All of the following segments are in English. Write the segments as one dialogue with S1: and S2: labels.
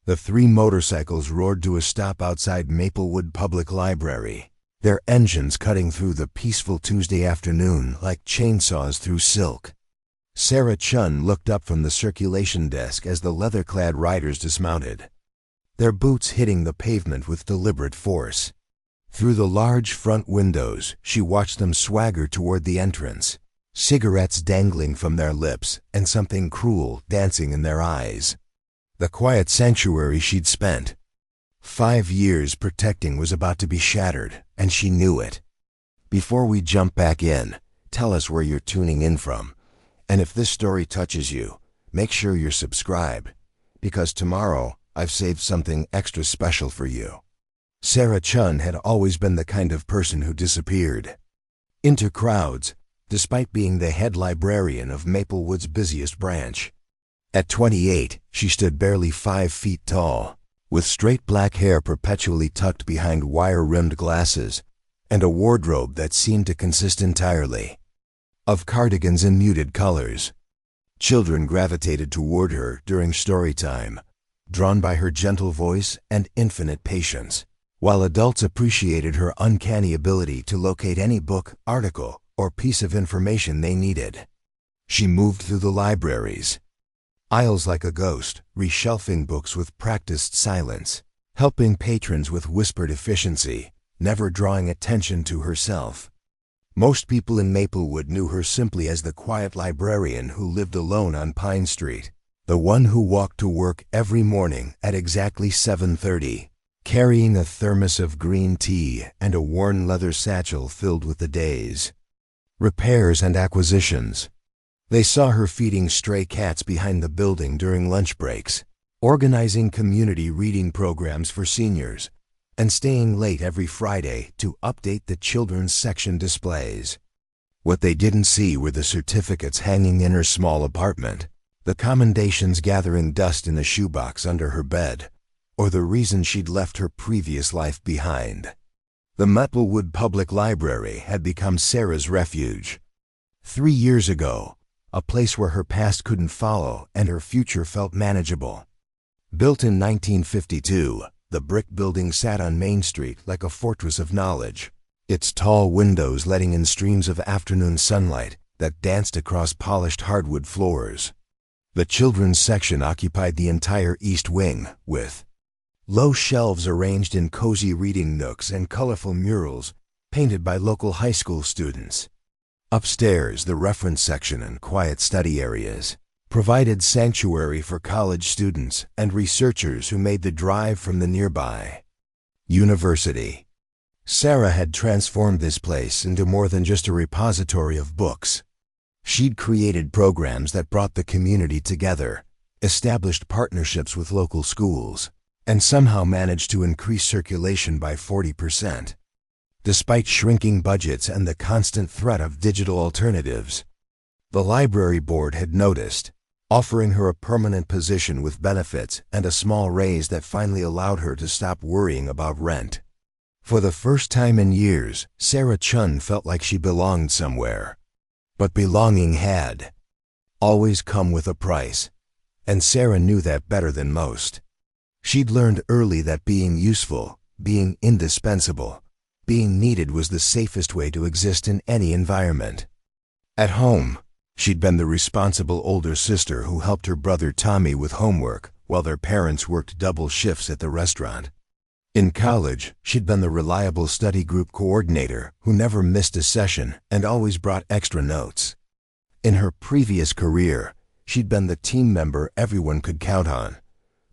S1: The 3 motorcycles roared to a stop outside Maplewood Public Library, their engines cutting through the peaceful Tuesday afternoon like chainsaws through silk. Sarah Chen looked up from the circulation desk as the leather-clad riders dismounted, their boots hitting the pavement with deliberate force. Through the large front windows, she watched them swagger toward the entrance, cigarettes dangling from their lips and something cruel dancing in their eyes. The quiet sanctuary she'd spent 5 years protecting was about to be shattered, and she knew it. Before we jump back in, tell us where you're tuning in from. And if this story touches you, make sure you're subscribed, because tomorrow I've saved something extra special for you. Sarah Chen had always been the kind of person who disappeared into crowds, despite being the head librarian of Maplewood's busiest branch. At 28, she stood barely 5 feet tall, with straight black hair perpetually tucked behind wire-rimmed glasses, and a wardrobe that seemed to consist entirely of cardigans in muted colors. Children gravitated toward her during story time, drawn by her gentle voice and infinite patience, while adults appreciated her uncanny ability to locate any book, article, or piece of information they needed. She moved through the libraries, aisles like a ghost, reshelfing books with practiced silence, helping patrons with whispered efficiency, never drawing attention to herself. Most people in Maplewood knew her simply as the quiet librarian who lived alone on Pine Street, the one who walked to work every morning at exactly 7:30, carrying a thermos of green tea and a worn leather satchel filled with the day's repairs and acquisitions. They saw her feeding stray cats behind the building during lunch breaks, organizing community reading programs for seniors, and staying late every Friday to update the children's section displays. What they didn't see were the certificates hanging in her small apartment, the commendations gathering dust in a shoebox under her bed, or the reason she'd left her previous life behind. The Maplewood Public Library had become Sarah's refuge. 3 years ago, a place where her past couldn't follow and her future felt manageable. Built in 1952, the brick building sat on Main Street like a fortress of knowledge, its tall windows letting in streams of afternoon sunlight that danced across polished hardwood floors. The children's section occupied the entire east wing, with low shelves arranged in cozy reading nooks and colorful murals painted by local high school students. Upstairs, the reference section and quiet study areas provided sanctuary for college students and researchers who made the drive from the nearby university. Sarah had transformed this place into more than just a repository of books. She'd created programs that brought the community together, established partnerships with local schools, and somehow managed to increase circulation by 40%. Despite shrinking budgets and the constant threat of digital alternatives, the library board had noticed, offering her a permanent position with benefits and a small raise that finally allowed her to stop worrying about rent. For the first time in years, Sarah Chen felt like she belonged somewhere. But belonging had always come with a price, and Sarah knew that better than most. She'd learned early that being useful, being indispensable, being needed was the safest way to exist in any environment. At home, she'd been the responsible older sister who helped her brother Tommy with homework while their parents worked double shifts at the restaurant. In college, she'd been the reliable study group coordinator who never missed a session and always brought extra notes. In her previous career, she'd been the team member everyone could count on,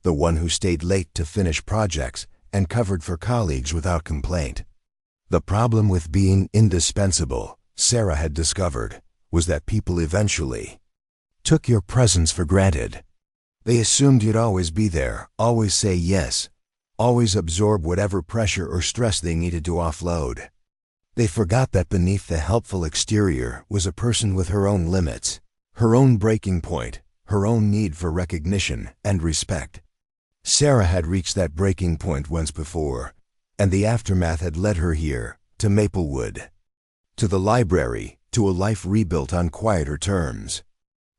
S1: the one who stayed late to finish projects and covered for colleagues without complaint. The problem with being indispensable, Sarah had discovered, was that people eventually took your presence for granted. They assumed you'd always be there, always say yes, always absorb whatever pressure or stress they needed to offload. They forgot that beneath the helpful exterior was a person with her own limits, her own breaking point, her own need for recognition and respect. Sarah had reached that breaking point once before, and the aftermath had led her here, to Maplewood, to the library, to a life rebuilt on quieter terms.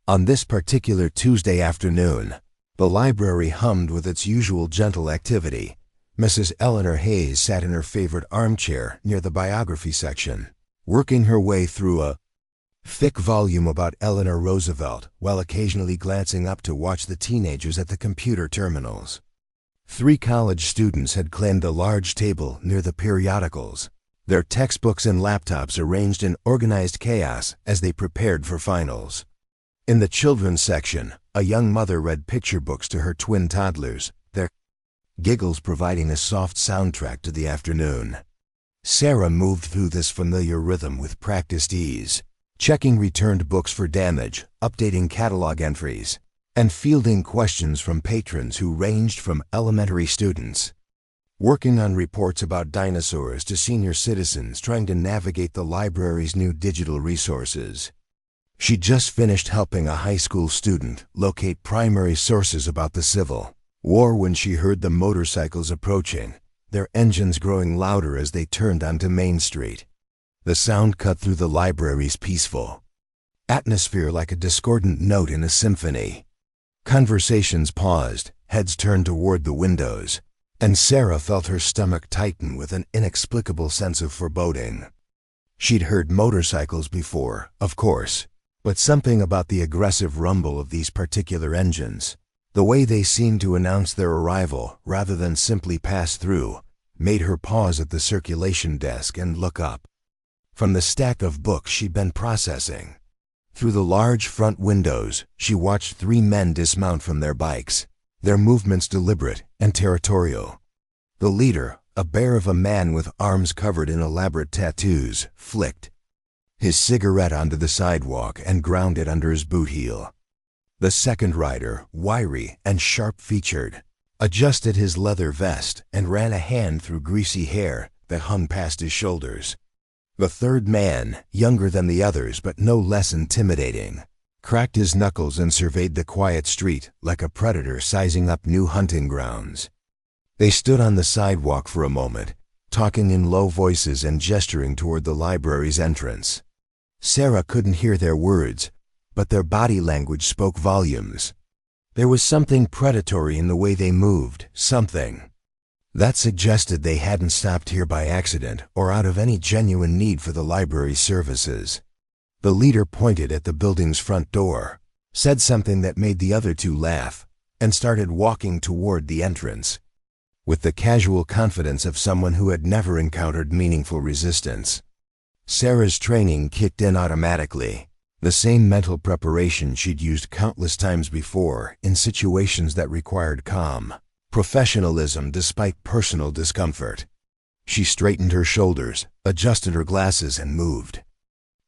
S1: On this particular Tuesday afternoon, The library hummed with its usual gentle activity. Mrs. Eleanor Hayes sat in her favorite armchair near the biography section, working her way through a thick volume about Eleanor Roosevelt while occasionally glancing up to watch the teenagers at the computer terminals. 3 college students had claimed a large table near the periodicals, their textbooks and laptops arranged in organized chaos as they prepared for finals. In the children's section, a young mother read picture books to her twin toddlers, their giggles providing a soft soundtrack to the afternoon. Sarah moved through this familiar rhythm with practiced ease, checking returned books for damage, updating catalog entries, and fielding questions from patrons who ranged from elementary students working on reports about dinosaurs to senior citizens trying to navigate the library's new digital resources. She just finished helping a high school student locate primary sources about the Civil War when she heard the motorcycles approaching, their engines growing louder as they turned onto Main Street. The sound cut through the library's peaceful atmosphere like a discordant note in a symphony. Conversations paused, heads turned toward the windows, and Sarah felt her stomach tighten with an inexplicable sense of foreboding. She'd heard motorcycles before, of course, but something about the aggressive rumble of these particular engines, the way they seemed to announce their arrival rather than simply pass through, made her pause at the circulation desk and look up. From the stack of books she'd been processing, through the large front windows, she watched 3 men dismount from their bikes, their movements deliberate and territorial. The leader, a bear of a man with arms covered in elaborate tattoos, flicked his cigarette onto the sidewalk and ground it under his boot heel. The second rider, wiry and sharp-featured, adjusted his leather vest and ran a hand through greasy hair that hung past his shoulders. The third man, younger than the others but no less intimidating, cracked his knuckles and surveyed the quiet street like a predator sizing up new hunting grounds. They stood on the sidewalk for a moment, talking in low voices and gesturing toward the library's entrance. Sarah couldn't hear their words, but their body language spoke volumes. There was something predatory in the way they moved, something that suggested they hadn't stopped here by accident or out of any genuine need for the library's services. The leader pointed at the building's front door, said something that made the other 2 laugh, and started walking toward the entrance, with the casual confidence of someone who had never encountered meaningful resistance. Sarah's training kicked in automatically, the same mental preparation she'd used countless times before in situations that required calm professionalism despite personal discomfort. She straightened her shoulders, adjusted her glasses, and moved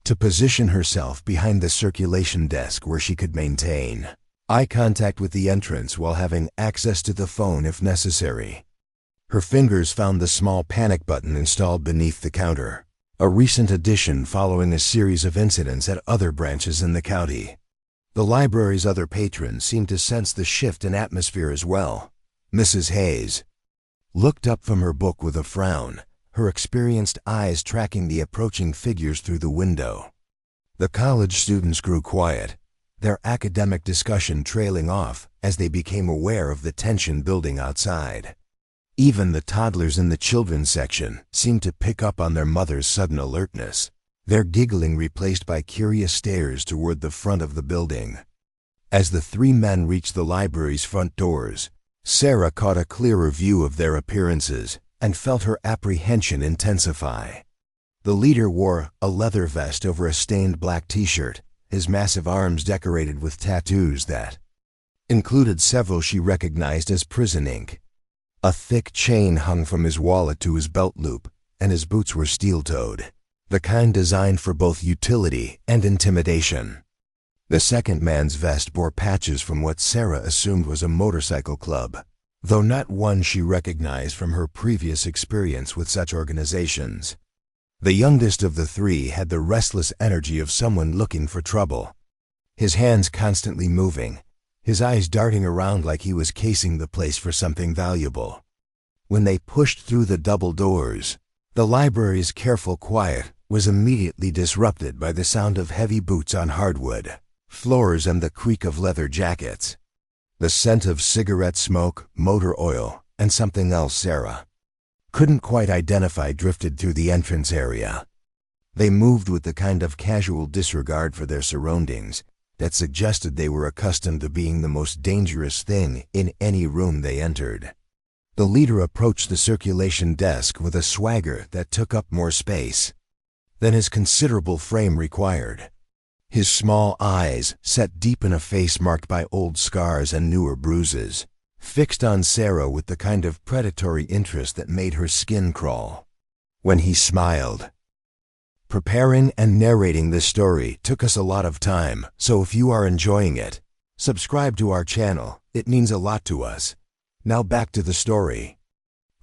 S1: to position herself behind the circulation desk where she could maintain eye contact with the entrance while having access to the phone if necessary. Her fingers found the small panic button installed beneath the counter, a recent addition following a series of incidents at other branches in the county. The library's other patrons seemed to sense the shift in atmosphere as well. Mrs. Hayes looked up from her book with a frown, her experienced eyes tracking the approaching figures through the window. The college students grew quiet, their academic discussion trailing off as they became aware of the tension building outside. Even the toddlers in the children's section seemed to pick up on their mother's sudden alertness, their giggling replaced by curious stares toward the front of the building. As the 3 men reached the library's front doors, Sarah caught a clearer view of their appearances and felt her apprehension intensify. The leader wore a leather vest over a stained black t-shirt, his massive arms decorated with tattoos that included several she recognized as prison ink. A thick chain hung from his wallet to his belt loop, and his boots were steel-toed, the kind designed for both utility and intimidation. The second man's vest bore patches from what Sarah assumed was a motorcycle club, though not one she recognized from her previous experience with such organizations. The youngest of the 3 had the restless energy of someone looking for trouble, his hands constantly moving, his eyes darting around like he was casing the place for something valuable. When they pushed through the double doors, the library's careful quiet was immediately disrupted by the sound of heavy boots on hardwood floors and the creak of leather jackets. The scent of cigarette smoke, motor oil, and something else Sarah couldn't quite identify drifted through the entrance area. They moved with the kind of casual disregard for their surroundings that suggested they were accustomed to being the most dangerous thing in any room they entered. The leader approached the circulation desk with a swagger that took up more space than his considerable frame required. His small eyes, set deep in a face marked by old scars and newer bruises, fixed on Sarah with the kind of predatory interest that made her skin crawl. When he smiled, "Preparing and narrating this story took us a lot of time, so if you are enjoying it, subscribe to our channel. It means a lot to us. Now back to the story."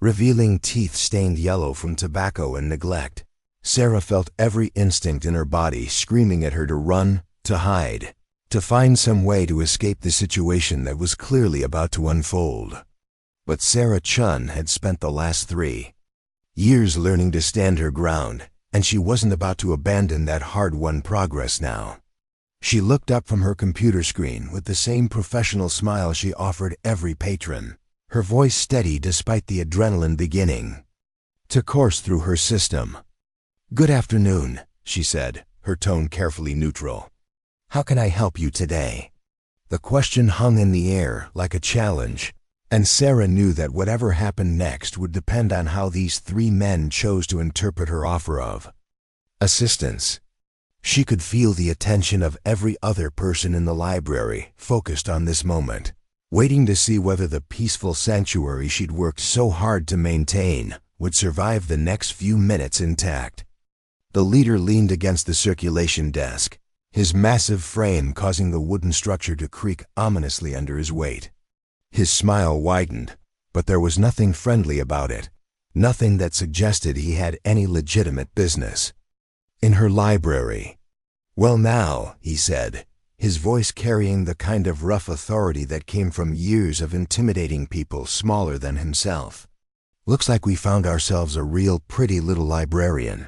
S1: Revealing teeth stained yellow from tobacco and neglect, Sarah felt every instinct in her body screaming at her to run, to hide, to find some way to escape the situation that was clearly about to unfold. But Sarah Chen had spent the last 3 years learning to stand her ground, and she wasn't about to abandon that hard-won progress now. She looked up from her computer screen with the same professional smile she offered every patron, her voice steady despite the adrenaline beginning to course through her system. "Good afternoon," she said, her tone carefully neutral. "How can I help you today?" The question hung in the air like a challenge, and Sarah knew that whatever happened next would depend on how these 3 men chose to interpret her offer of assistance. She could feel the attention of every other person in the library focused on this moment, waiting to see whether the peaceful sanctuary she'd worked so hard to maintain would survive the next few minutes intact. The leader leaned against the circulation desk, his massive frame causing the wooden structure to creak ominously under his weight. His smile widened, but there was nothing friendly about it, nothing that suggested he had any legitimate business in her library. "Well now," he said, his voice carrying the kind of rough authority that came from years of intimidating people smaller than himself. "Looks like we found ourselves a real pretty little librarian."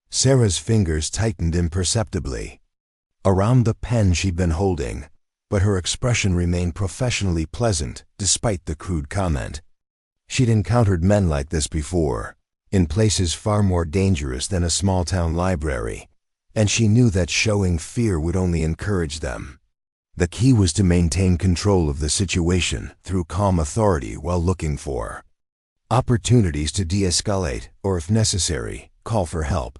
S1: Sarah's fingers tightened imperceptibly around the pen she'd been holding, but her expression remained professionally pleasant despite the crude comment. She'd encountered men like this before, in places far more dangerous than a small-town library, and she knew that showing fear would only encourage them. The key was to maintain control of the situation through calm authority while looking for opportunities to de-escalate or, if necessary, call for help.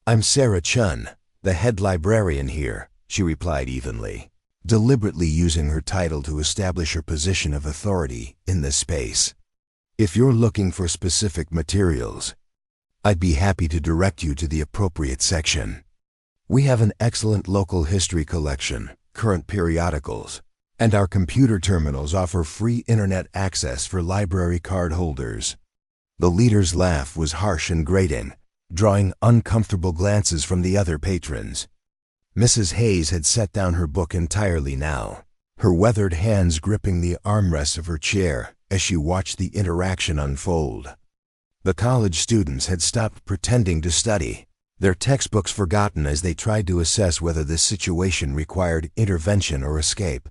S1: "I'm Sarah Chen, the head librarian here," she replied evenly, deliberately using her title to establish her position of authority in this space. "If you're looking for specific materials, I'd be happy to direct you to the appropriate section. We have an excellent local history collection, current periodicals, and our computer terminals offer free internet access for library card holders." The leader's laugh was harsh and grating, drawing uncomfortable glances from the other patrons. Mrs. Hayes had set down her book entirely now, her weathered hands gripping the armrests of her chair as she watched the interaction unfold. The college students had stopped pretending to study, their textbooks forgotten as they tried to assess whether this situation required intervention or escape.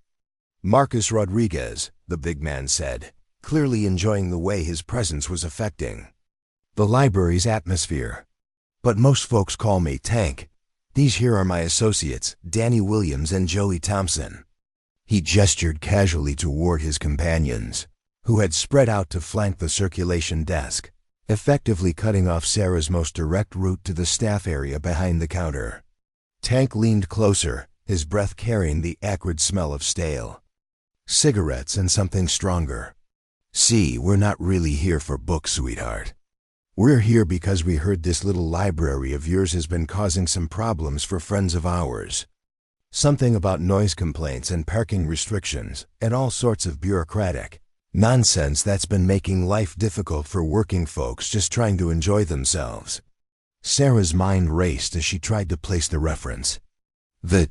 S1: "Marcus Rodriguez," the big man said, clearly enjoying the way his presence was affecting the library's atmosphere. "But most folks call me Tank. These here are my associates, Danny Williams and Joey Thompson." He gestured casually toward his companions, who had spread out to flank the circulation desk, effectively cutting off Sarah's most direct route to the staff area behind the counter. Tank leaned closer, his breath carrying the acrid smell of stale cigarettes and something stronger. "See, we're not really here for books, sweetheart. We're here because we heard this little library of yours has been causing some problems for friends of ours. Something about noise complaints and parking restrictions and all sorts of bureaucratic nonsense that's been making life difficult for working folks just trying to enjoy themselves." Sarah's mind raced as she tried to place the reference. The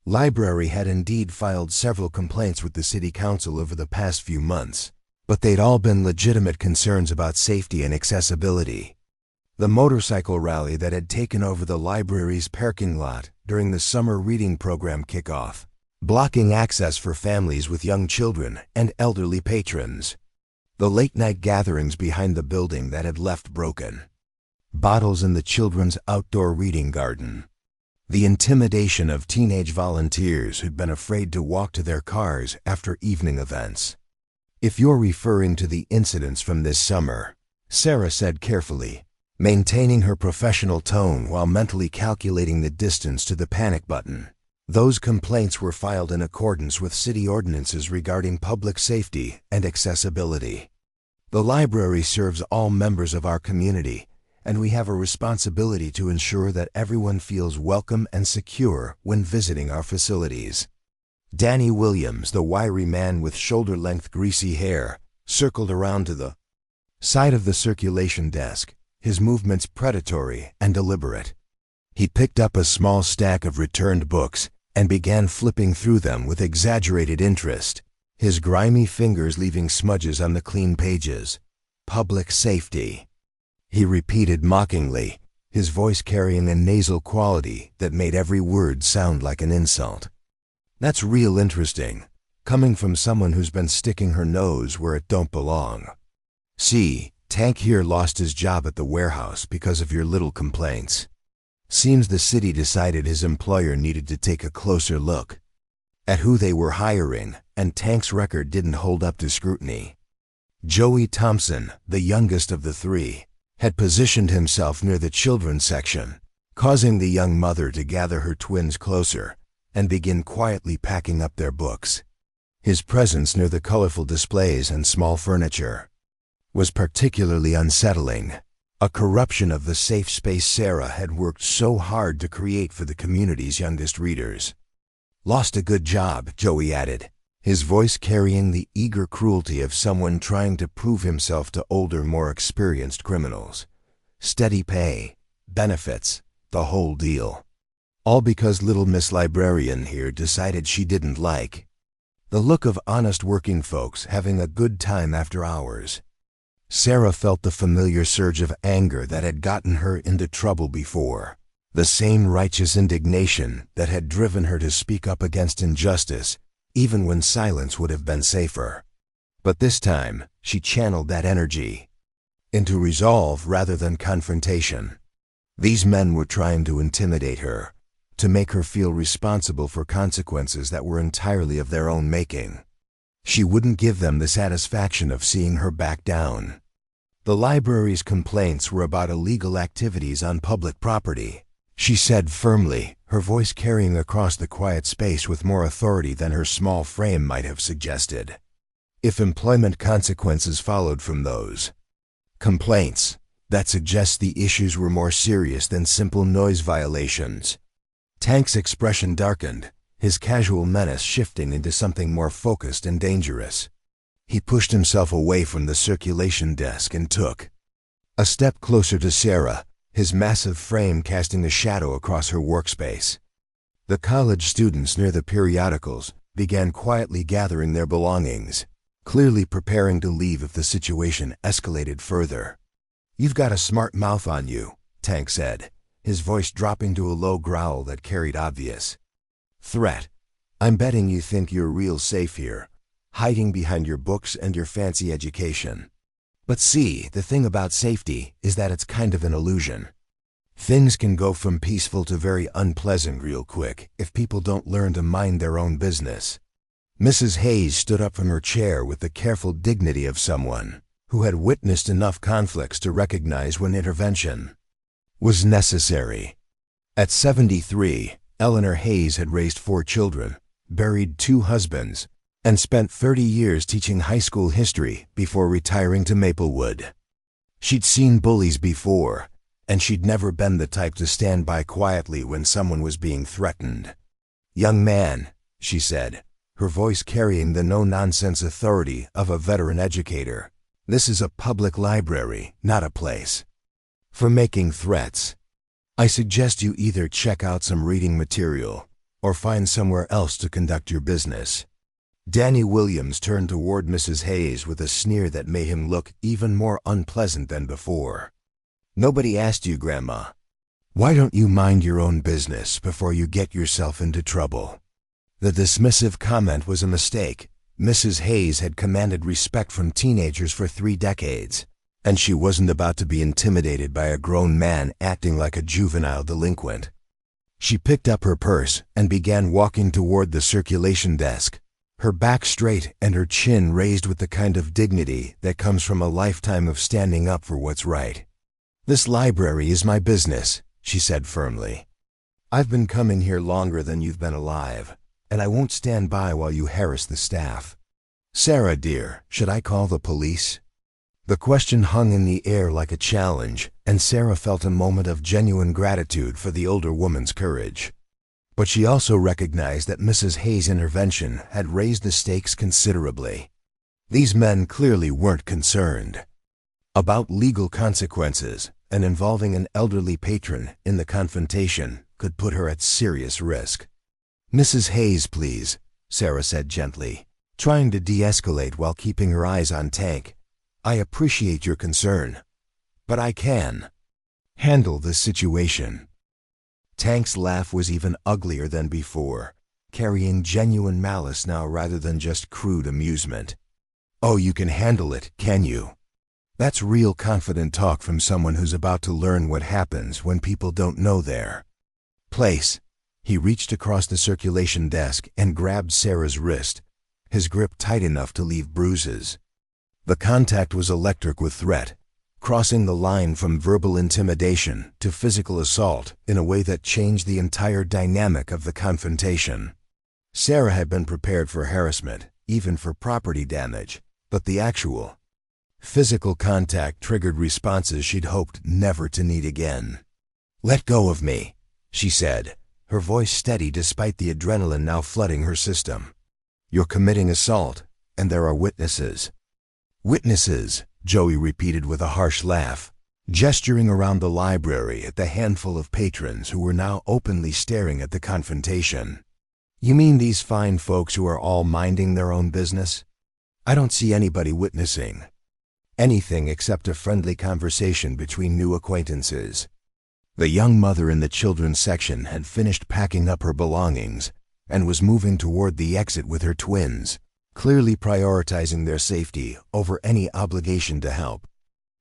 S1: library had indeed filed several complaints with the city council over the past few months, but they'd all been legitimate concerns about safety and accessibility. The motorcycle rally that had taken over the library's parking lot during the summer reading program kickoff blocking access for families with young children and elderly patrons. The late-night gatherings behind the building that had left broken. Bottles in the children's outdoor reading garden. The intimidation of teenage volunteers who'd been afraid to walk to their cars after evening events. If you're referring to the incidents from this summer, Sarah said carefully, maintaining her professional tone while mentally calculating the distance to the panic button. Those complaints were filed in accordance with city ordinances regarding public safety and accessibility. The library serves all members of our community, and we have a responsibility to ensure that everyone feels welcome and secure when visiting our facilities. Danny Williams, the wiry man with shoulder-length greasy hair, circled around to the side of the circulation desk, his movements predatory and deliberate. He picked up a small stack of returned books and began flipping through them with exaggerated interest, his grimy fingers leaving smudges on the clean pages. Public safety, he repeated mockingly, his voice carrying a nasal quality that made every word sound like an insult. That's real interesting, coming from someone who's been sticking her nose where it don't belong. See, Tank here lost his job at the warehouse because of your little complaints. Seems the city decided his employer needed to take a closer look at who they were hiring, and Tank's record didn't hold up to scrutiny. Joey Thompson, the youngest of the three, had positioned himself near the children's section, causing the young mother to gather her twins closer and begin quietly packing up their books. His presence near the colorful displays and small furniture was particularly unsettling, a corruption of the safe space Sarah had worked so hard to create for the community's youngest readers. Lost a good job, Joey added, his voice carrying the eager cruelty of someone trying to prove himself to older, more experienced criminals. Steady pay, benefits, the whole deal. All because little Miss Librarian here decided she didn't like the look of honest working folks having a good time after hours. Sarah felt the familiar surge of anger that had gotten her into trouble before, the same righteous indignation that had driven her to speak up against injustice, even when silence would have been safer. But this time, she channeled that energy into resolve rather than confrontation. These men were trying to intimidate her, to make her feel responsible for consequences that were entirely of their own making. She wouldn't give them the satisfaction of seeing her back down. The library's complaints were about illegal activities on public property, she said firmly, her voice carrying across the quiet space with more authority than her small frame might have suggested. If employment consequences followed from those complaints, that suggests the issues were more serious than simple noise violations. Tank's expression darkened, his casual menace shifting into something more focused and dangerous. He pushed himself away from the circulation desk and took a step closer to Sarah, his massive frame casting a shadow across her workspace. The college students near the periodicals began quietly gathering their belongings, clearly preparing to leave if the situation escalated further. "You've got a smart mouth on you," Tank said, his voice dropping to a low growl that carried obvious threat. "I'm betting you think you're real safe here, hiding behind your books and your fancy education. But see, the thing about safety is that it's kind of an illusion. Things can go from peaceful to very unpleasant real quick if people don't learn to mind their own business." Mrs. Hayes stood up from her chair with the careful dignity of someone who had witnessed enough conflicts to recognize when intervention was necessary. At 73, Eleanor Hayes had raised 4 children, buried 2 husbands, and spent 30 years teaching high school history before retiring to Maplewood. She'd seen bullies before, and she'd never been the type to stand by quietly when someone was being threatened. "Young man," she said, her voice carrying the no-nonsense authority of a veteran educator, "this is a public library, not a place for making threats. I suggest you either check out some reading material or find somewhere else to conduct your business." Danny Williams turned toward Mrs. Hayes with a sneer that made him look even more unpleasant than before. "Nobody asked you, Grandma. Why don't you mind your own business before you get yourself into trouble?" The dismissive comment was a mistake. Mrs. Hayes had commanded respect from teenagers for 3 decades, and she wasn't about to be intimidated by a grown man acting like a juvenile delinquent. She picked up her purse and began walking toward the circulation desk, her back straight and her chin raised with the kind of dignity that comes from a lifetime of standing up for what's right. "This library is my business," she said firmly. "I've been coming here longer than you've been alive, and I won't stand by while you harass the staff. Sarah, dear, should I call the police?" The question hung in the air like a challenge, and Sarah felt a moment of genuine gratitude for the older woman's courage. But she also recognized that Mrs. Hayes' intervention had raised the stakes considerably. These men clearly weren't concerned about legal consequences, and involving an elderly patron in the confrontation could put her at serious risk. "Mrs. Hayes, please," Sarah said gently, trying to de-escalate while keeping her eyes on Tank. "I appreciate your concern, but I can handle this situation." Tank's laugh was even uglier than before, carrying genuine malice now rather than just crude amusement. "Oh, you can handle it, can you? That's real confident talk from someone who's about to learn what happens when people don't know their place." He reached across the circulation desk and grabbed Sarah's wrist, his grip tight enough to leave bruises. The contact was electric with threat, crossing the line from verbal intimidation to physical assault in a way that changed the entire dynamic of the confrontation. Sarah had been prepared for harassment, even for property damage, but the actual physical contact triggered responses she'd hoped never to need again. "Let go of me," she said, her voice steady despite the adrenaline now flooding her system. "You're committing assault, and there are witnesses." "Witnesses," Joey repeated with a harsh laugh, gesturing around the library at the handful of patrons who were now openly staring at the confrontation. "You mean these fine folks who are all minding their own business? I don't see anybody witnessing anything except a friendly conversation between new acquaintances." The young mother in the children's section had finished packing up her belongings and was moving toward the exit with her twins, clearly prioritizing their safety over any obligation to help.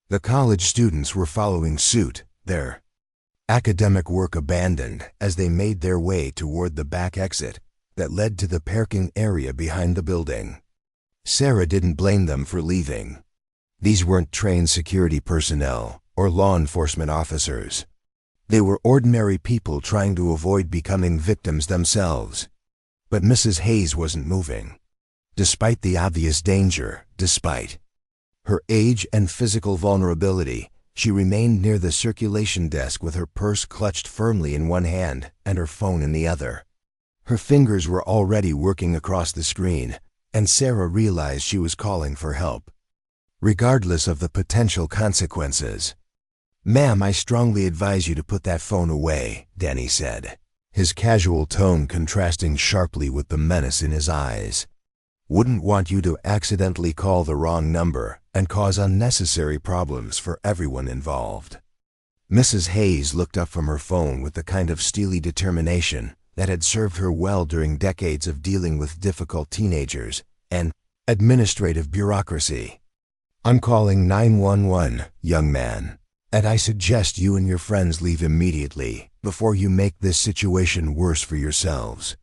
S1: The college students were following suit, their academic work abandoned as they made their way toward the back exit that led to the parking area behind the building. Sarah didn't blame them for leaving. These weren't trained security personnel or law enforcement officers. They were ordinary people trying to avoid becoming victims themselves. But Mrs. Hayes wasn't moving. Despite the obvious danger, despite her age and physical vulnerability, she remained near the circulation desk with her purse clutched firmly in one hand and her phone in the other. Her fingers were already working across the screen, and Sarah realized she was calling for help, regardless of the potential consequences. "Ma'am, I strongly advise you to put that phone away," Danny said, his casual tone contrasting sharply with the menace in his eyes. "Wouldn't want you to accidentally call the wrong number and cause unnecessary problems for everyone involved." Mrs. Hayes looked up from her phone with the kind of steely determination that had served her well during decades of dealing with difficult teenagers and administrative bureaucracy. "I'm calling 911, young man, and I suggest you and your friends leave immediately before you make this situation worse for yourselves."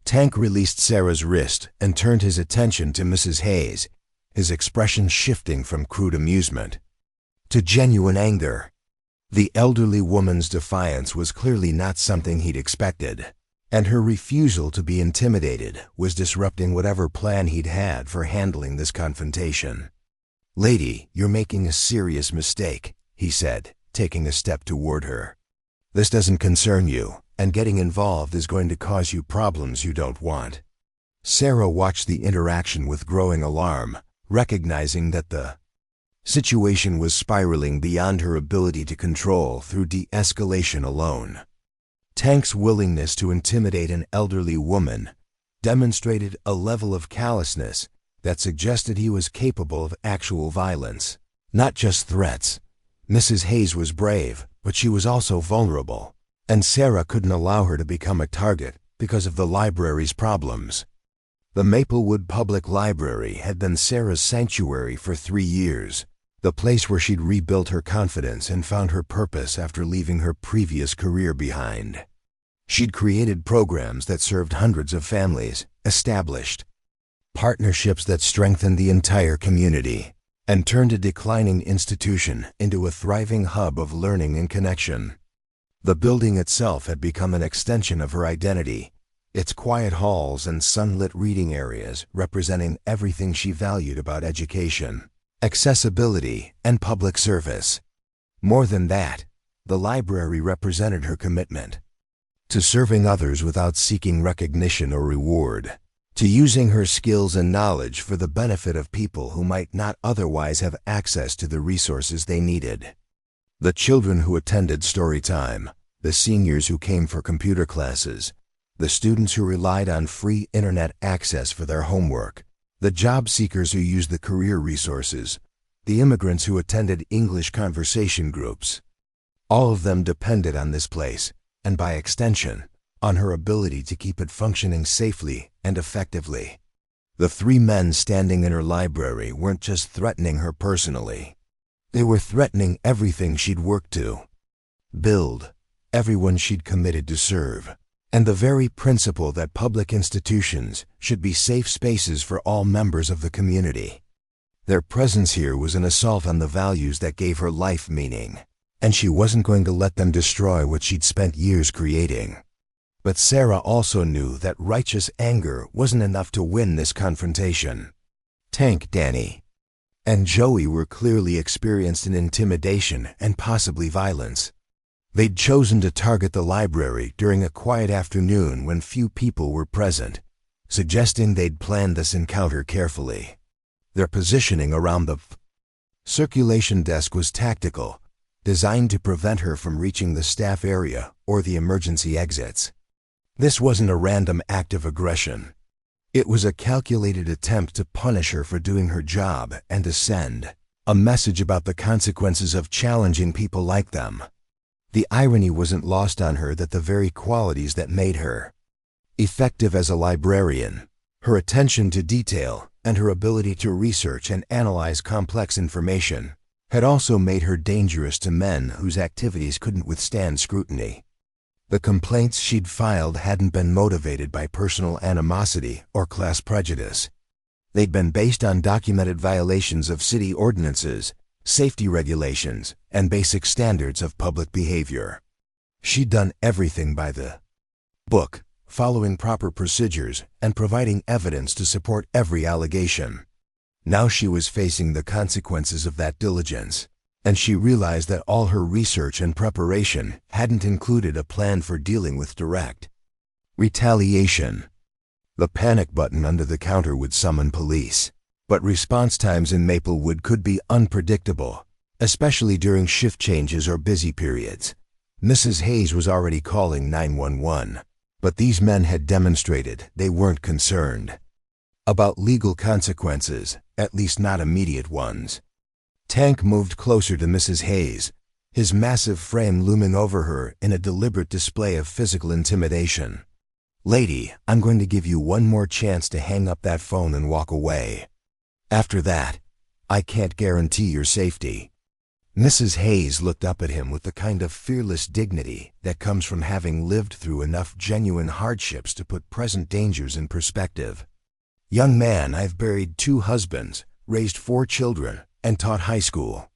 S1: Tank released Sarah's wrist and turned his attention to Mrs. Hayes, his expression shifting from crude amusement to genuine anger. The elderly woman's defiance was clearly not something he'd expected, and her refusal to be intimidated was disrupting whatever plan he'd had for handling this confrontation. "Lady, you're making a serious mistake," he said, taking a step toward her. "This doesn't concern you, and getting involved is going to cause you problems you don't want." Sarah watched the interaction with growing alarm, recognizing that the situation was spiraling beyond her ability to control through de-escalation alone. Tank's willingness to intimidate an elderly woman demonstrated a level of callousness that suggested he was capable of actual violence, not just threats. Mrs. Hayes was brave, but she was also vulnerable, and Sarah couldn't allow her to become a target because of the library's problems. The Maplewood Public Library had been Sarah's sanctuary for 3 years, the place where she'd rebuilt her confidence and found her purpose after leaving her previous career behind. She'd created programs that served hundreds of families, established partnerships that strengthened the entire community, and turned a declining institution into a thriving hub of learning and connection. The building itself had become an extension of her identity, its quiet halls and sunlit reading areas representing everything she valued about education, accessibility, and public service. More than that, the library represented her commitment to serving others without seeking recognition or reward, to using her skills and knowledge for the benefit of people who might not otherwise have access to the resources they needed. The children who attended story time, the seniors who came for computer classes, the students who relied on free internet access for their homework, the job seekers who used the career resources, the immigrants who attended English conversation groups. All of them depended on this place, and by extension, on her ability to keep it functioning safely and effectively. The 3 men standing in her library weren't just threatening her personally. They were threatening everything she'd worked to build, everyone she'd committed to serve, and the very principle that public institutions should be safe spaces for all members of the community. Their presence here was an assault on the values that gave her life meaning, and she wasn't going to let them destroy what she'd spent years creating. But Sarah also knew that righteous anger wasn't enough to win this confrontation. Tank, Danny, and Joey were clearly experienced in intimidation and possibly violence. They'd chosen to target the library during a quiet afternoon when few people were present, suggesting they'd planned this encounter carefully. Their positioning around the circulation desk was tactical, designed to prevent her from reaching the staff area or the emergency exits. This wasn't a random act of aggression. It was a calculated attempt to punish her for doing her job and to send a message about the consequences of challenging people like them. The irony wasn't lost on her that the very qualities that made her effective as a librarian, her attention to detail and her ability to research and analyze complex information, had also made her dangerous to men whose activities couldn't withstand scrutiny. The complaints she'd filed hadn't been motivated by personal animosity or class prejudice. They'd been based on documented violations of city ordinances, safety regulations, and basic standards of public behavior. She'd done everything by the book, following proper procedures and providing evidence to support every allegation. Now she was facing the consequences of that diligence, and she realized that all her research and preparation hadn't included a plan for dealing with direct retaliation. The panic button under the counter would summon police, but response times in Maplewood could be unpredictable, especially during shift changes or busy periods. Mrs. Hayes was already calling 911, but these men had demonstrated they weren't concerned about legal consequences, at least not immediate ones. Tank moved closer to Mrs. Hayes, his massive frame looming over her in a deliberate display of physical intimidation. "Lady, I'm going to give you one more chance to hang up that phone and walk away. After that, I can't guarantee your safety." Mrs. Hayes looked up at him with the kind of fearless dignity that comes from having lived through enough genuine hardships to put present dangers in perspective. "Young man, I've buried 2 husbands, raised 4 children, and taught high school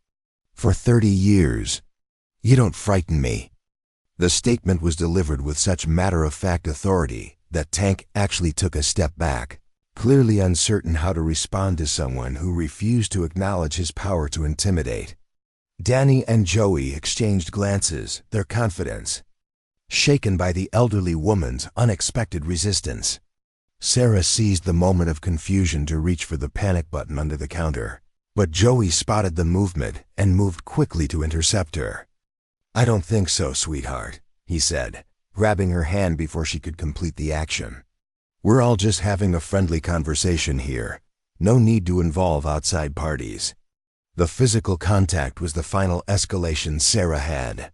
S1: for 30 years. You don't frighten me." The statement was delivered with such matter-of-fact authority that Tank actually took a step back, clearly uncertain how to respond to someone who refused to acknowledge his power to intimidate. Danny and Joey exchanged glances, their confidence shaken by the elderly woman's unexpected resistance. Sarah seized the moment of confusion to reach for the panic button under the counter, but Joey spotted the movement and moved quickly to intercept her. "I don't think so, sweetheart," he said, grabbing her hand before she could complete the action. "We're all just having a friendly conversation here. No need to involve outside parties." The physical contact was the final escalation Sarah had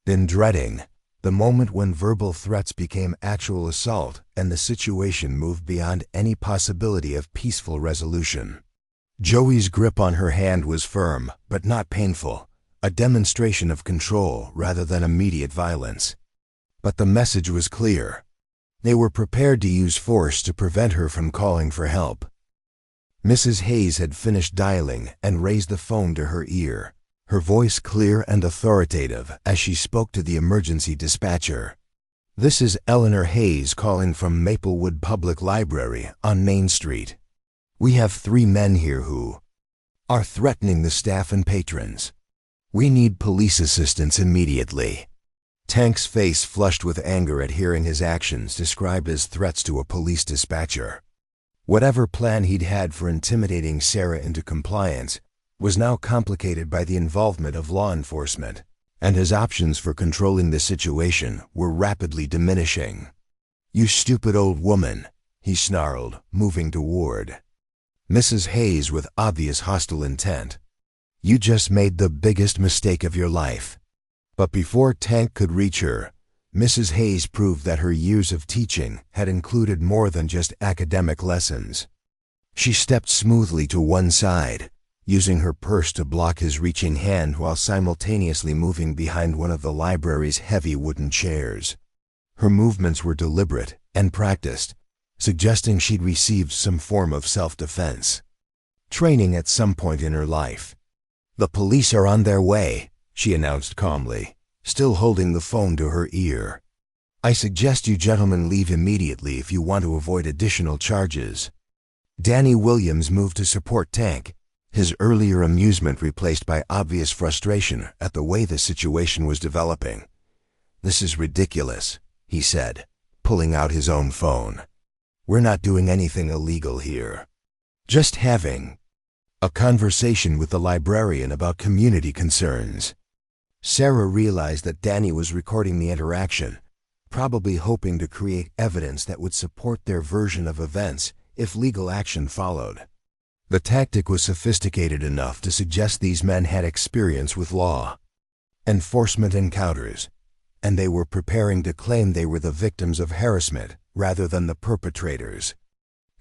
S1: been dreading, The moment when verbal threats became actual assault and the situation moved beyond any possibility of peaceful resolution. Joey's grip on her hand was firm, but not painful, a demonstration of control rather than immediate violence. But the message was clear. They were prepared to use force to prevent her from calling for help. Mrs. Hayes had finished dialing and raised the phone to her ear, her voice clear and authoritative as she spoke to the emergency dispatcher. "This is Eleanor Hayes calling from Maplewood Public Library on Main Street. We have 3 men here who are threatening the staff and patrons. We need police assistance immediately." Tank's face flushed with anger at hearing his actions described as threats to a police dispatcher. Whatever plan he'd had for intimidating Sarah into compliance was now complicated by the involvement of law enforcement, and his options for controlling the situation were rapidly diminishing. "You stupid old woman," he snarled, moving toward Mrs. Hayes with obvious hostile intent. "You just made the biggest mistake of your life." But before Tank could reach her, Mrs. Hayes proved that her years of teaching had included more than just academic lessons. She stepped smoothly to one side, using her purse to block his reaching hand while simultaneously moving behind one of the library's heavy wooden chairs. Her movements were deliberate and practiced, suggesting she'd received some form of self-defense training at some point in her life. "The police are on their way," she announced calmly, still holding the phone to her ear. "I suggest you gentlemen leave immediately if you want to avoid additional charges." Danny Williams moved to support Tank, his earlier amusement replaced by obvious frustration at the way the situation was developing. "This is ridiculous," he said, pulling out his own phone. "We're not doing anything illegal here. Just having a conversation with the librarian about community concerns." Sarah realized that Danny was recording the interaction, probably hoping to create evidence that would support their version of events if legal action followed. The tactic was sophisticated enough to suggest these men had experience with law enforcement encounters, and they were preparing to claim they were the victims of harassment rather than the perpetrators.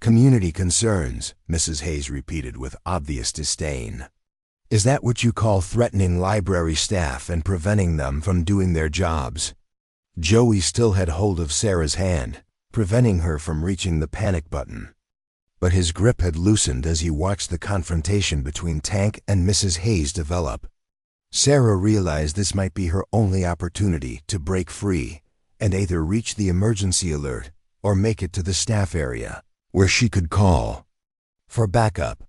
S1: "Community concerns," Mrs. Hayes repeated with obvious disdain. "Is that what you call threatening library staff and preventing them from doing their jobs?" Joey still had hold of Sarah's hand, preventing her from reaching the panic button. But his grip had loosened as he watched the confrontation between Tank and Mrs. Hayes develop. Sarah realized this might be her only opportunity to break free and either reach the emergency alert or make it to the staff area, where she could call for backup.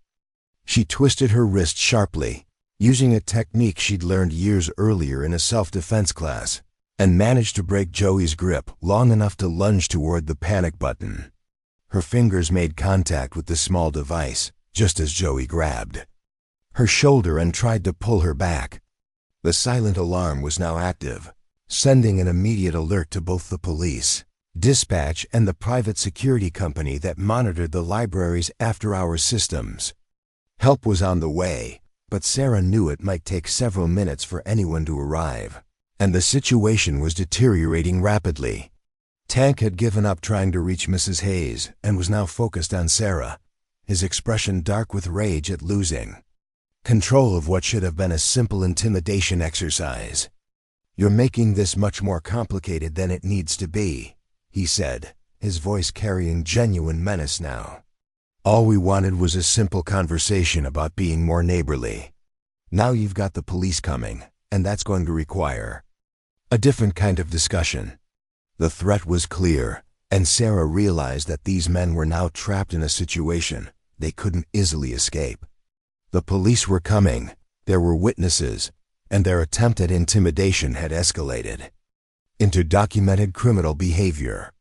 S1: She twisted her wrist sharply, using a technique she'd learned years earlier in a self-defense class, and managed to break Joey's grip long enough to lunge toward the panic button. Her fingers made contact with the small device, just as Joey grabbed her shoulder and tried to pull her back. The silent alarm was now active, sending an immediate alert to both the police, dispatch, and the private security company that monitored the library's after-hours systems. Help was on the way, but Sarah knew it might take several minutes for anyone to arrive, and the situation was deteriorating rapidly. Tank had given up trying to reach Mrs. Hayes and was now focused on Sarah, his expression dark with rage at losing control of what should have been a simple intimidation exercise. "You're making this much more complicated than it needs to be," he said, his voice carrying genuine menace now. "All we wanted was a simple conversation about being more neighborly. Now you've got the police coming, and that's going to require a different kind of discussion." The threat was clear, and Sarah realized that these men were now trapped in a situation they couldn't easily escape. The police were coming, there were witnesses, and their attempt at intimidation had escalated into documented criminal behavior.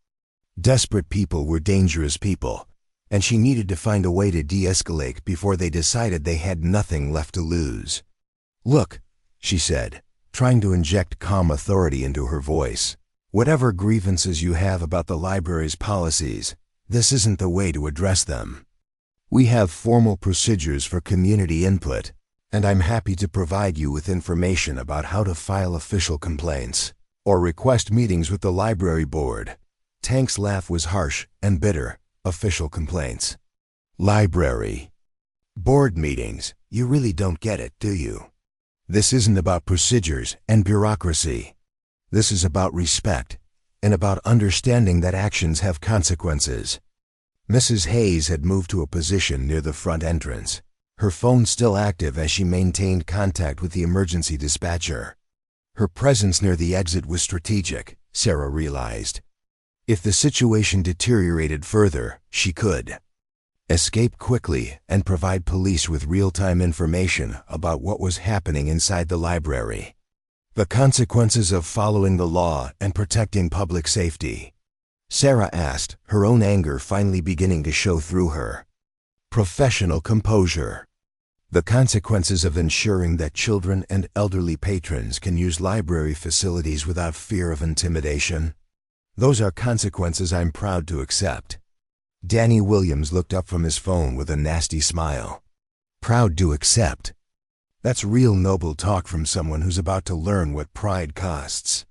S1: Desperate people were dangerous people, and she needed to find a way to de-escalate before they decided they had nothing left to lose. "Look," she said, trying to inject calm authority into her voice. "Whatever grievances you have about the library's policies, this isn't the way to address them. We have formal procedures for community input, and I'm happy to provide you with information about how to file official complaints or request meetings with the library board. Tank's laugh was harsh and bitter. Official complaints. Library. Board meetings. You really don't get it, do you? This isn't about procedures and bureaucracy. This is about respect and about understanding that actions have consequences. Mrs. Hayes had moved to a position near the front entrance, her phone still active as she maintained contact with the emergency dispatcher. Her presence near the exit was strategic, Sarah realized. If the situation deteriorated further, she could escape quickly and provide police with real-time information about what was happening inside the library. The consequences of following the law and protecting public safety. Sarah asked, her own anger finally beginning to show through her. Professional composure. The consequences of ensuring that children and elderly patrons can use library facilities without fear of intimidation. Those are consequences I'm proud to accept. Danny Williams looked up from his phone with a nasty smile. Proud to accept. That's real noble talk from someone who's about to learn what pride costs.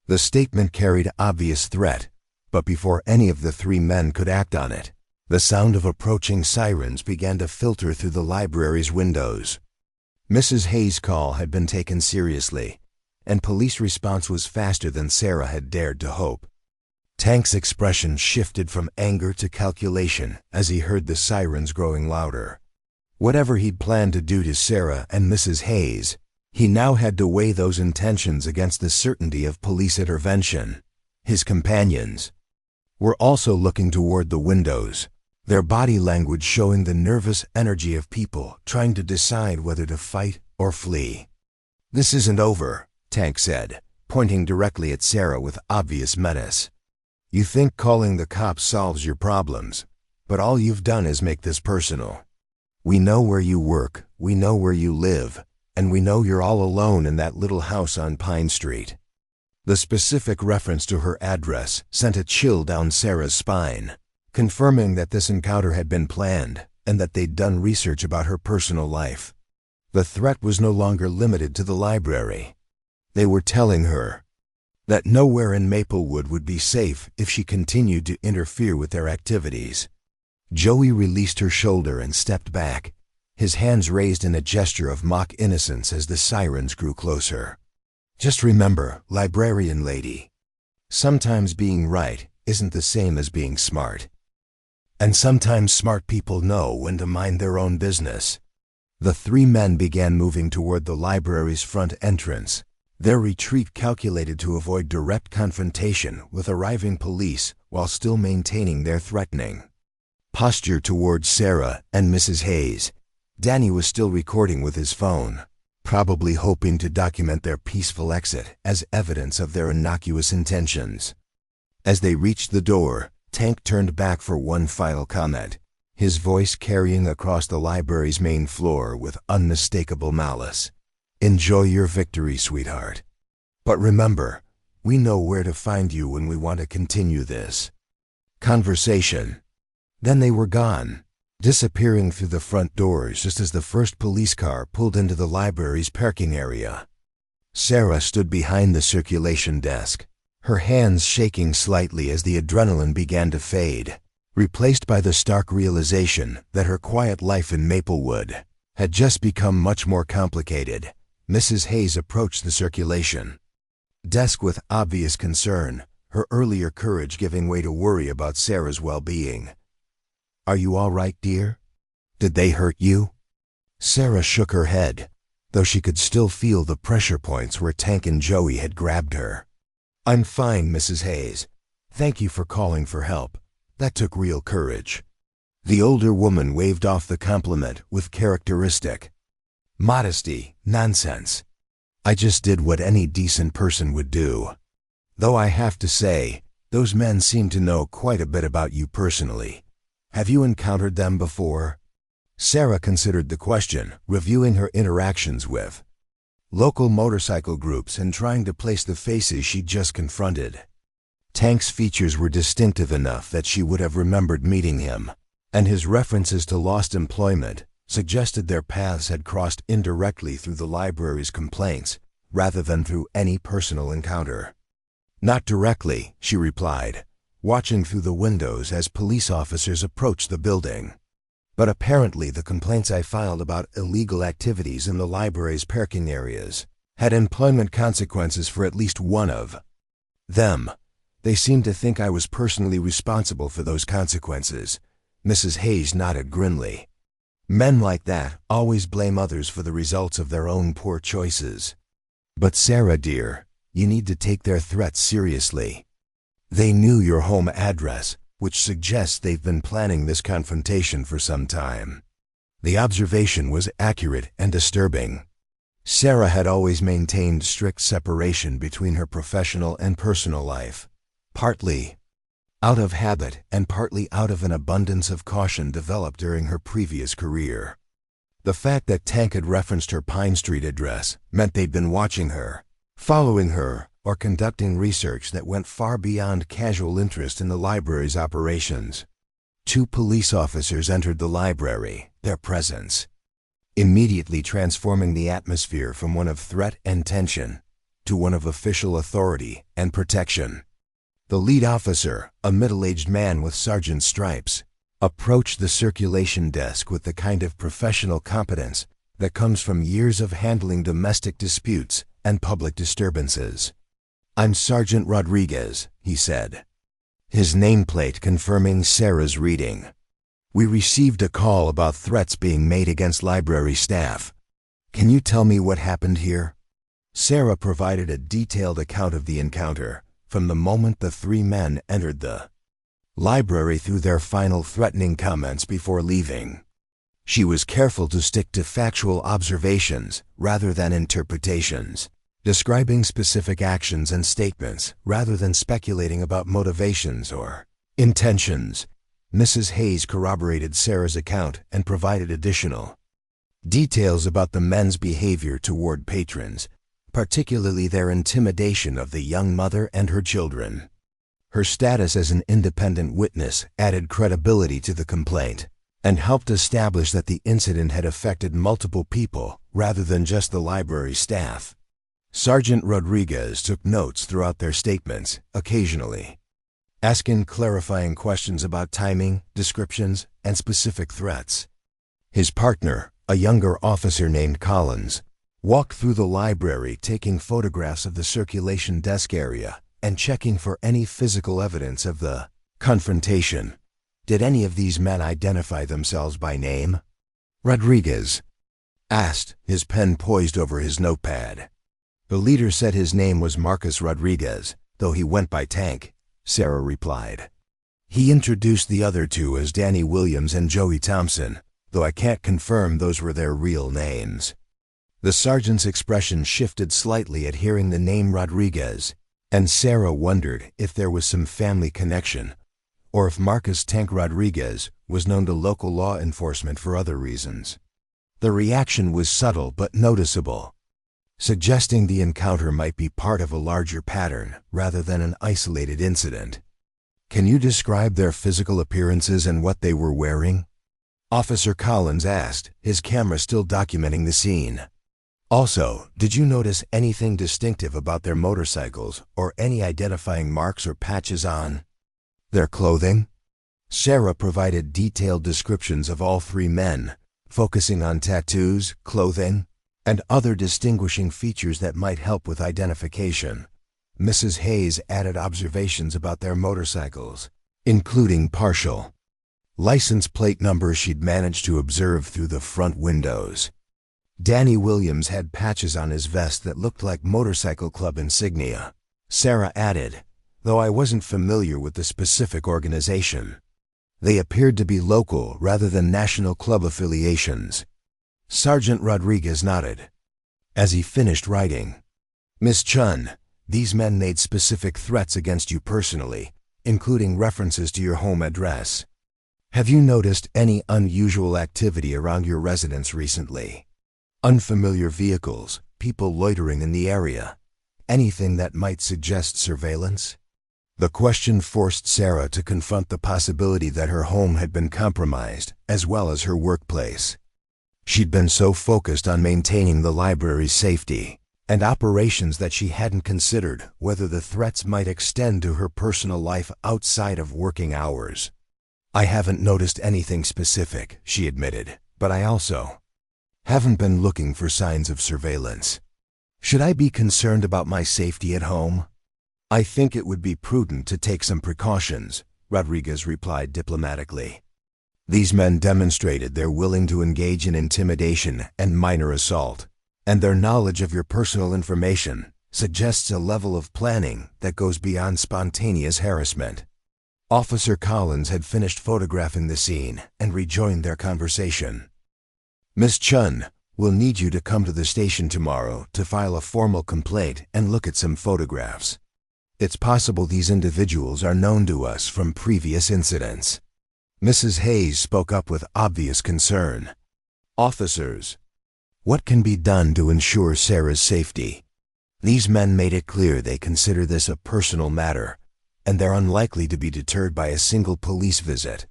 S1: The statement carried obvious threat, but before any of the three men could act on it, the sound of approaching sirens began to filter through the library's windows. Mrs. Hayes' call had been taken seriously, and police response was faster than Sarah had dared to hope. Tank's expression shifted from anger to calculation as he heard the sirens growing louder. Whatever he'd planned to do to Sarah and Mrs. Hayes, he now had to weigh those intentions against the certainty of police intervention. His companions were also looking toward the windows, their body language showing the nervous energy of people trying to decide whether to fight or flee. "This isn't over," Tank said, pointing directly at Sarah with obvious menace. "You think calling the cops solves your problems, but all you've done is make this personal. We know where you work, we know where you live, and we know you're all alone in that little house on Pine Street." The specific reference to her address sent a chill down Sarah's spine, confirming that this encounter had been planned and that they'd done research about her personal life. The threat was no longer limited to the library. They were telling her that nowhere in Maplewood would be safe if she continued to interfere with their activities. Joey released her shoulder and stepped back, his hands raised in a gesture of mock innocence as the sirens grew closer. "Just remember, librarian lady, sometimes being right isn't the same as being smart. And sometimes smart people know when to mind their own business." The three men began moving toward the library's front entrance, their retreat calculated to avoid direct confrontation with arriving police while still maintaining their threatening posture towards Sarah and Mrs. Hayes. Danny was still recording with his phone, probably hoping to document their peaceful exit as evidence of their innocuous intentions. As they reached the door, Tank turned back for one final comment, his voice carrying across the library's main floor with unmistakable malice. "Enjoy your victory, sweetheart. But remember, we know where to find you when we want to continue this conversation." Then they were gone, disappearing through the front doors just as the first police car pulled into the library's parking area. Sarah stood behind the circulation desk, her hands shaking slightly as the adrenaline began to fade, replaced by the stark realization that her quiet life in Maplewood had just become much more complicated. Mrs. Hayes approached the circulation desk with obvious concern, her earlier courage giving way to worry about Sarah's well-being. "Are you all right, dear? Did they hurt you?" Sarah shook her head, though she could still feel the pressure points where Tank and Joey had grabbed her. "I'm fine, Mrs. Hayes. Thank you for calling for help. That took real courage." The older woman waved off the compliment with characteristic modesty. "Nonsense. I just did what any decent person would do. Though I have to say, those men seem to know quite a bit about you personally. Have you encountered them before?" Sarah considered the question, reviewing her interactions with local motorcycle groups and trying to place the faces she'd just confronted. Tank's features were distinctive enough that she would have remembered meeting him, and his references to lost employment suggested their paths had crossed indirectly through the library's complaints rather than through any personal encounter. Not directly, she replied, watching through the windows as police officers approached the building. But apparently the complaints I filed about illegal activities in the library's parking areas had employment consequences for at least one of them. They seemed to think I was personally responsible for those consequences. Mrs. Hayes nodded grimly. Men like that always blame others for the results of their own poor choices. But Sarah, dear, you need to take their threats seriously. They knew your home address, which suggests they've been planning this confrontation for some time. The observation was accurate and disturbing. Sarah had always maintained strict separation between her professional and personal life, partly out of habit and partly out of an abundance of caution developed during her previous career. The fact that Tank had referenced her Pine Street address meant they'd been watching her, following her, or conducting research that went far beyond casual interest in the library's operations. 2 police officers entered the library, their presence immediately transforming the atmosphere from one of threat and tension to one of official authority and protection. The lead officer, a middle-aged man with sergeant's stripes, approached the circulation desk with the kind of professional competence that comes from years of handling domestic disputes and public disturbances. "I'm Sergeant Rodriguez," he said, his nameplate confirming Sarah's reading. "We received a call about threats being made against library staff. Can you tell me what happened here?" Sarah provided a detailed account of the encounter, from the moment the 3 men entered the library through their final threatening comments before leaving. She was careful to stick to factual observations rather than interpretations, describing specific actions and statements rather than speculating about motivations or intentions. Mrs. Hayes corroborated Sarah's account and provided additional details about the men's behavior toward patrons, particularly their intimidation of the young mother and her children. Her status as an independent witness added credibility to the complaint and helped establish that the incident had affected multiple people rather than just the library staff. Sergeant Rodriguez took notes throughout their statements, occasionally asking clarifying questions about timing, descriptions, and specific threats. His partner, a younger officer named Collins, walked through the library taking photographs of the circulation desk area and checking for any physical evidence of the confrontation. "Did any of these men identify themselves by name?" Rodriguez asked, his pen poised over his notepad. "The leader said his name was Marcus Rodriguez, though he went by Tank," Sarah replied. "He introduced the other 2 as Danny Williams and Joey Thompson, though I can't confirm those were their real names." The sergeant's expression shifted slightly at hearing the name Rodriguez, and Sarah wondered if there was some family connection, or if Marcus Tank Rodriguez was known to local law enforcement for other reasons. The reaction was subtle but noticeable, suggesting the encounter might be part of a larger pattern rather than an isolated incident. "Can you describe their physical appearances and what they were wearing?" Officer Collins asked, his camera still documenting the scene. "Also, did you notice anything distinctive about their motorcycles or any identifying marks or patches on their clothing?" Sarah provided detailed descriptions of all 3 men, focusing on tattoos, clothing, and other distinguishing features that might help with identification. Mrs. Hayes added observations about their motorcycles, including partial license plate numbers she'd managed to observe through the front windows. Danny Williams had patches on his vest that looked like motorcycle club insignia, Sarah added, though I wasn't familiar with the specific organization. They appeared to be local rather than national club affiliations. Sergeant Rodriguez nodded as he finished writing. "Miss Chen, these men made specific threats against you personally, including references to your home address. Have you noticed any unusual activity around your residence recently? Unfamiliar vehicles, people loitering in the area, anything that might suggest surveillance?" The question forced Sarah to confront the possibility that her home had been compromised, as well as her workplace. She'd been so focused on maintaining the library's safety and operations that she hadn't considered whether the threats might extend to her personal life outside of working hours. "I haven't noticed anything specific," she admitted, "but I also haven't been looking for signs of surveillance. Should I be concerned about my safety at home?" "I think it would be prudent to take some precautions," Rodriguez replied diplomatically. "These men demonstrated they're willing to engage in intimidation and minor assault, and their knowledge of your personal information suggests a level of planning that goes beyond spontaneous harassment." Officer Collins had finished photographing the scene and rejoined their conversation. "Miss Chen, we'll need you to come to the station tomorrow to file a formal complaint and look at some photographs. It's possible these individuals are known to us from previous incidents." Mrs. Hayes spoke up with obvious concern. "Officers, what can be done to ensure Sarah's safety? These men made it clear they consider this a personal matter, and they're unlikely to be deterred by a single police visit."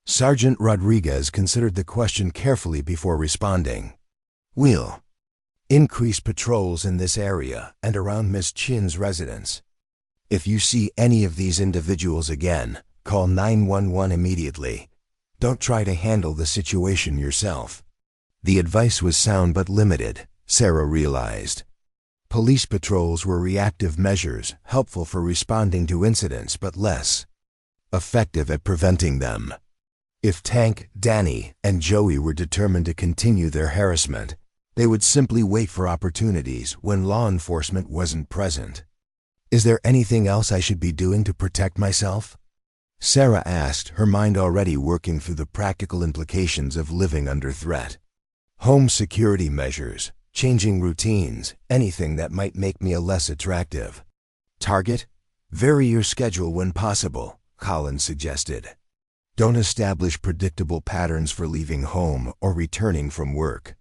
S1: Sergeant Rodriguez considered the question carefully before responding. "We'll increase patrols in this area and around Miss Chen's residence. If you see any of these individuals again, call 911 immediately. Don't try to handle the situation yourself." The advice was sound but limited, Sarah realized. Police patrols were reactive measures, helpful for responding to incidents but less effective at preventing them. If Tank, Danny, and Joey were determined to continue their harassment, they would simply wait for opportunities when law enforcement wasn't present. "Is there anything else I should be doing to protect myself?" Sarah asked, her mind already working through the practical implications of living under threat. "Home security measures, changing routines, anything that might make me a less attractive target. Vary your schedule when possible," Collins suggested. "Don't establish predictable patterns for leaving home or returning from work.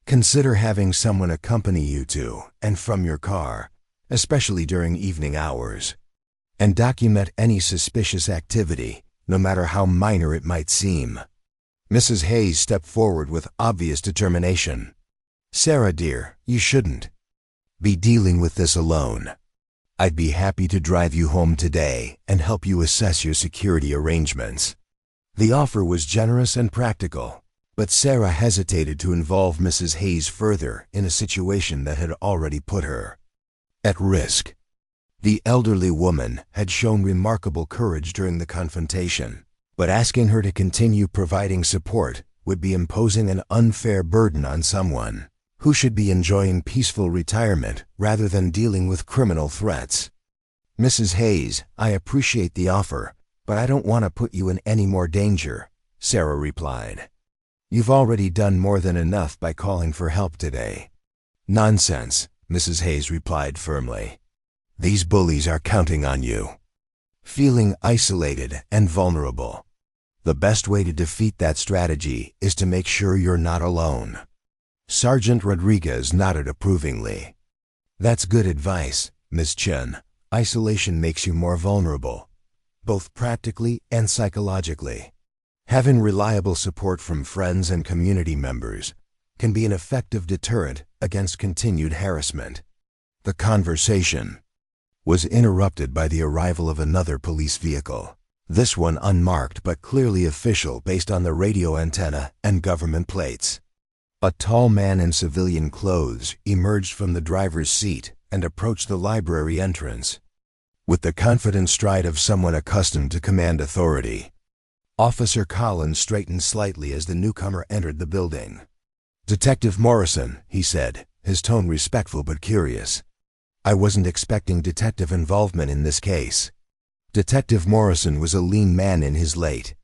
S1: Consider having someone accompany you to and from your car, especially during evening hours. And document any suspicious activity, no matter how minor it might seem." Mrs. Hayes stepped forward with obvious determination. "Sarah, dear, you shouldn't be dealing with this alone. I'd be happy to drive you home today and help you assess your security arrangements." The offer was generous and practical, but Sarah hesitated to involve Mrs. Hayes further in a situation that had already put her at risk. The elderly woman had shown remarkable courage during the confrontation, but asking her to continue providing support would be imposing an unfair burden on someone who should be enjoying peaceful retirement rather than dealing with criminal threats. "Mrs. Hayes, I appreciate the offer, but I don't want to put you in any more danger," Sarah replied. "You've already done more than enough by calling for help today." "Nonsense," Mrs. Hayes replied firmly. "These bullies are counting on you." Feeling isolated and vulnerable, the best way to defeat that strategy is to make sure you're not alone. Sergeant Rodriguez nodded approvingly. "That's good advice, Miss Chen. Isolation makes you more vulnerable, both practically and psychologically. Having reliable support from friends and community members can be an effective deterrent against continued harassment." The conversation was interrupted by the arrival of another police vehicle, this one unmarked but clearly official based on the radio antenna and government plates. A tall man in civilian clothes emerged from the driver's seat and approached the library entrance with the confident stride of someone accustomed to command authority. Officer Collins straightened slightly as the newcomer entered the building. "Detective Morrison," he said, his tone respectful but curious. "I wasn't expecting detective involvement in this case." Detective Morrison was a lean man in his late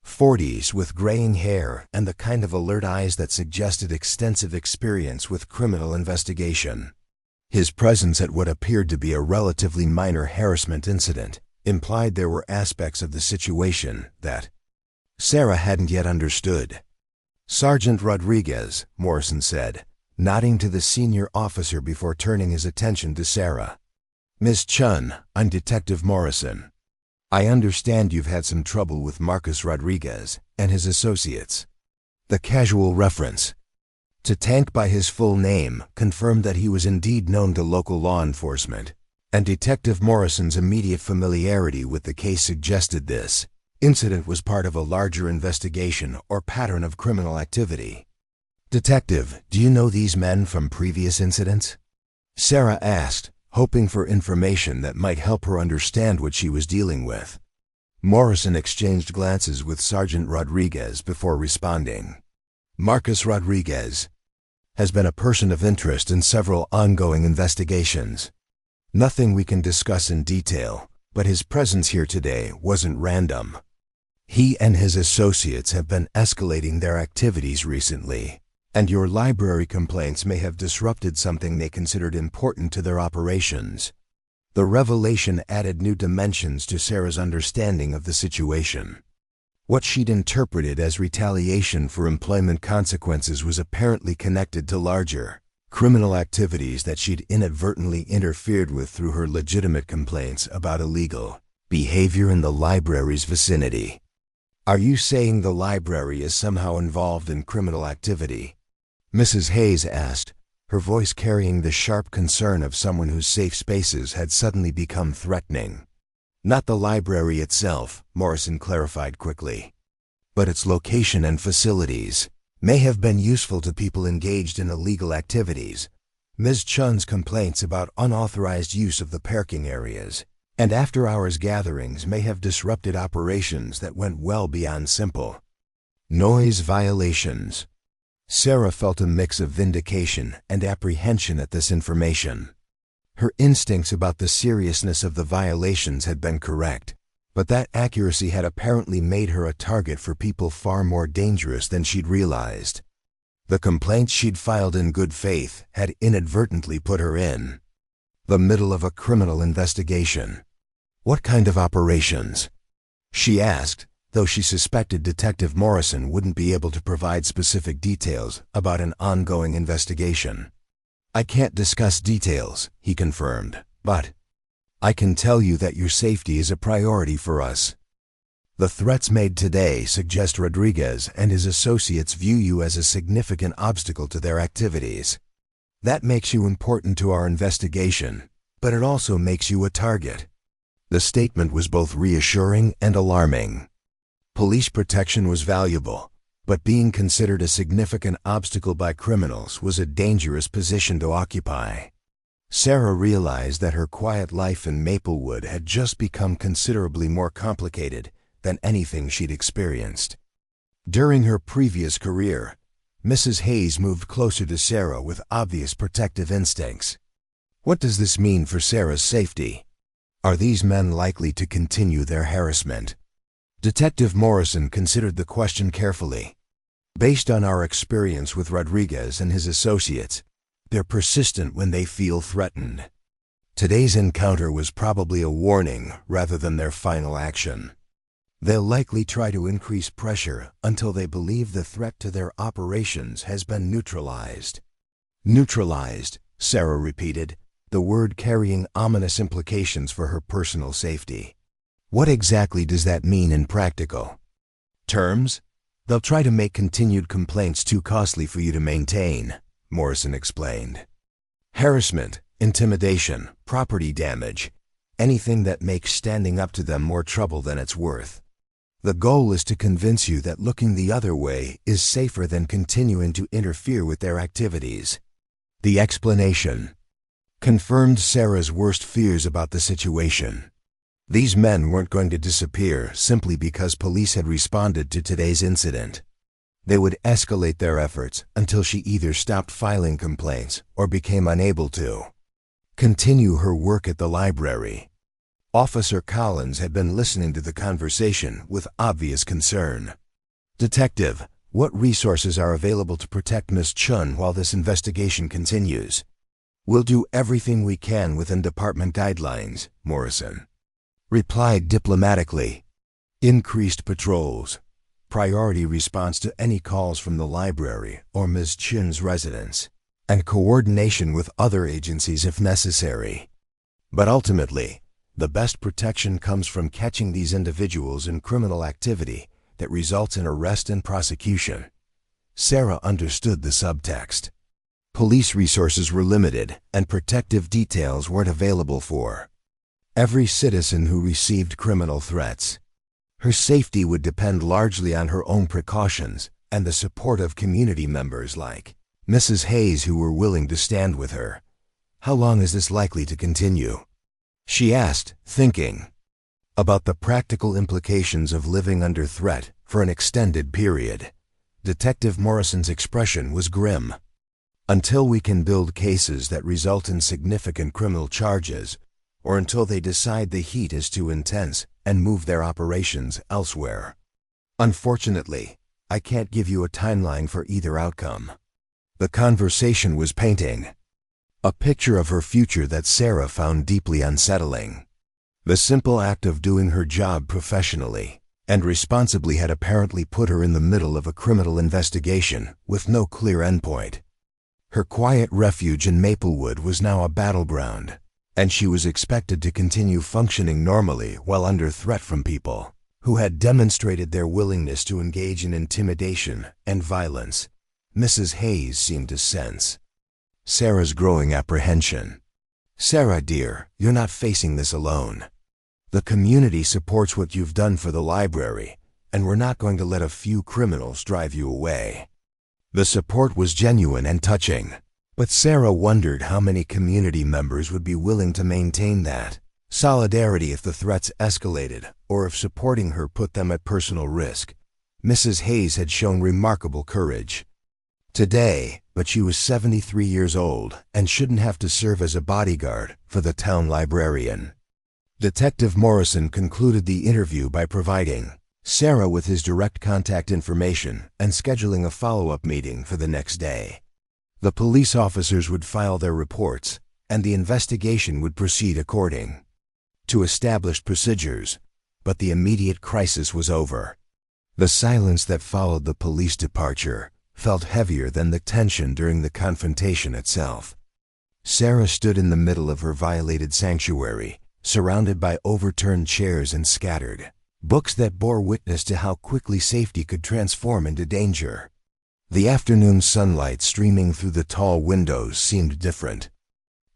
S1: 40s with graying hair and the kind of alert eyes that suggested extensive experience with criminal investigation. His presence at what appeared to be a relatively minor harassment incident implied there were aspects of the situation that Sarah hadn't yet understood. "Sergeant Rodriguez," Morrison said, nodding to the senior officer before turning his attention to Sarah. "Miss Chen, I'm Detective Morrison. I understand you've had some trouble with Marcus Rodriguez and his associates." The casual reference Tank by his full name confirmed that he was indeed known to local law enforcement, and Detective Morrison's immediate familiarity with the case suggested this incident was part of a larger investigation or pattern of criminal activity. "Detective, do you know these men from previous incidents?" Sarah asked, hoping for information that might help her understand what she was dealing with. Morrison exchanged glances with Sergeant Rodriguez before responding. "Marcus Rodriguez has been a person of interest in several ongoing investigations. Nothing we can discuss in detail, but his presence here today wasn't random. He and his associates have been escalating their activities recently, and your library complaints may have disrupted something they considered important to their operations." The revelation added new dimensions to Sarah's understanding of the situation. What she'd interpreted as retaliation for employment consequences was apparently connected to larger criminal activities that she'd inadvertently interfered with through her legitimate complaints about illegal behavior in the library's vicinity. "Are you saying the library is somehow involved in criminal activity?" Mrs. Hayes asked, her voice carrying the sharp concern of someone whose safe spaces had suddenly become threatening. "Not the library itself," Morrison clarified quickly, "but its location and facilities may have been useful to people engaged in illegal activities. Ms. Chen's complaints about unauthorized use of the parking areas and after-hours gatherings may have disrupted operations that went well beyond simple noise violations." Sarah felt a mix of vindication and apprehension at this information. Her instincts about the seriousness of the violations had been correct, but that accuracy had apparently made her a target for people far more dangerous than she'd realized. The complaints she'd filed in good faith had inadvertently put her in the middle of a criminal investigation. "What kind of operations?" she asked, though she suspected Detective Morrison wouldn't be able to provide specific details about an ongoing investigation. "I can't discuss details," he confirmed, "but I can tell you that your safety is a priority for us. The threats made today suggest Rodriguez and his associates view you as a significant obstacle to their activities. That makes you important to our investigation, but it also makes you a target." The statement was both reassuring and alarming. Police protection was valuable, but being considered a significant obstacle by criminals was a dangerous position to occupy. Sarah realized that her quiet life in Maplewood had just become considerably more complicated than anything she'd experienced. During her previous career, Mrs. Hayes moved closer to Sarah with obvious protective instincts. What does this mean for Sarah's safety? Are these men likely to continue their harassment? Detective Morrison considered the question carefully. "Based on our experience with Rodriguez and his associates, they're persistent when they feel threatened. Today's encounter was probably a warning rather than their final action. They'll likely try to increase pressure until they believe the threat to their operations has been neutralized." "Neutralized," Sarah repeated, the word carrying ominous implications for her personal safety. "What exactly does that mean in practical terms?" "They'll try to make continued complaints too costly for you to maintain," Morrison explained. "Harassment, intimidation, property damage, anything that makes standing up to them more trouble than it's worth. The goal is to convince you that looking the other way is safer than continuing to interfere with their activities." The explanation confirmed Sarah's worst fears about the situation. These men weren't going to disappear simply because police had responded to today's incident. They would escalate their efforts until she either stopped filing complaints or became unable to continue her work at the library. Officer Collins had been listening to the conversation with obvious concern. "Detective, what resources are available to protect Miss Chen while this investigation continues?" "We'll do everything we can within department guidelines," Morrison replied diplomatically. "Increased patrols, priority response to any calls from the library or Ms. Chen's residence, and coordination with other agencies if necessary. But ultimately, the best protection comes from catching these individuals in criminal activity that results in arrest and prosecution." Sarah understood the subtext. Police resources were limited, and protective details weren't available for every citizen who received criminal threats. Her safety would depend largely on her own precautions and the support of community members like Mrs. Hayes who were willing to stand with her. "How long is this likely to continue?" she asked, thinking about the practical implications of living under threat for an extended period. Detective Morrison's expression was grim. "Until we can build cases that result in significant criminal charges, or until they decide the heat is too intense and move their operations elsewhere. Unfortunately, I can't give you a timeline for either outcome." The conversation was painting a picture of her future that Sarah found deeply unsettling. The simple act of doing her job professionally and responsibly had apparently put her in the middle of a criminal investigation with no clear endpoint. Her quiet refuge in Maplewood was now a battleground, and she was expected to continue functioning normally while under threat from people who had demonstrated their willingness to engage in intimidation and violence. Mrs. Hayes seemed to sense Sarah's growing apprehension. "Sarah, dear, you're not facing this alone. The community supports what you've done for the library, and we're not going to let a few criminals drive you away." The support was genuine and touching, but Sarah wondered how many community members would be willing to maintain that solidarity if the threats escalated or if supporting her put them at personal risk. Mrs. Hayes had shown remarkable courage today, but she was 73 years old and shouldn't have to serve as a bodyguard for the town librarian. Detective Morrison concluded the interview by providing Sarah with his direct contact information and scheduling a follow-up meeting for the next day. The police officers would file their reports, and the investigation would proceed according to established procedures, but the immediate crisis was over. The silence that followed the police departure felt heavier than the tension during the confrontation itself. Sarah stood in the middle of her violated sanctuary, surrounded by overturned chairs and scattered books that bore witness to how quickly safety could transform into danger. The afternoon sunlight streaming through the tall windows seemed different,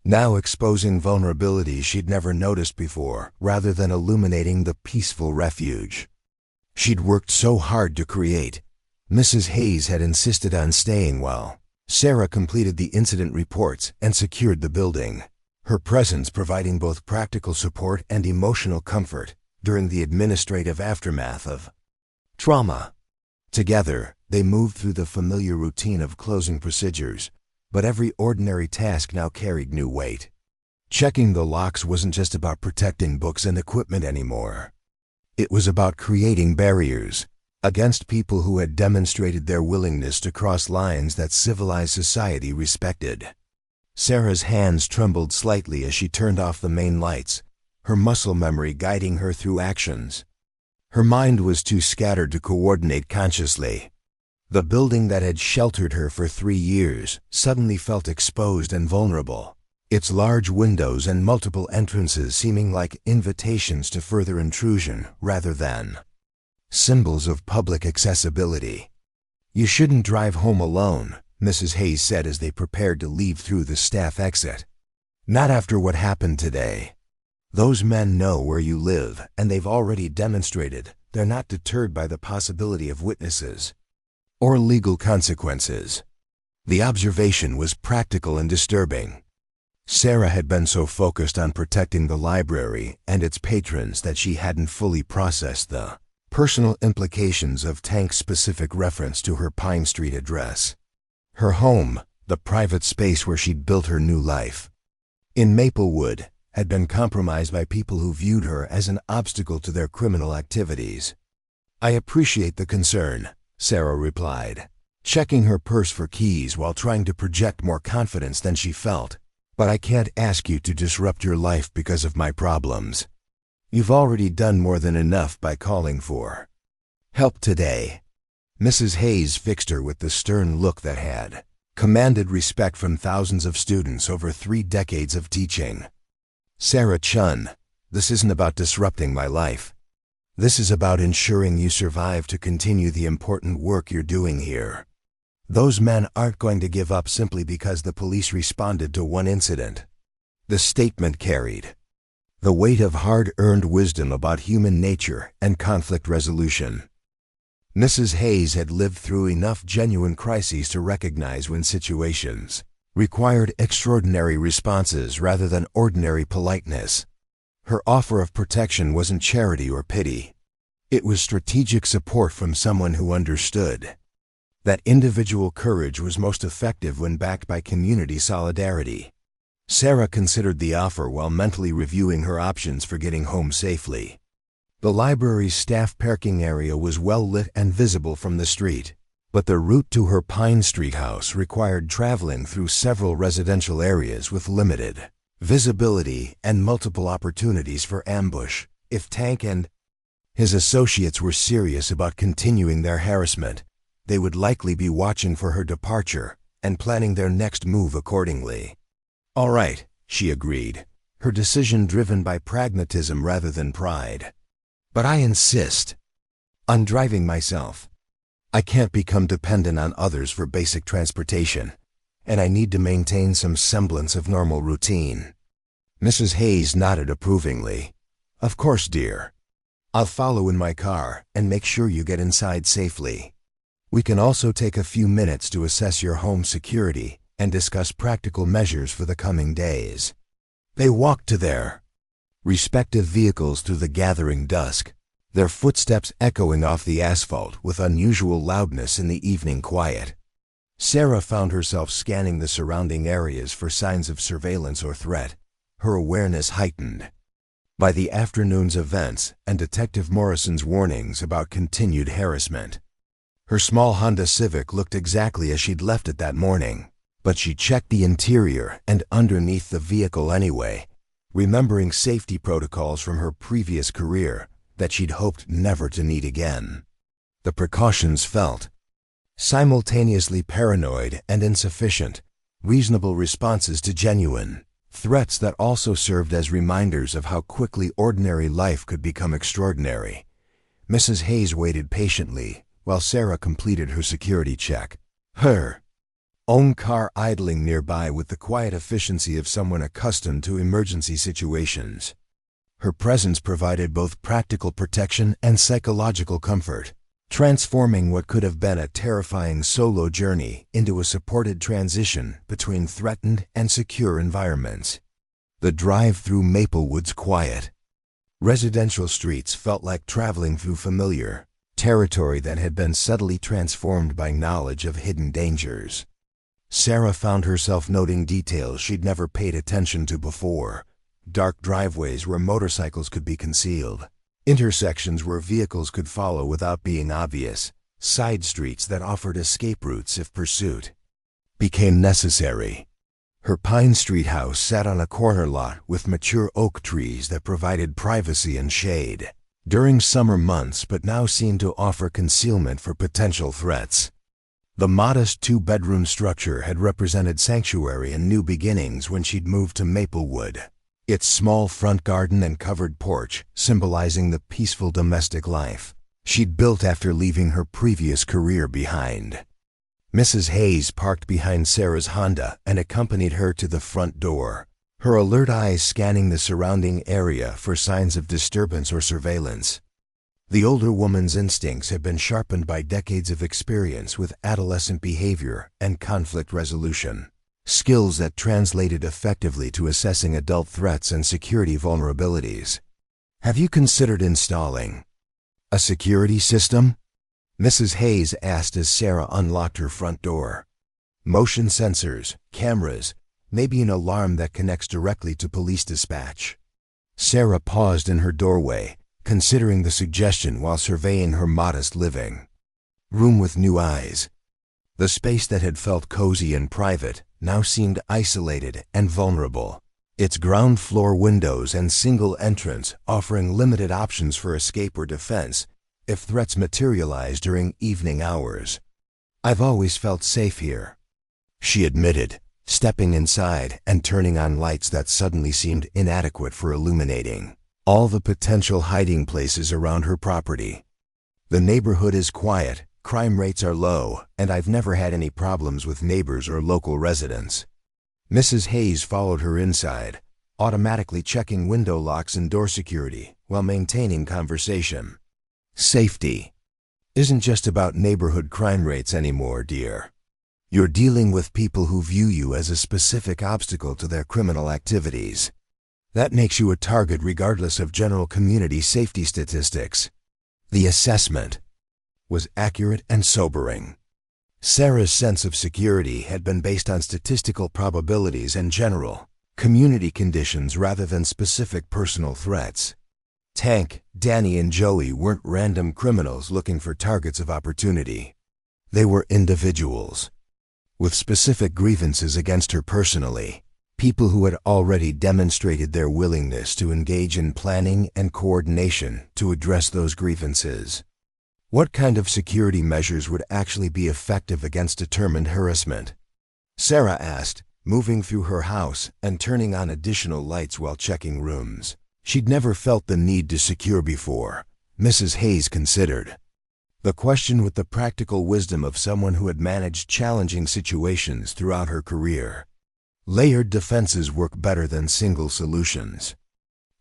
S1: now exposing vulnerabilities she'd never noticed before, rather than illuminating the peaceful refuge she'd worked so hard to create. Mrs. Hayes had insisted on staying while Sarah completed the incident reports and secured the building, her presence providing both practical support and emotional comfort during the administrative aftermath of trauma. Together, they moved through the familiar routine of closing procedures, but every ordinary task now carried new weight. Checking the locks wasn't just about protecting books and equipment anymore. It was about creating barriers against people who had demonstrated their willingness to cross lines that civilized society respected. Sarah's hands trembled slightly as she turned off the main lights, her muscle memory guiding her through actions. Her mind was too scattered to coordinate consciously. The building that had sheltered her for 3 years suddenly felt exposed and vulnerable, its large windows and multiple entrances seeming like invitations to further intrusion rather than symbols of public accessibility. "You shouldn't drive home alone," Mrs. Hayes said as they prepared to leave through the staff exit. "Not after what happened today. Those men know where you live, and they've already demonstrated they're not deterred by the possibility of witnesses or legal consequences." The observation was practical and disturbing. Sarah had been so focused on protecting the library and its patrons that she hadn't fully processed the personal implications of Tank's specific reference to her Pine Street address. Her home, the private space where she'd built her new life in Maplewood, had been compromised by people who viewed her as an obstacle to their criminal activities. "I appreciate the concern," Sarah replied, checking her purse for keys while trying to project more confidence than she felt. "But I can't ask you to disrupt your life because of my problems. You've already done more than enough by calling for help today." Mrs. Hayes fixed her with the stern look that had commanded respect from thousands of students over 3 decades of teaching. "Sarah Chen, this isn't about disrupting my life. This is about ensuring you survive to continue the important work you're doing here." Those men aren't going to give up simply because the police responded to one incident. The statement carried the weight of hard-earned wisdom about human nature and conflict resolution. Mrs. Hayes had lived through enough genuine crises to recognize when situations required extraordinary responses rather than ordinary politeness. Her offer of protection wasn't charity or pity. It was strategic support from someone who understood that individual courage was most effective when backed by community solidarity. Sarah considered the offer while mentally reviewing her options for getting home safely. The library's staff parking area was well lit and visible from the street, but the route to her Pine Street house required traveling through several residential areas with limited visibility and multiple opportunities for ambush. If Tank and his associates were serious about continuing their harassment, they would likely be watching for her departure and planning their next move accordingly. "All right," she agreed, her decision driven by pragmatism rather than pride. "But I insist on driving myself. I can't become dependent on others for basic transportation, and I need to maintain some semblance of normal routine." Mrs. Hayes nodded approvingly. "Of course, dear. I'll follow in my car and make sure you get inside safely. We can also take a few minutes to assess your home security and discuss practical measures for the coming days." They walked to their respective vehicles through the gathering dusk, their footsteps echoing off the asphalt with unusual loudness in the evening quiet. Sarah found herself scanning the surrounding areas for signs of surveillance or threat, her awareness heightened by the afternoon's events and Detective Morrison's warnings about continued harassment. Her small Honda Civic looked exactly as she'd left it that morning, but she checked the interior and underneath the vehicle anyway, remembering safety protocols from her previous career that she'd hoped never to need again. The precautions felt simultaneously paranoid and insufficient, reasonable responses to genuine threats that also served as reminders of how quickly ordinary life could become extraordinary. Mrs. Hayes waited patiently while Sarah completed her security check, her own car idling nearby with the quiet efficiency of someone accustomed to emergency situations. Her presence provided both practical protection and psychological comfort, transforming what could have been a terrifying solo journey into a supported transition between threatened and secure environments. The drive through Maplewood's quiet residential streets felt like traveling through familiar territory that had been subtly transformed by knowledge of hidden dangers. Sarah found herself noting details she'd never paid attention to before: dark driveways where motorcycles could be concealed, intersections where vehicles could follow without being obvious, side streets that offered escape routes if pursuit became necessary. Her Pine Street house sat on a corner lot with mature oak trees that provided privacy and shade during summer months but now seemed to offer concealment for potential threats. The modest two-bedroom structure had represented sanctuary and new beginnings when she'd moved to Maplewood, its small front garden and covered porch symbolizing the peaceful domestic life she'd built after leaving her previous career behind. Mrs. Hayes parked behind Sarah's Honda and accompanied her to the front door, her alert eyes scanning the surrounding area for signs of disturbance or surveillance. The older woman's instincts had been sharpened by decades of experience with adolescent behavior and conflict resolution, skills that translated effectively to assessing adult threats and security vulnerabilities. "Have you considered installing a security system?" Mrs. Hayes asked as Sarah unlocked her front door. "Motion sensors, cameras, maybe an alarm that connects directly to police dispatch." Sarah paused in her doorway, considering the suggestion while surveying her modest living room with new eyes. The space that had felt cozy and private now seemed isolated and vulnerable, its ground floor windows and single entrance offering limited options for escape or defense if threats materialized during evening hours. "I've always felt safe here," she admitted, stepping inside and turning on lights that suddenly seemed inadequate for illuminating all the potential hiding places around her property. "The neighborhood is quiet Crime rates are low, and I've never had any problems with neighbors or local residents." Mrs. Hayes followed her inside, automatically checking window locks and door security while maintaining conversation. "Safety isn't just about neighborhood crime rates anymore, dear. You're dealing with people who view you as a specific obstacle to their criminal activities. That makes you a target regardless of general community safety statistics." The assessment was accurate and sobering. Sarah's sense of security had been based on statistical probabilities and general community conditions rather than specific personal threats. Tank, Danny, and Joey weren't random criminals looking for targets of opportunity. They were individuals with specific grievances against her personally, people who had already demonstrated their willingness to engage in planning and coordination to address those grievances. What kind of security measures would actually be effective against determined harassment? Sarah asked, moving through her house and turning on additional lights while checking rooms. She'd never felt the need to secure before, Mrs. Hayes considered. The question with the practical wisdom of someone who had managed challenging situations throughout her career. Layered defenses work better than single solutions.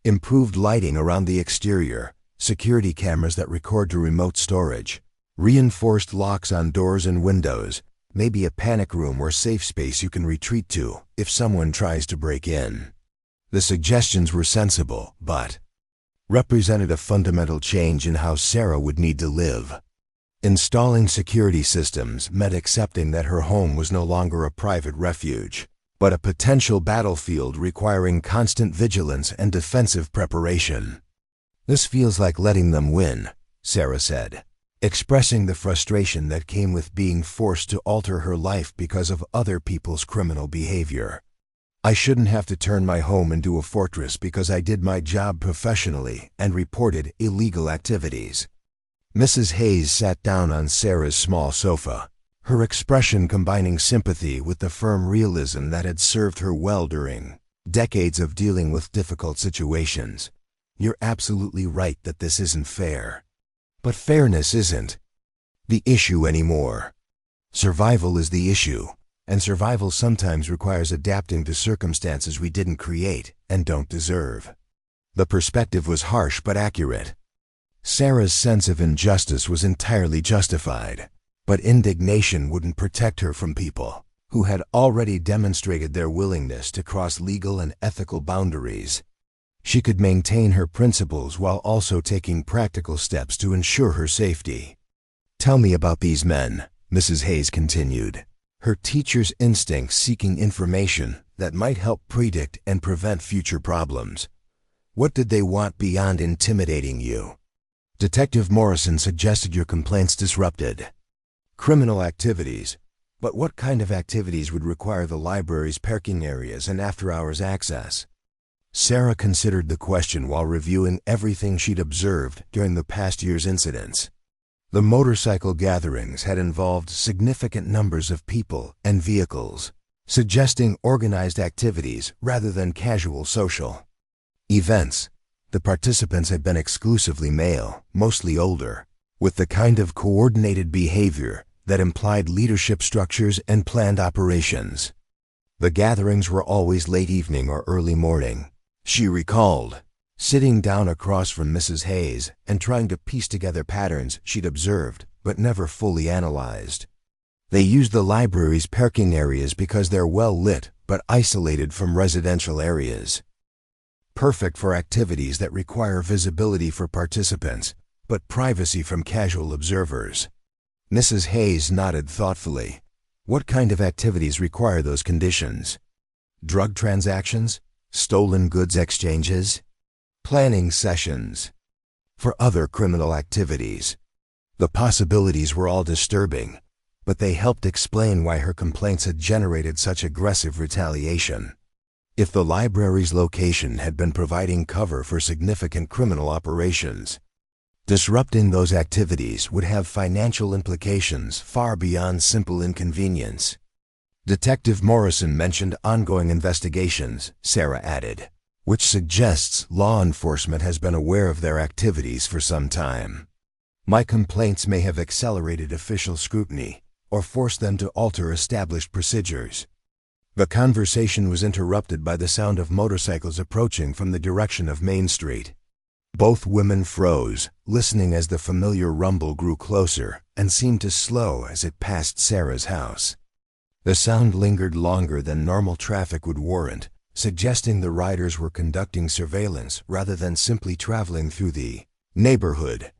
S1: Improved lighting around the exterior, security cameras that record to remote storage, reinforced locks on doors and windows, maybe a panic room or safe space you can retreat to if someone tries to break in. The suggestions were sensible, but represented a fundamental change in how Sarah would need to live. Installing security systems meant accepting that her home was no longer a private refuge, but a potential battlefield requiring constant vigilance and defensive preparation. "This feels like letting them win," Sarah said, expressing the frustration that came with being forced to alter her life because of other people's criminal behavior. "I shouldn't have to turn my home into a fortress because I did my job professionally and reported illegal activities." Mrs. Hayes sat down on Sarah's small sofa, her expression combining sympathy with the firm realism that had served her well during decades of dealing with difficult situations. "You're absolutely right that this isn't fair. But fairness isn't the issue anymore. Survival is the issue, and survival sometimes requires adapting to circumstances we didn't create and don't deserve." The perspective was harsh but accurate. Sarah's sense of injustice was entirely justified, but indignation wouldn't protect her from people who had already demonstrated their willingness to cross legal and ethical boundaries. She could maintain her principles while also taking practical steps to ensure her safety. "Tell me about these men," Mrs. Hayes continued, her teacher's instincts seeking information that might help predict and prevent future problems. "What did they want beyond intimidating you?" Detective Morrison suggested your complaints disrupted criminal activities, but what kind of activities would require the library's parking areas and after-hours access? Sarah considered the question while reviewing everything she'd observed during the past year's incidents. The motorcycle gatherings had involved significant numbers of people and vehicles, suggesting organized activities rather than casual social events. The participants had been exclusively male, mostly older, with the kind of coordinated behavior that implied leadership structures and planned operations. The gatherings were always late evening or early morning, she recalled, sitting down across from Mrs. Hayes and trying to piece together patterns she'd observed but never fully analyzed. They used the library's parking areas because they're well lit but isolated from residential areas. Perfect for activities that require visibility for participants, but privacy from casual observers. Mrs. Hayes nodded thoughtfully. What kind of activities require those conditions? Drug transactions? Stolen goods exchanges? Planning sessions? For other criminal activities? The possibilities were all disturbing, but they helped explain why her complaints had generated such aggressive retaliation. If the library's location had been providing cover for significant criminal operations, disrupting those activities would have financial implications far beyond simple inconvenience. Detective Morrison mentioned ongoing investigations, Sarah added, which suggests law enforcement has been aware of their activities for some time. My complaints may have accelerated official scrutiny or forced them to alter established procedures. The conversation was interrupted by the sound of motorcycles approaching from the direction of Main Street. Both women froze, listening as the familiar rumble grew closer and seemed to slow as it passed Sarah's house. The sound lingered longer than normal traffic would warrant, suggesting the riders were conducting surveillance rather than simply traveling through the neighborhood.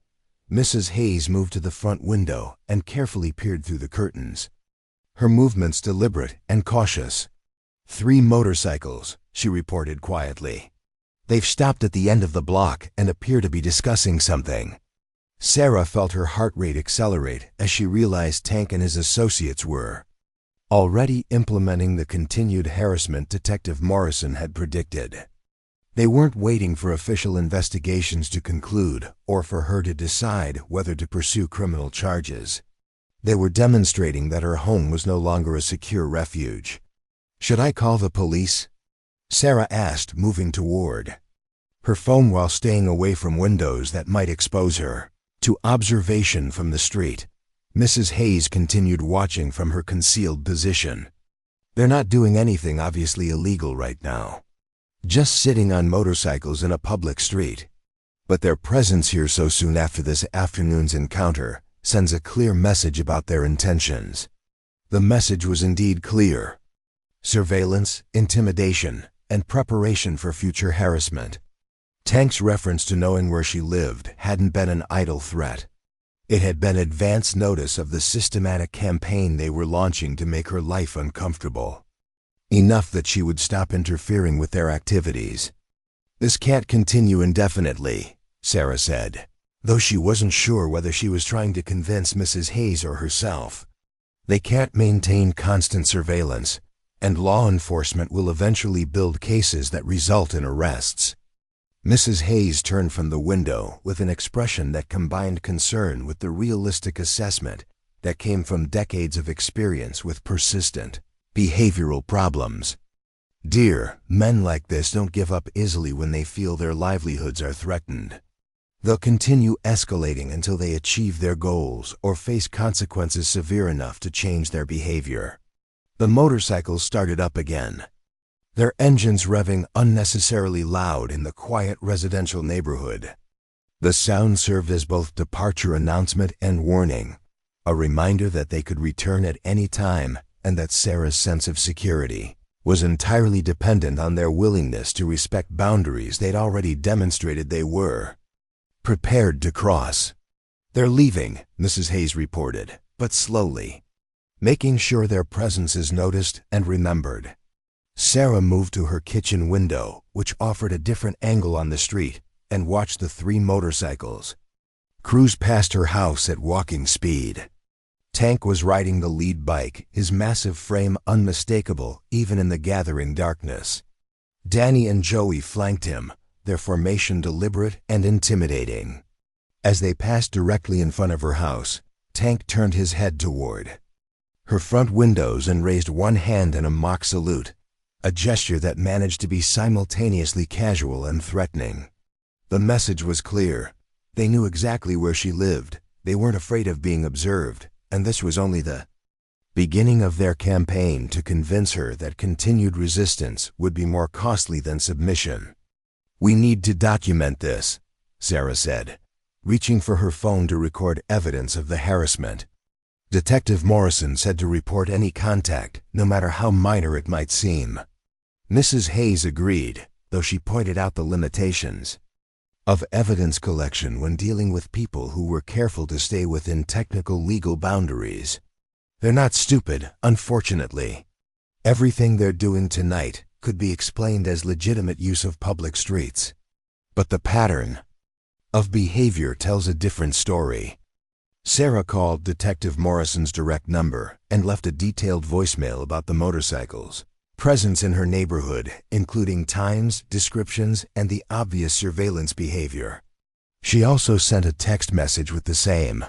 S1: Mrs. Hayes moved to the front window and carefully peered through the curtains. Her movements deliberate and cautious. 3 motorcycles, she reported quietly. They've stopped at the end of the block and appear to be discussing something. Sarah felt her heart rate accelerate as she realized Tank and his associates were already implementing the continued harassment Detective Morrison had predicted. They weren't waiting for official investigations to conclude or for her to decide whether to pursue criminal charges. They were demonstrating that her home was no longer a secure refuge. "Should I call the police?" Sarah asked, moving toward her phone while staying away from windows that might expose her to observation from the street. Mrs. Hayes continued watching from her concealed position. "They're not doing anything obviously illegal right now. Just sitting on motorcycles in a public street. But their presence here so soon after this afternoon's encounter sends a clear message about their intentions." The message was indeed clear. Surveillance, intimidation, and preparation for future harassment. Tank's reference to knowing where she lived hadn't been an idle threat. It had been advance notice of the systematic campaign they were launching to make her life uncomfortable. Enough that she would stop interfering with their activities. "This can't continue indefinitely," Sarah said, though she wasn't sure whether she was trying to convince Mrs. Hayes or herself. "They can't maintain constant surveillance, and law enforcement will eventually build cases that result in arrests." Mrs. Hayes turned from the window with an expression that combined concern with the realistic assessment that came from decades of experience with persistent behavioral problems. "Dear, men like this don't give up easily when they feel their livelihoods are threatened. They'll continue escalating until they achieve their goals or face consequences severe enough to change their behavior." The motorcycles started up again, their engines revving unnecessarily loud in the quiet residential neighborhood. The sound served as both departure announcement and warning, a reminder that they could return at any time and that Sarah's sense of security was entirely dependent on their willingness to respect boundaries they'd already demonstrated they were prepared to cross. "They're leaving," Mrs. Hayes reported, but slowly, making sure their presence is noticed and remembered. Sarah moved to her kitchen window, which offered a different angle on the street, and watched the 3 motorcycles cruise past her house at walking speed. Tank was riding the lead bike, his massive frame unmistakable even in the gathering darkness. Danny and Joey flanked him, their formation deliberate and intimidating. As they passed directly in front of her house, Tank turned his head toward her front windows and raised one hand in a mock salute, a gesture that managed to be simultaneously casual and threatening. The message was clear. They knew exactly where she lived, they weren't afraid of being observed, and this was only the beginning of their campaign to convince her that continued resistance would be more costly than submission. "We need to document this," Sarah said, reaching for her phone to record evidence of the harassment. Detective Morrison said to report any contact, no matter how minor it might seem. Mrs. Hayes agreed, though she pointed out the limitations of evidence collection when dealing with people who were careful to stay within technical legal boundaries. "They're not stupid, unfortunately. Everything they're doing tonight could be explained as legitimate use of public streets. But the pattern of behavior tells a different story." Sarah called Detective Morrison's direct number and left a detailed voicemail about the motorcycles' presence in her neighborhood, including times, descriptions, and the obvious surveillance behavior. She also sent a text message with the same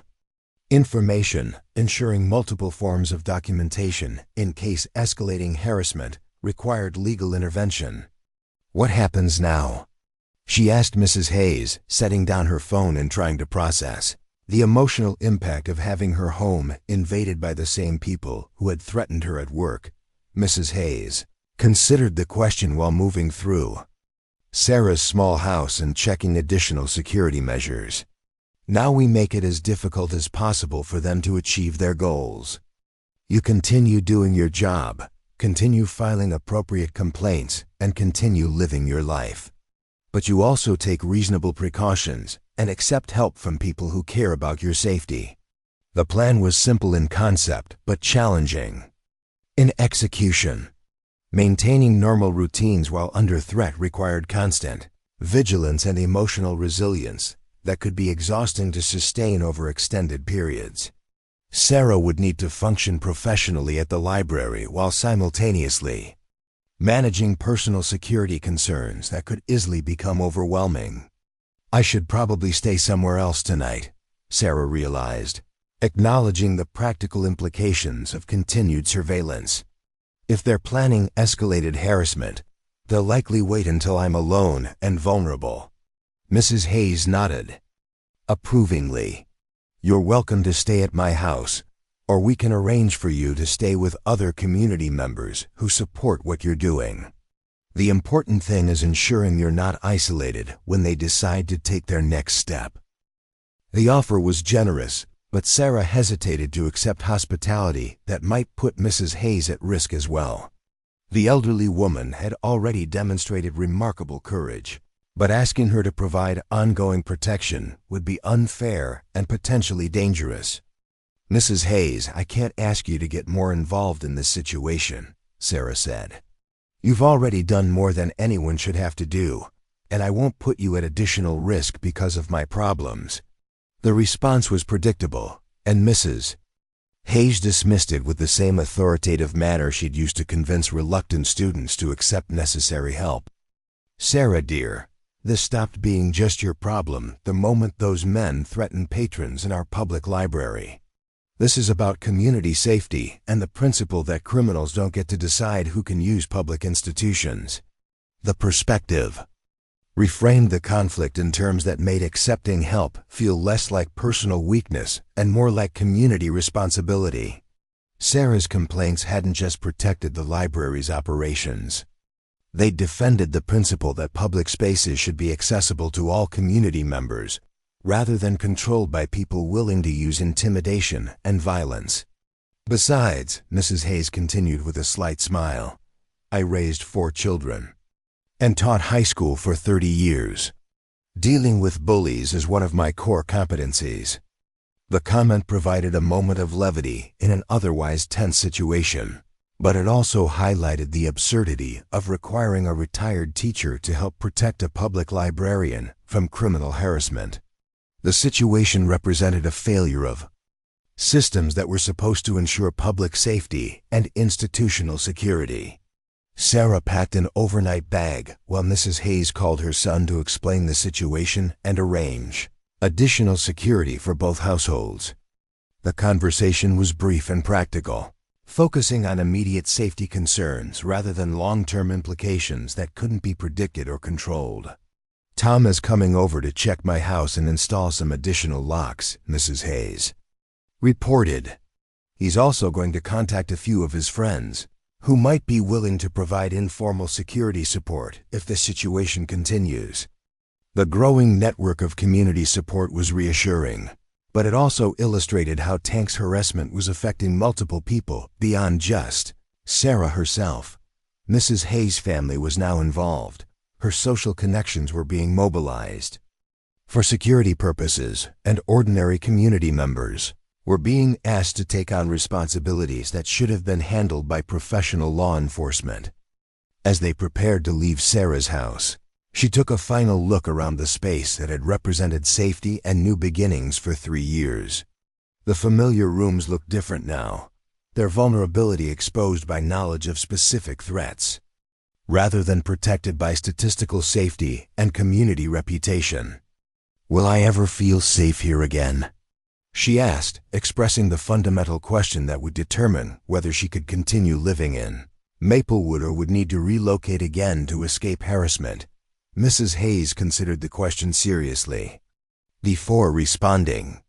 S1: information, ensuring multiple forms of documentation in case escalating harassment required legal intervention. "What happens now?" she asked Mrs. Hayes, setting down her phone and trying to process. The emotional impact of having her home invaded by the same people who had threatened her at work, Mrs. Hayes considered the question while moving through Sarah's small house and checking additional security measures. Now we make it as difficult as possible for them to achieve their goals. You continue doing your job, continue filing appropriate complaints, and continue living your life. But you also take reasonable precautions and accept help from people who care about your safety. The plan was simple in concept, but challenging in execution. Maintaining normal routines while under threat required constant vigilance and emotional resilience that could be exhausting to sustain over extended periods. Sarah would need to function professionally at the library while simultaneously managing personal security concerns that could easily become overwhelming. I should probably stay somewhere else tonight, Sarah realized, acknowledging the practical implications of continued surveillance. If they're planning escalated harassment, they'll likely wait until I'm alone and vulnerable. Mrs. Hayes nodded approvingly. You're welcome to stay at my house, or we can arrange for you to stay with other community members who support what you're doing. The important thing is ensuring you're not isolated when they decide to take their next step. The offer was generous, but Sarah hesitated to accept hospitality that might put Mrs. Hayes at risk as well. The elderly woman had already demonstrated remarkable courage, but asking her to provide ongoing protection would be unfair and potentially dangerous. Mrs. Hayes, I can't ask you to get more involved in this situation, Sarah said. You've already done more than anyone should have to do, and I won't put you at additional risk because of my problems. The response was predictable, and Mrs. Hayes dismissed it with the same authoritative manner she'd used to convince reluctant students to accept necessary help. Sarah, dear, this stopped being just your problem the moment those men threatened patrons in our public library. This is about community safety and the principle that criminals don't get to decide who can use public institutions. The perspective reframed the conflict in terms that made accepting help feel less like personal weakness and more like community responsibility. Sarah's complaints hadn't just protected the library's operations. They defended the principle that public spaces should be accessible to all community members, rather than controlled by people willing to use intimidation and violence. Besides, Mrs. Hayes continued with a slight smile, I raised 4 children and taught high school for 30 years. Dealing with bullies is one of my core competencies. The comment provided a moment of levity in an otherwise tense situation, but it also highlighted the absurdity of requiring a retired teacher to help protect a public librarian from criminal harassment. The situation represented a failure of systems that were supposed to ensure public safety and institutional security. Sarah packed an overnight bag while Mrs. Hayes called her son to explain the situation and arrange additional security for both households. The conversation was brief and practical, focusing on immediate safety concerns rather than long-term implications that couldn't be predicted or controlled. Tom is coming over to check my house and install some additional locks, Mrs. Hayes reported. He's also going to contact a few of his friends who might be willing to provide informal security support if the situation continues. The growing network of community support was reassuring, but it also illustrated how Tank's harassment was affecting multiple people beyond just Sarah herself. Mrs. Hayes' family was now involved. Her social connections were being mobilized for security purposes, and ordinary community members were being asked to take on responsibilities that should have been handled by professional law enforcement. As they prepared to leave Sarah's house, she took a final look around the space that had represented safety and new beginnings for 3 years. The familiar rooms looked different now, their vulnerability exposed by knowledge of specific threats, rather than protected by statistical safety and community reputation. Will I ever feel safe here again? She asked, expressing the fundamental question that would determine whether she could continue living in Maplewood or would need to relocate again to escape harassment. Mrs. Hayes considered the question seriously, before responding.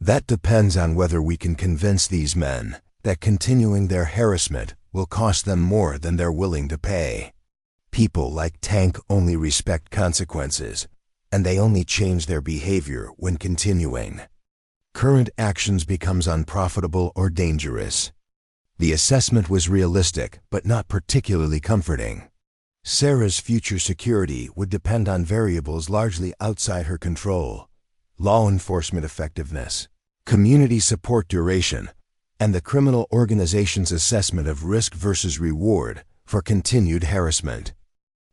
S1: That depends on whether we can convince these men that continuing their harassment will cost them more than they're willing to pay. People like Tank only respect consequences, and they only change their behavior when continuing. Current actions becomes unprofitable or dangerous. The assessment was realistic, but not particularly comforting. Sarah's future security would depend on variables largely outside her control: law enforcement effectiveness, community support duration, and the criminal organization's assessment of risk versus reward for continued harassment.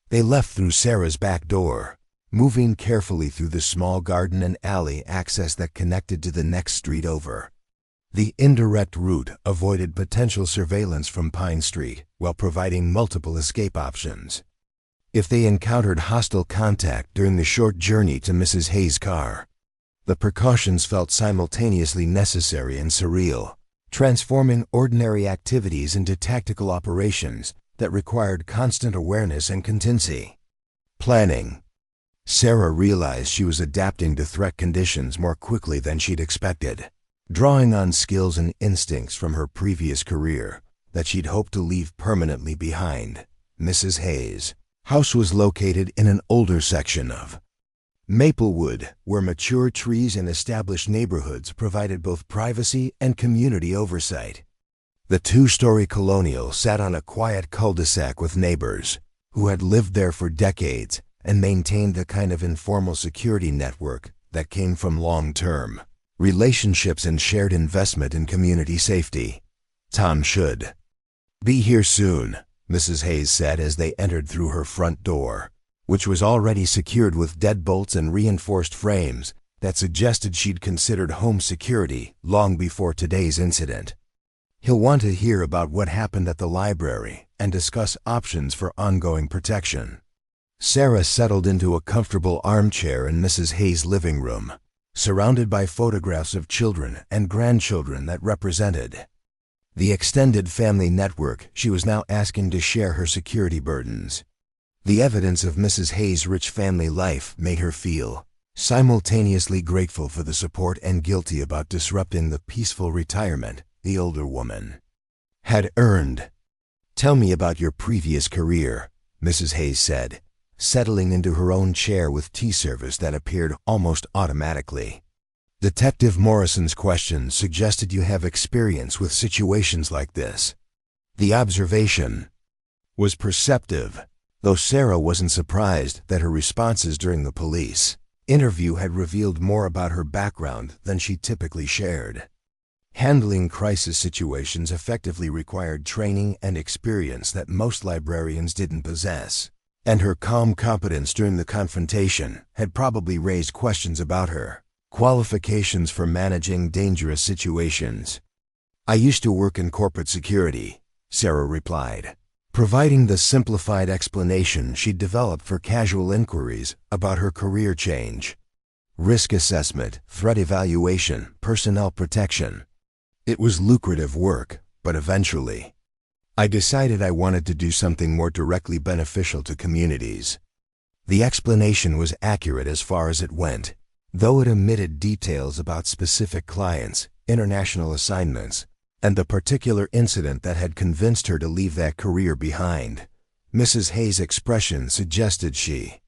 S1: They left through Sarah's back door, moving carefully through the small garden and alley access that connected to the next street over. The indirect route avoided potential surveillance from Pine Street while providing multiple escape options. If they encountered hostile contact during the short journey to Mrs. Hayes' car, the precautions felt simultaneously necessary and surreal, transforming ordinary activities into tactical operations that required constant awareness and contingency. Planning. Sarah realized she was adapting to threat conditions more quickly than she'd expected, drawing on skills and instincts from her previous career that she'd hoped to leave permanently behind. Mrs. Hayes' house was located in an older section of Maplewood, where mature trees and established neighborhoods provided both privacy and community oversight. The two-story colonial sat on a quiet cul-de-sac with neighbors who had lived there for decades and maintained the kind of informal security network that came from long-term relationships and shared investment in community safety. Tom should be here soon, Mrs. Hayes said as they entered through her front door, which was already secured with deadbolts and reinforced frames that suggested she'd considered home security long before today's incident. He'll want to hear about what happened at the library and discuss options for ongoing protection. Sarah settled into a comfortable armchair in Mrs. Hayes' living room, surrounded by photographs of children and grandchildren that represented the extended family network she was now asking to share her security burdens. The evidence of Mrs. Hayes' rich family life made her feel simultaneously grateful for the support and guilty about disrupting the peaceful retirement the older woman had earned. "Tell me about your previous career," Mrs. Hayes said, settling into her own chair with tea service that appeared almost automatically. Detective Morrison's questions suggested you have experience with situations like this. The observation was perceptive, though Sarah wasn't surprised that her responses during the police interview had revealed more about her background than she typically shared. Handling crisis situations effectively required training and experience that most librarians didn't possess, and her calm competence during the confrontation had probably raised questions about her qualifications for managing dangerous situations. "I used to work in corporate security," Sarah replied, providing the simplified explanation she'd developed for casual inquiries about her career change: risk assessment, threat evaluation, personnel protection. It was lucrative work, but eventually I decided I wanted to do something more directly beneficial to communities. The explanation was accurate as far as it went, though it omitted details about specific clients, international assignments, and the particular incident that had convinced her to leave that career behind. Mrs. Hayes' expression suggested she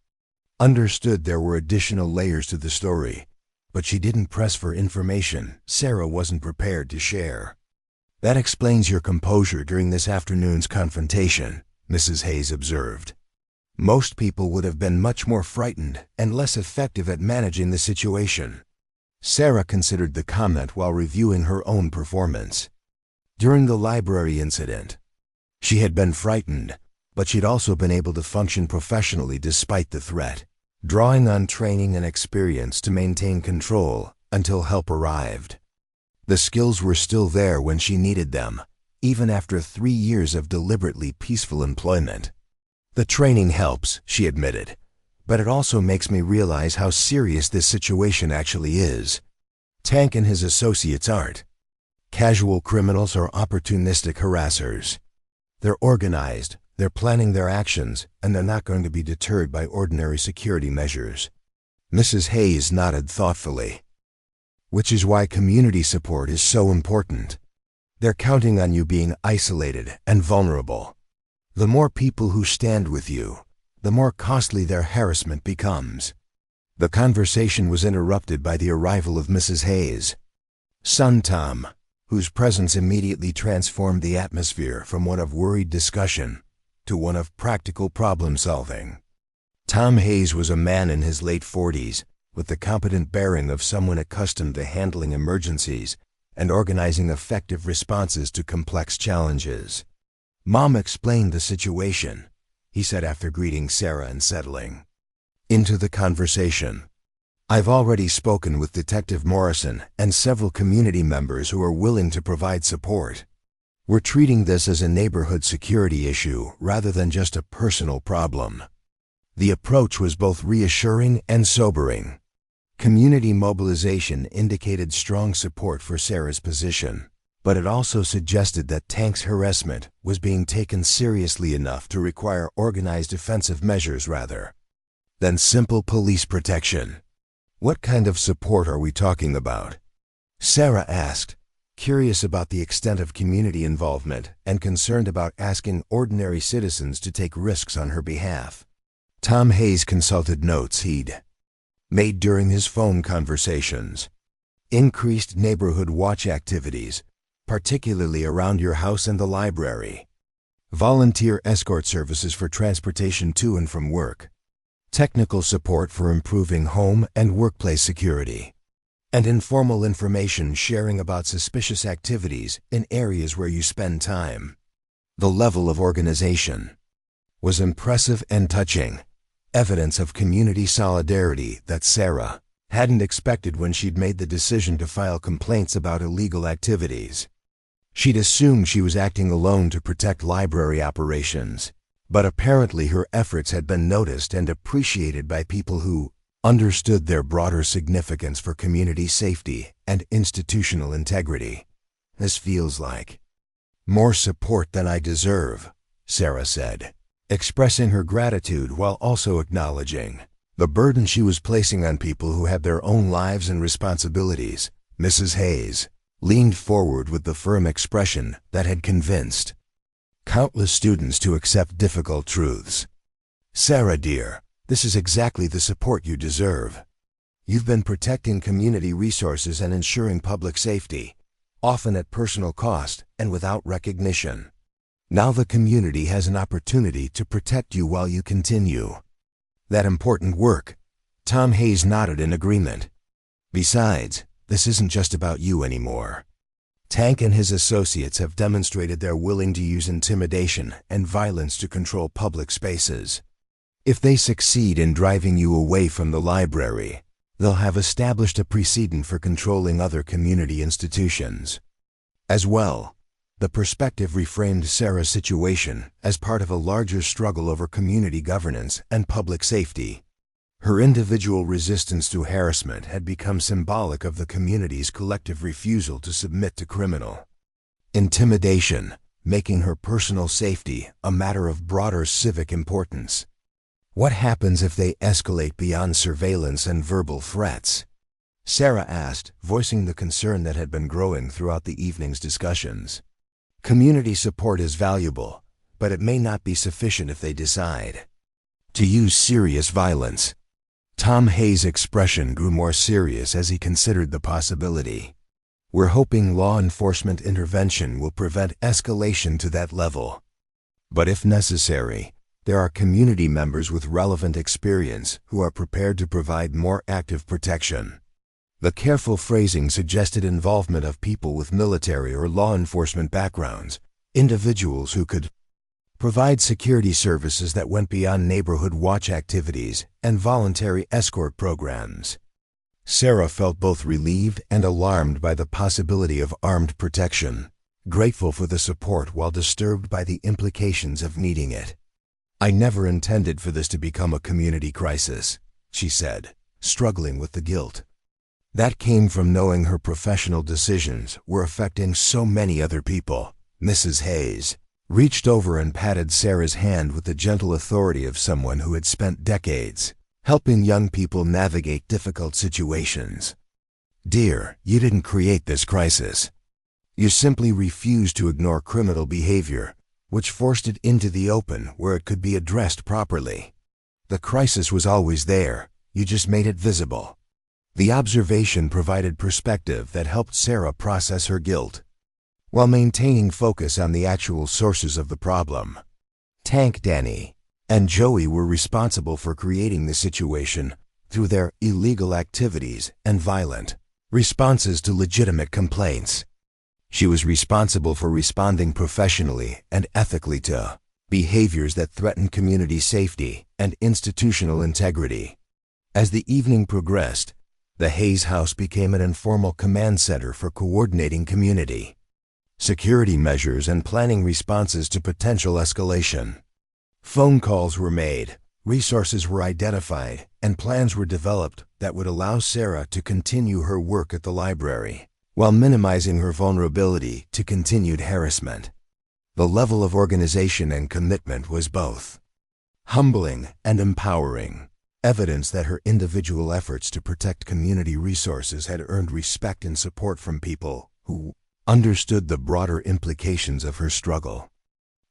S1: understood there were additional layers to the story, but she didn't press for information Sarah wasn't prepared to share. "That explains your composure during this afternoon's confrontation," Mrs. Hayes observed. "Most people would have been much more frightened and less effective at managing the situation." Sarah considered the comment while reviewing her own performance. During the library incident, she had been frightened, but she'd also been able to function professionally despite the threat, drawing on training and experience to maintain control until help arrived. The skills were still there when she needed them, even after 3 years of deliberately peaceful employment. "The training helps," she admitted, "but it also makes me realize how serious this situation actually is. Tank and his associates aren't casual criminals or opportunistic harassers. They're organized, they're planning their actions, and they're not going to be deterred by ordinary security measures." Mrs. Hayes nodded thoughtfully. which is why community support is so important. They're counting on you being isolated and vulnerable. The more people who stand with you, the more costly their harassment becomes. The conversation was interrupted by the arrival of Mrs. Hayes' son Tom, whose presence immediately transformed the atmosphere from one of worried discussion to one of practical problem-solving. Tom Hayes was a man in his late 40s, with the competent bearing of someone accustomed to handling emergencies and organizing effective responses to complex challenges. "Mom explained the situation," he said after greeting Sarah and settling into the conversation. "I've already spoken with Detective Morrison and several community members who are willing to provide support. We're treating this as a neighborhood security issue rather than just a personal problem." The approach was both reassuring and sobering. Community mobilization indicated strong support for Sarah's position, but it also suggested that Tank's harassment was being taken seriously enough to require organized defensive measures rather than simple police protection. "What kind of support are we talking about?" Sarah asked, curious about the extent of community involvement and concerned about asking ordinary citizens to take risks on her behalf. Tom Hayes consulted notes he'd made during his phone conversations. Increased neighborhood watch activities, particularly around your house and the library. Volunteer escort services for transportation to and from work. Technical support for improving home and workplace security. And informal information sharing about suspicious activities in areas where you spend time. The level of organization was impressive and touching, evidence of community solidarity that Sarah hadn't expected when she'd made the decision to file complaints about illegal activities. She'd assumed she was acting alone to protect library operations, but apparently her efforts had been noticed and appreciated by people who understood their broader significance for community safety and institutional integrity. "This feels like more support than I deserve," Sarah said, expressing her gratitude while also acknowledging the burden she was placing on people who had their own lives and responsibilities. Mrs. Hayes leaned forward with the firm expression that had convinced countless students to accept difficult truths. "Sarah, dear, this is exactly the support you deserve. You've been protecting community resources and ensuring public safety, often at personal cost and without recognition. Now the community has an opportunity to protect you while you continue that important work." Tom Hayes nodded in agreement. "Besides, this isn't just about you anymore. Tank and his associates have demonstrated they're willing to use intimidation and violence to control public spaces. If they succeed in driving you away from the library, they'll have established a precedent for controlling other community institutions as well." The perspective reframed Sarah's situation as part of a larger struggle over community governance and public safety. Her individual resistance to harassment had become symbolic of the community's collective refusal to submit to criminal intimidation, making her personal safety a matter of broader civic importance. "What happens if they escalate beyond surveillance and verbal threats?" Sarah asked, voicing the concern that had been growing throughout the evening's discussions. "Community support is valuable, but it may not be sufficient if they decide to use serious violence." Tom Hayes' expression grew more serious as he considered the possibility. "We're hoping law enforcement intervention will prevent escalation to that level. But if necessary, there are community members with relevant experience who are prepared to provide more active protection." The careful phrasing suggested involvement of people with military or law enforcement backgrounds, individuals who could provide security services that went beyond neighborhood watch activities and voluntary escort programs. Sarah felt both relieved and alarmed by the possibility of armed protection, grateful for the support while disturbed by the implications of needing it. "I never intended for this to become a community crisis," she said, struggling with the guilt that came from knowing her professional decisions were affecting so many other people. Mrs. Hayes reached over and patted Sarah's hand with the gentle authority of someone who had spent decades helping young people navigate difficult situations. "Dear, you didn't create this crisis. You simply refused to ignore criminal behavior, which forced it into the open where it could be addressed properly. The crisis was always there, you just made it visible." The observation provided perspective that helped Sarah process her guilt, while maintaining focus on the actual sources of the problem. Tank Danny and Joey were responsible for creating the situation through their illegal activities and violent responses to legitimate complaints. She was responsible for responding professionally and ethically to behaviors that threatened community safety and institutional integrity. As the evening progressed, the Hayes house became an informal command center for coordinating community security measures and planning responses to potential escalation. Phone calls were made, resources were identified, and plans were developed that would allow Sarah to continue her work at the library, while minimizing her vulnerability to continued harassment. The level of organization and commitment was both humbling and empowering, evidence that her individual efforts to protect community resources had earned respect and support from people who understood the broader implications of her struggle.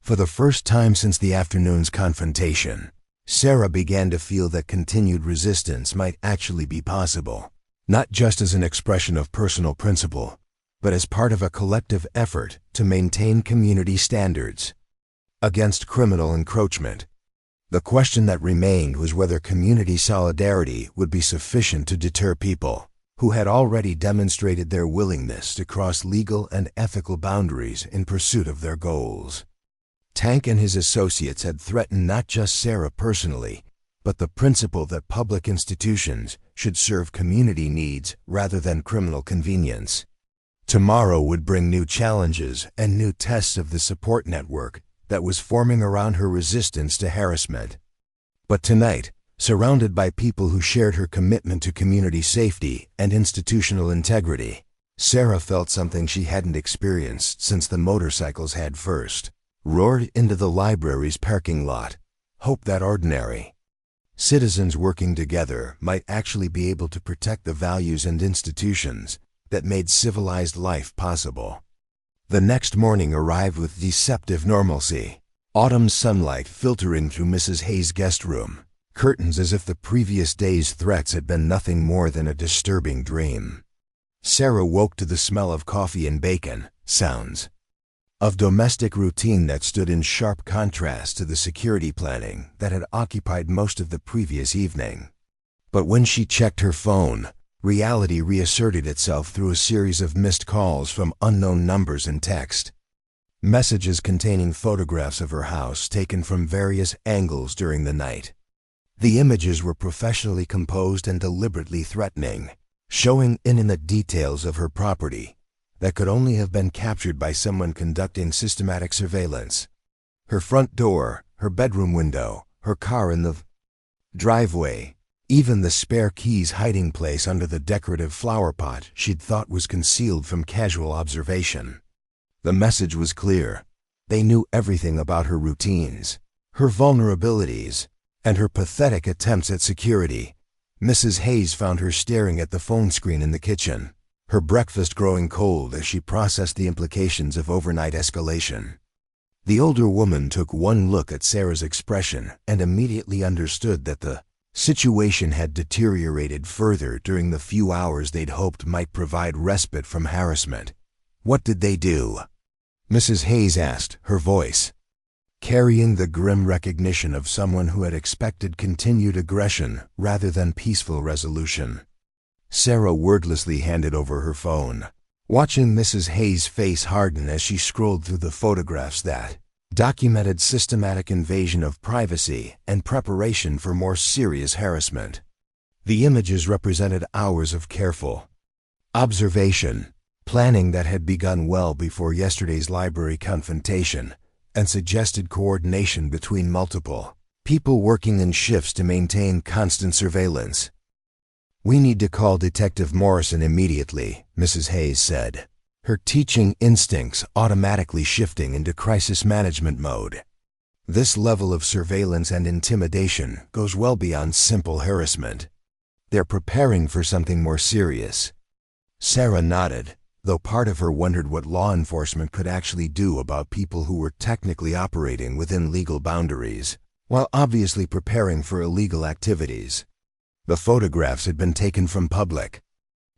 S1: For the first time since the afternoon's confrontation, Sarah began to feel that continued resistance might actually be possible, not just as an expression of personal principle, but as part of a collective effort to maintain community standards against criminal encroachment. The question that remained was whether community solidarity would be sufficient to deter people who had already demonstrated their willingness to cross legal and ethical boundaries in pursuit of their goals. Tank and his associates had threatened not just Sarah personally, but the principle that public institutions should serve community needs rather than criminal convenience. Tomorrow would bring new challenges and new tests of the support network that was forming around her resistance to harassment. But tonight, surrounded by people who shared her commitment to community safety and institutional integrity, Sarah felt something she hadn't experienced since the motorcycles had first roared into the library's parking lot. Hope that ordinary citizens working together might actually be able to protect the values and institutions that made civilized life possible. The next morning arrived with deceptive normalcy. Autumn sunlight filtering through Mrs. Hayes' guest room, curtains as if the previous day's threats had been nothing more than a disturbing dream. Sarah woke to the smell of coffee and bacon, sounds of domestic routine that stood in sharp contrast to the security planning that had occupied most of the previous evening. But when she checked her phone, reality reasserted itself through a series of missed calls from unknown numbers and text messages containing photographs of her house taken from various angles during the night. The images were professionally composed and deliberately threatening, showing intimate details of her property that could only have been captured by someone conducting systematic surveillance. Her front door, her bedroom window, her car in the driveway, even the spare key's hiding place under the decorative flower pot she'd thought was concealed from casual observation. The message was clear. They knew everything about her routines, her vulnerabilities, and her pathetic attempts at security. Mrs. Hayes found her staring at the phone screen in the kitchen, her breakfast growing cold as she processed the implications of overnight escalation. The older woman took one look at Sarah's expression and immediately understood that the situation had deteriorated further during the few hours they'd hoped might provide respite from harassment. What did they do? Mrs. Hayes asked, her voice carrying the grim recognition of someone who had expected continued aggression rather than peaceful resolution. Sarah wordlessly handed over her phone, watching Mrs. Hayes' face harden as she scrolled through the photographs that documented systematic invasion of privacy and preparation for more serious harassment. The images represented hours of careful observation, planning that had begun well before yesterday's library confrontation, and suggested coordination between multiple people working in shifts to maintain constant surveillance. "We need to call Detective Morrison immediately," Mrs. Hayes said, her teaching instincts automatically shifting into crisis management mode. This level of surveillance and intimidation goes well beyond simple harassment. They're preparing for something more serious. Sarah nodded, though part of her wondered what law enforcement could actually do about people who were technically operating within legal boundaries, while obviously preparing for illegal activities. The photographs had been taken from public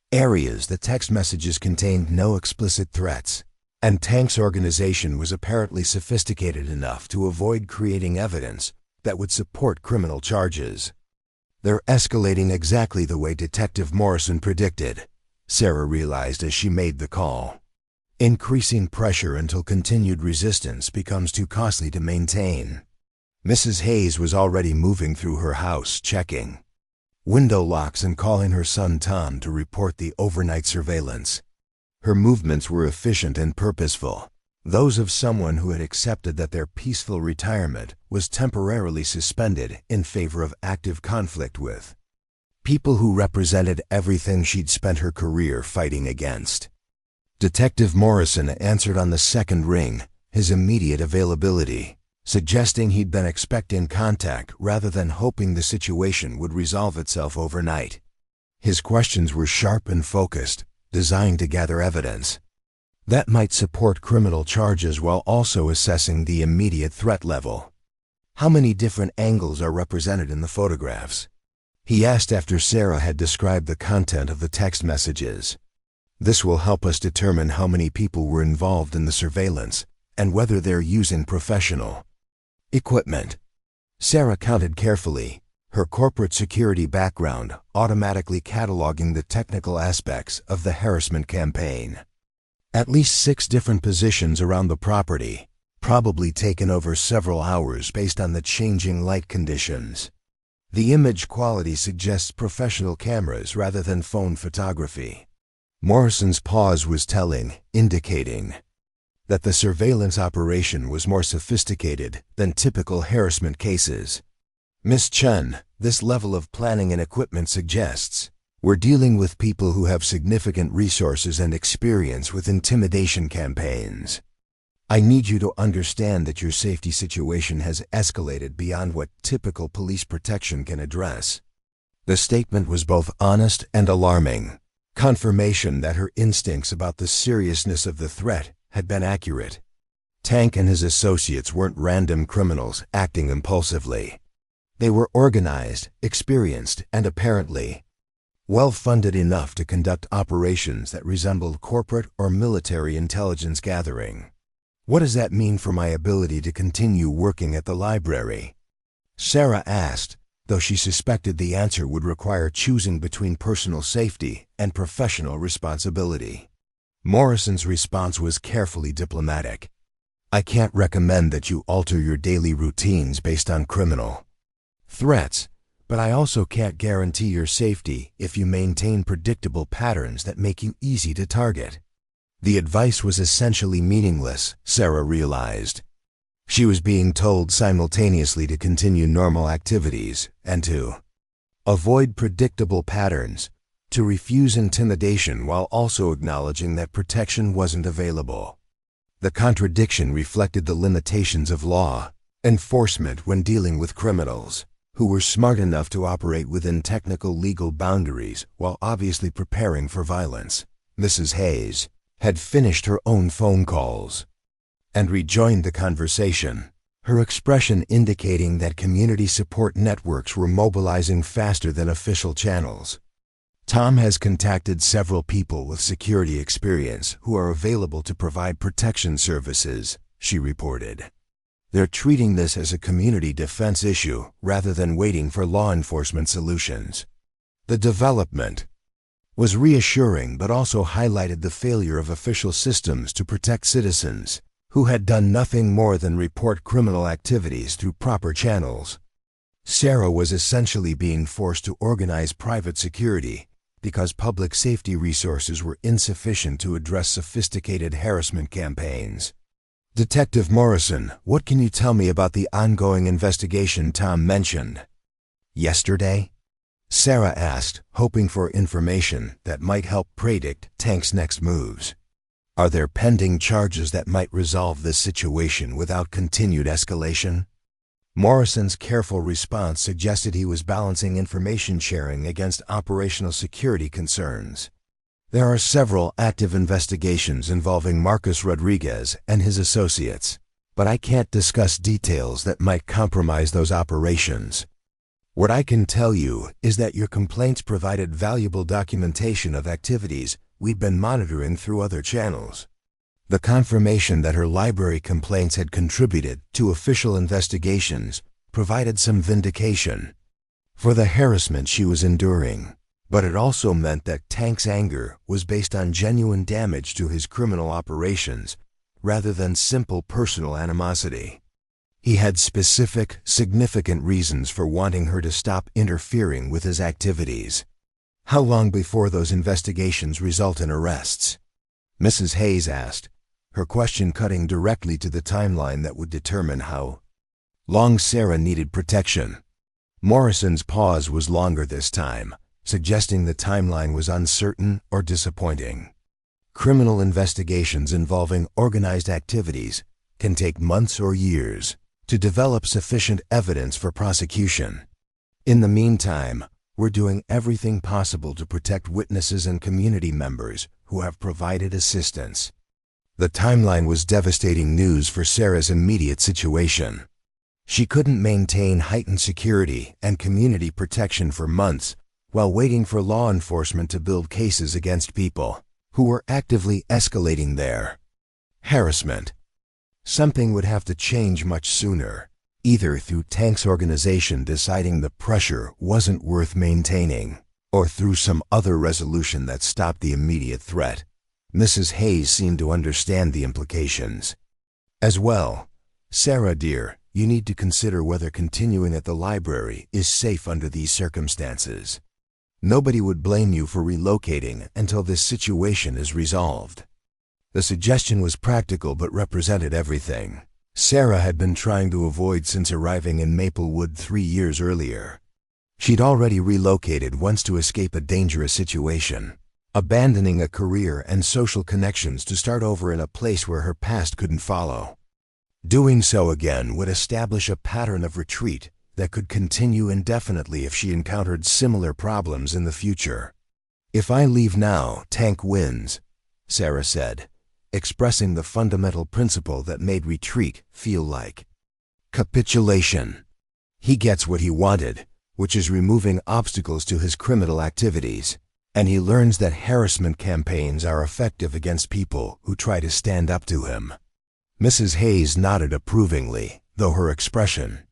S1: areas. The text messages contained no explicit threats, and Tank's organization was apparently sophisticated enough to avoid creating evidence that would support criminal charges. They're escalating exactly the way Detective Morrison predicted, Sarah realized as she made the call. Increasing pressure until continued resistance becomes too costly to maintain. Mrs. Hayes was already moving through her house, checking window locks and calling her son Tom to report the overnight surveillance. Her movements were efficient and purposeful, those of someone who had accepted that their peaceful retirement was temporarily suspended in favor of active conflict with people who represented everything she'd spent her career fighting against. Detective Morrison answered on the second ring, his immediate availability, suggesting he'd been expecting contact rather than hoping the situation would resolve itself overnight. His questions were sharp and focused, designed to gather evidence that might support criminal charges while also assessing the immediate threat level. How many different angles are represented in the photographs? He asked after Sarah had described the content of the text messages. This will help us determine how many people were involved in the surveillance and whether they're using professional equipment. Sarah counted carefully, her corporate security background automatically cataloging the technical aspects of the harassment campaign. At least 6 different positions around the property, probably taken over several hours based on the changing light conditions. The image quality suggests professional cameras rather than phone photography. Morrison's pause was telling, indicating that the surveillance operation was more sophisticated than typical harassment cases. Miss Chen, this level of planning and equipment suggests we're dealing with people who have significant resources and experience with intimidation campaigns. I need you to understand that your safety situation has escalated beyond what typical police protection can address. The statement was both honest and alarming, confirmation that her instincts about the seriousness of the threat had been accurate. Tank and his associates weren't random criminals acting impulsively. They were organized, experienced, and apparently well-funded enough to conduct operations that resembled corporate or military intelligence gathering. What does that mean for my ability to continue working at the library? Sarah asked, though she suspected the answer would require choosing between personal safety and professional responsibility. Morrison's response was carefully diplomatic. I can't recommend that you alter your daily routines based on criminal threats, but I also can't guarantee your safety if you maintain predictable patterns that make you easy to target. The advice was essentially meaningless, Sarah realized. She was being told simultaneously to continue normal activities and to avoid predictable patterns, to refuse intimidation while also acknowledging that protection wasn't available. The contradiction reflected the limitations of law enforcement when dealing with criminals who were smart enough to operate within technical legal boundaries while obviously preparing for violence. Mrs. Hayes had finished her own phone calls and rejoined the conversation, her expression indicating that community support networks were mobilizing faster than official channels. Tom has contacted several people with security experience who are available to provide protection services, she reported. They're treating this as a community defense issue rather than waiting for law enforcement solutions. The development was reassuring but also highlighted the failure of official systems to protect citizens who had done nothing more than report criminal activities through proper channels. Sarah was essentially being forced to organize private security because public safety resources were insufficient to address sophisticated harassment campaigns. Detective Morrison, what can you tell me about the ongoing investigation Tom mentioned yesterday? Sarah asked, hoping for information that might help predict Tank's next moves. Are there pending charges that might resolve this situation without continued escalation? Morrison's careful response suggested he was balancing information sharing against operational security concerns. There are several active investigations involving Marcus Rodriguez and his associates, but I can't discuss details that might compromise those operations. What I can tell you is that your complaints provided valuable documentation of activities we'd been monitoring through other channels. The confirmation that her library complaints had contributed to official investigations provided some vindication for the harassment she was enduring, but it also meant that Tank's anger was based on genuine damage to his criminal operations rather than simple personal animosity. He had specific, significant reasons for wanting her to stop interfering with his activities. How long before those investigations result in arrests? Mrs. Hayes asked, her question cutting directly to the timeline that would determine how long Sarah needed protection. Morrison's pause was longer this time, suggesting the timeline was uncertain or disappointing. Criminal investigations involving organized activities can take months or years to develop sufficient evidence for prosecution. In the meantime, we're doing everything possible to protect witnesses and community members who have provided assistance. The timeline was devastating news for Sarah's immediate situation. She couldn't maintain heightened security and community protection for months while waiting for law enforcement to build cases against people who were actively escalating their harassment. Something would have to change much sooner, either through Tank's organization deciding the pressure wasn't worth maintaining, or through some other resolution that stopped the immediate threat. Mrs. Hayes seemed to understand the implications. As well, Sarah, dear, you need to consider whether continuing at the library is safe under these circumstances. Nobody would blame you for relocating until this situation is resolved. The suggestion was practical but represented everything Sarah had been trying to avoid since arriving in Maplewood 3 years earlier. She'd already relocated once to escape a dangerous situation, abandoning a career and social connections to start over in a place where her past couldn't follow. Doing so again would establish a pattern of retreat that could continue indefinitely if she encountered similar problems in the future. If I leave now, Tank wins, Sarah said, expressing the fundamental principle that made retreat feel like capitulation. He gets what he wanted, which is removing obstacles to his criminal activities, and he learns that harassment campaigns are effective against people who try to stand up to him. Mrs. Hayes nodded approvingly, though her expression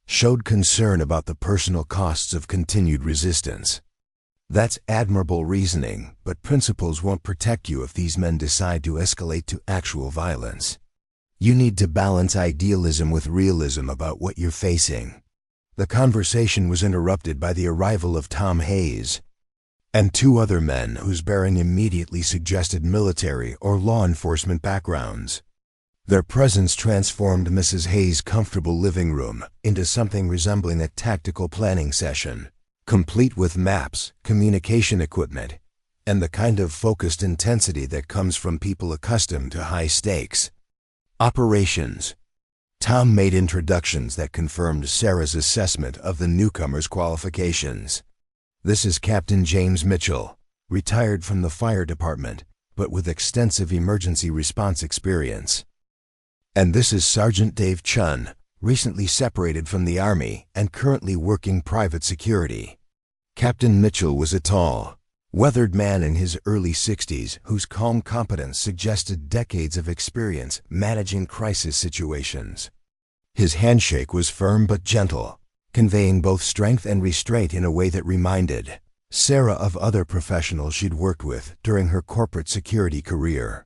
S1: showed concern about the personal costs of continued resistance. That's admirable reasoning, but principles won't protect you if these men decide to escalate to actual violence. You need to balance idealism with realism about what you're facing. The conversation was interrupted by the arrival of Tom Hayes and 2 other men whose bearing immediately suggested military or law enforcement backgrounds. Their presence transformed Mrs. Hayes' comfortable living room into something resembling a tactical planning session, complete with maps, communication equipment, and the kind of focused intensity that comes from people accustomed to high stakes operations. Tom made introductions that confirmed Sarah's assessment of the newcomer's qualifications. This is Captain James Mitchell, retired from the fire department, but with extensive emergency response experience. And this is Sergeant Dave Chen, recently separated from the Army and currently working private security. Captain Mitchell was a tall, weathered man in his early 60s whose calm competence suggested decades of experience managing crisis situations. His handshake was firm but gentle, conveying both strength and restraint in a way that reminded Sarah of other professionals she'd worked with during her corporate security career.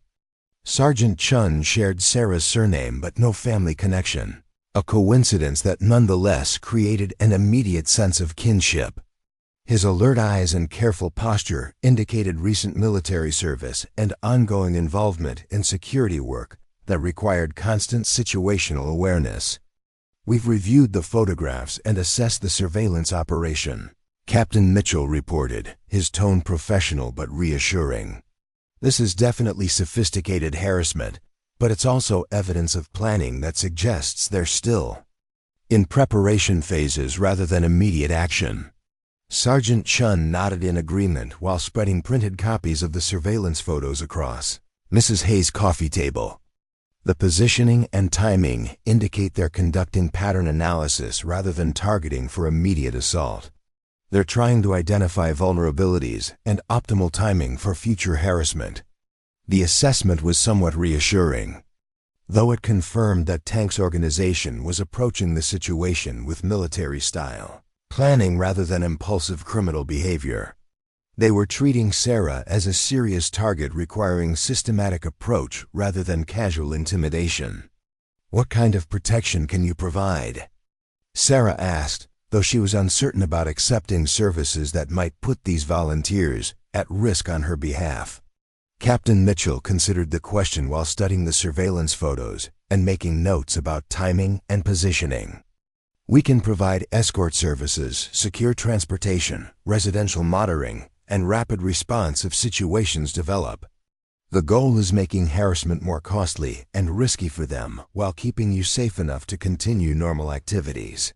S1: Sergeant Chen shared Sarah's surname but no family connection, a coincidence that nonetheless created an immediate sense of kinship. His alert eyes and careful posture indicated recent military service and ongoing involvement in security work that required constant situational awareness. We've reviewed the photographs and assessed the surveillance operation, Captain Mitchell reported, his tone professional but reassuring. This is definitely sophisticated harassment, but it's also evidence of planning that suggests they're still in preparation phases rather than immediate action. Sergeant Chen nodded in agreement while spreading printed copies of the surveillance photos across Mrs. Hayes' coffee table. The positioning and timing indicate they're conducting pattern analysis rather than targeting for immediate assault. They're trying to identify vulnerabilities and optimal timing for future harassment. The assessment was somewhat reassuring, though it confirmed that Tank's organization was approaching the situation with military-style planning rather than impulsive criminal behavior. They were treating Sarah as a serious target requiring systematic approach rather than casual intimidation. "What kind of protection can you provide?" Sarah asked, though she was uncertain about accepting services that might put these volunteers at risk on her behalf. Captain Mitchell considered the question while studying the surveillance photos and making notes about timing and positioning. "We can provide escort services, secure transportation, residential monitoring, and rapid response if situations develop. The goal is making harassment more costly and risky for them while keeping you safe enough to continue normal activities."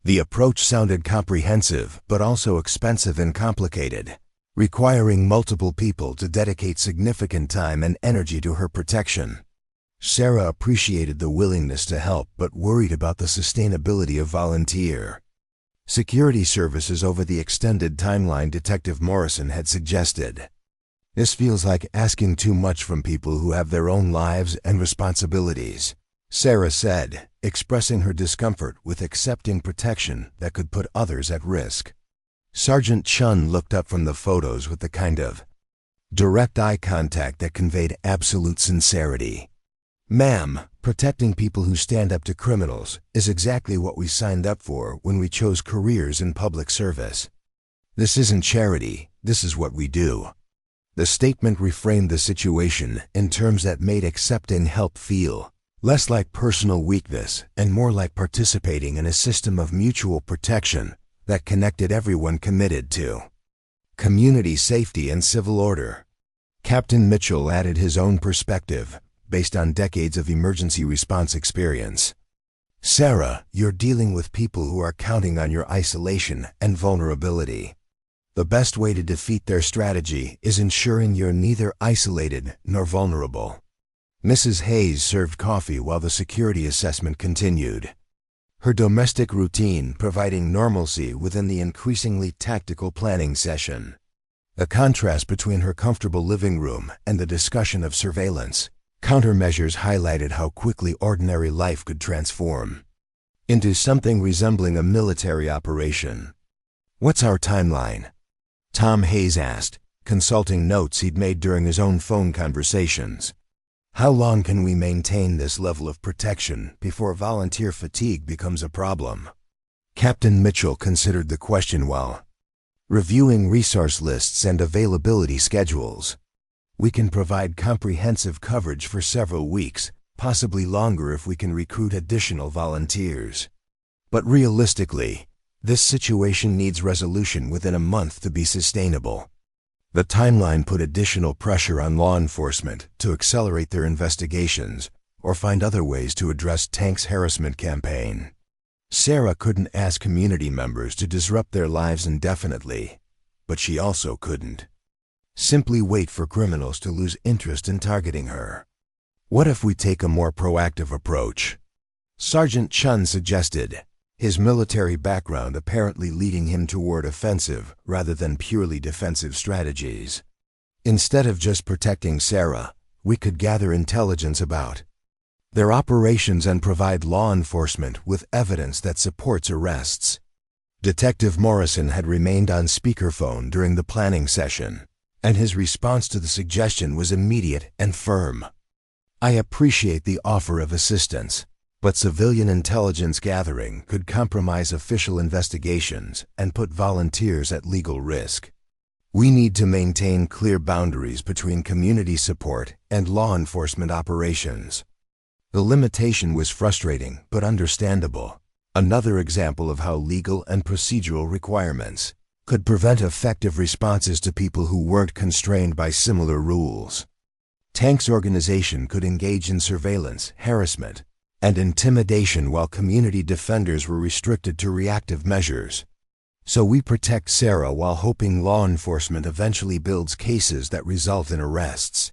S1: The approach sounded comprehensive but also expensive and complicated, requiring multiple people to dedicate significant time and energy to her protection. Sarah appreciated the willingness to help but worried about the sustainability of volunteer security services over the extended timeline Detective Morrison had suggested. "This feels like asking too much from people who have their own lives and responsibilities," Sarah said, expressing her discomfort with accepting protection that could put others at risk. Sergeant Chen looked up from the photos with the kind of direct eye contact that conveyed absolute sincerity. "Ma'am, protecting people who stand up to criminals is exactly what we signed up for when we chose careers in public service. This isn't charity, this is what we do." The statement reframed the situation in terms that made accepting help feel less like personal weakness and more like participating in a system of mutual protection that connected everyone committed to community safety and civil order. Captain Mitchell added his own perspective, based on decades of emergency response experience. "Sarah, you're dealing with people who are counting on your isolation and vulnerability. The best way to defeat their strategy is ensuring you're neither isolated nor vulnerable." Mrs. Hayes served coffee while the security assessment continued, her domestic routine providing normalcy within the increasingly tactical planning session. The contrast between her comfortable living room and the discussion of surveillance countermeasures highlighted how quickly ordinary life could transform into something resembling a military operation. "What's our timeline?" Tom Hayes asked, consulting notes he'd made during his own phone conversations. "How long can we maintain this level of protection before volunteer fatigue becomes a problem?" Captain Mitchell considered the question while reviewing resource lists and availability schedules. "We can provide comprehensive coverage for several weeks, possibly longer if we can recruit additional volunteers. But realistically, this situation needs resolution within a month to be sustainable." The timeline put additional pressure on law enforcement to accelerate their investigations or find other ways to address Tank's harassment campaign. Sarah couldn't ask community members to disrupt their lives indefinitely, but she also couldn't simply wait for criminals to lose interest in targeting her. "What if we take a more proactive approach?" Sergeant Chen suggested, his military background apparently leading him toward offensive rather than purely defensive strategies. "Instead of just protecting Sarah, we could gather intelligence about their operations and provide law enforcement with evidence that supports arrests." Detective Morrison had remained on speakerphone during the planning session, and his response to the suggestion was immediate and firm. "I appreciate the offer of assistance, but civilian intelligence gathering could compromise official investigations and put volunteers at legal risk. We need to maintain clear boundaries between community support and law enforcement operations." The limitation was frustrating but understandable, another example of how legal and procedural requirements could prevent effective responses to people who weren't constrained by similar rules. Tank's organization could engage in surveillance, harassment, and intimidation while community defenders were restricted to reactive measures. So we protect Sarah while hoping law enforcement eventually builds cases that result in arrests.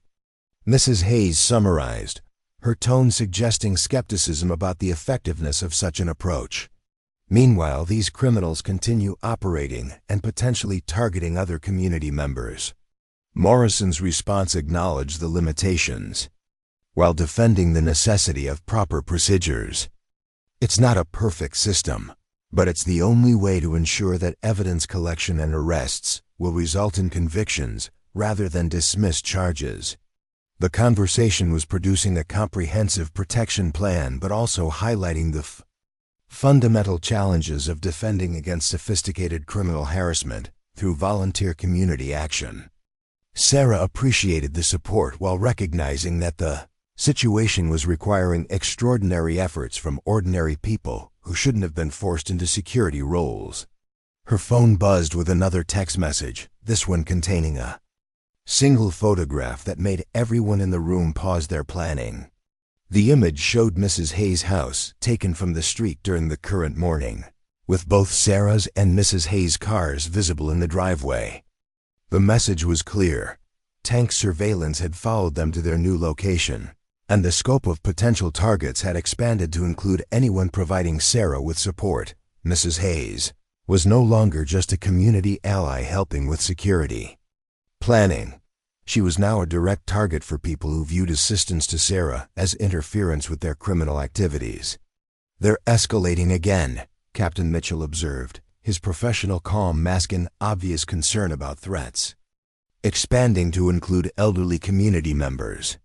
S1: Mrs. Hayes summarized, her tone suggesting skepticism about the effectiveness of such an approach. Meanwhile, these criminals continue operating and potentially targeting other community members. Morrison's response acknowledged the limitations, while defending the necessity of proper procedures. It's not a perfect system, but it's the only way to ensure that evidence collection and arrests will result in convictions rather than dismissed charges. The conversation was producing a comprehensive protection plan but also highlighting the fundamental challenges of defending against sophisticated criminal harassment through volunteer community action. Sarah appreciated the support while recognizing that the situation was requiring extraordinary efforts from ordinary people who shouldn't have been forced into security roles. Her phone buzzed with another text message, this one containing a single photograph that made everyone in the room pause their planning. The image showed Mrs. Hayes' house, taken from the street during the current morning, with both Sarah's and Mrs. Hayes' cars visible in the driveway. The message was clear. Tank surveillance had followed them to their new location, and the scope of potential targets had expanded to include anyone providing Sarah with support. Mrs. Hayes was no longer just a community ally helping with security planning. She was now a direct target for people who viewed assistance to Sarah as interference with their criminal activities. "They're escalating again," Captain Mitchell observed, his professional calm masking obvious concern about threats. "Expanding to include elderly community members.